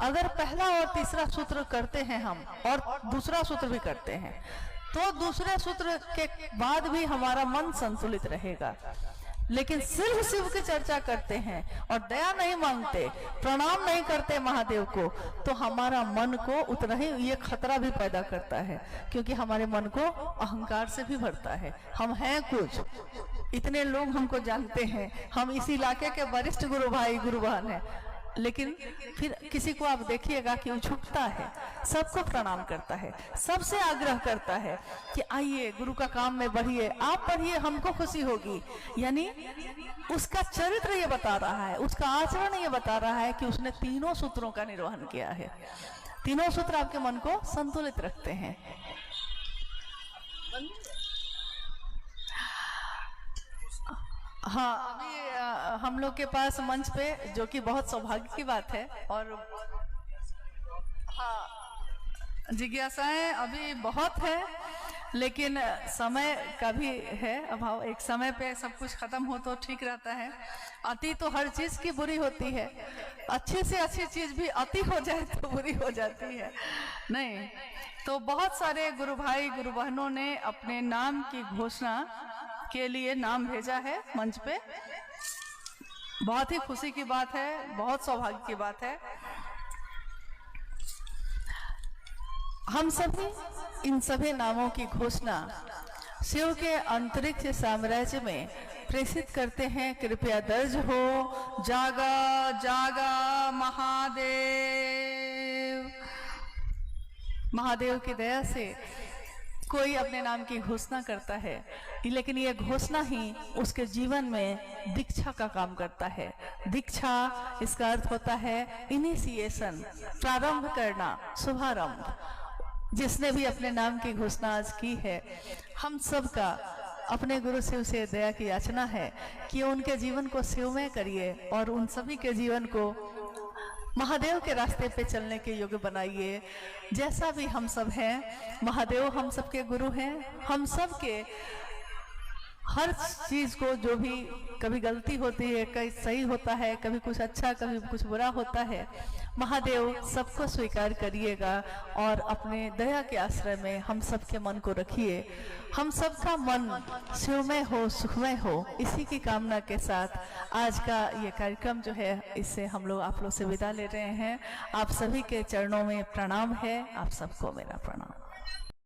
S1: अगर पहला और तीसरा सूत्र करते हैं हम और दूसरा सूत्र भी करते हैं, तो दूसरे सूत्र के बाद भी हमारा मन संतुलित रहेगा। लेकिन सिर्फ शिव की चर्चा करते हैं और दया नहीं मांगते, प्रणाम नहीं करते महादेव को, तो हमारा मन को उतना ही ये खतरा भी पैदा करता है, क्योंकि हमारे मन को अहंकार से भी भरता है। हम हैं कुछ, इतने लोग हमको जानते हैं, हम इस इलाके के वरिष्ठ गुरु भाई गुरु बहन हैं, लेकिन फिर किसी को आप देखिएगा कि वो झुकता है, सबको प्रणाम करता है, सबसे आग्रह करता है कि आइए गुरु का काम में बढ़िए, आप पढ़िए, हमको खुशी होगी। यानी उसका चरित्र ये बता रहा है, उसका आचरण ये बता रहा है कि उसने तीनों सूत्रों का निर्वहन किया है। तीनों सूत्र आपके मन को संतुलित रखते हैं। हाँ, अभी हम लोग के पास मंच पे, जो कि बहुत सौभाग्य की बात है, और हाँ, जिज्ञासाएं अभी बहुत है, लेकिन समय का भी है अभाव। एक समय पे सब कुछ खत्म हो तो ठीक रहता है। अति तो हर चीज की बुरी होती है, अच्छी से अच्छी चीज भी अति हो जाए तो बुरी हो जाती है, नहीं? तो बहुत सारे गुरु भाई गुरु बहनों ने अपने नाम की घोषणा के लिए नाम भेजा है मंच पे। बहुत ही खुशी की बात है, बहुत सौभाग्य की बात है। हम सभी इन सभी नामों की घोषणा शिव के अंतरिक्ष साम्राज्य में प्रेषित करते हैं। कृपया दर्ज हो। जागा जागा महादेव। महादेव की दया से कोई अपने नाम की घोषणा करता है, लेकिन ये घोषणा ही उसके जीवन में दीक्षा का काम करता है। दीक्षा, इसका अर्थ होता है इनिशिएशन, प्रारंभ करना, शुभारंभ। जिसने भी अपने नाम की घोषणा आज की है, हम सब का अपने गुरु शिव से दया की याचना है कि उनके जीवन को शिवमय करिए और उन सभी के जीवन को महादेव के रास्ते पे चलने के योग्य बनाइए। जैसा भी हम सब हैं, महादेव हम सबके गुरु हैं। हम सब के हर चीज को, जो भी कभी गलती होती है, कहीं सही होता है, कभी कुछ अच्छा, कभी कुछ बुरा होता है, महादेव सबको स्वीकार करिएगा और अपने दया के आश्रय में हम सबके मन को रखिए। हम सबका मन शिवमय हो, सुखमय हो, इसी की कामना के साथ आज का ये कार्यक्रम जो है, इससे हम लोग आप लोग से विदा ले रहे हैं। आप सभी के चरणों में प्रणाम है। आप सबको मेरा प्रणाम।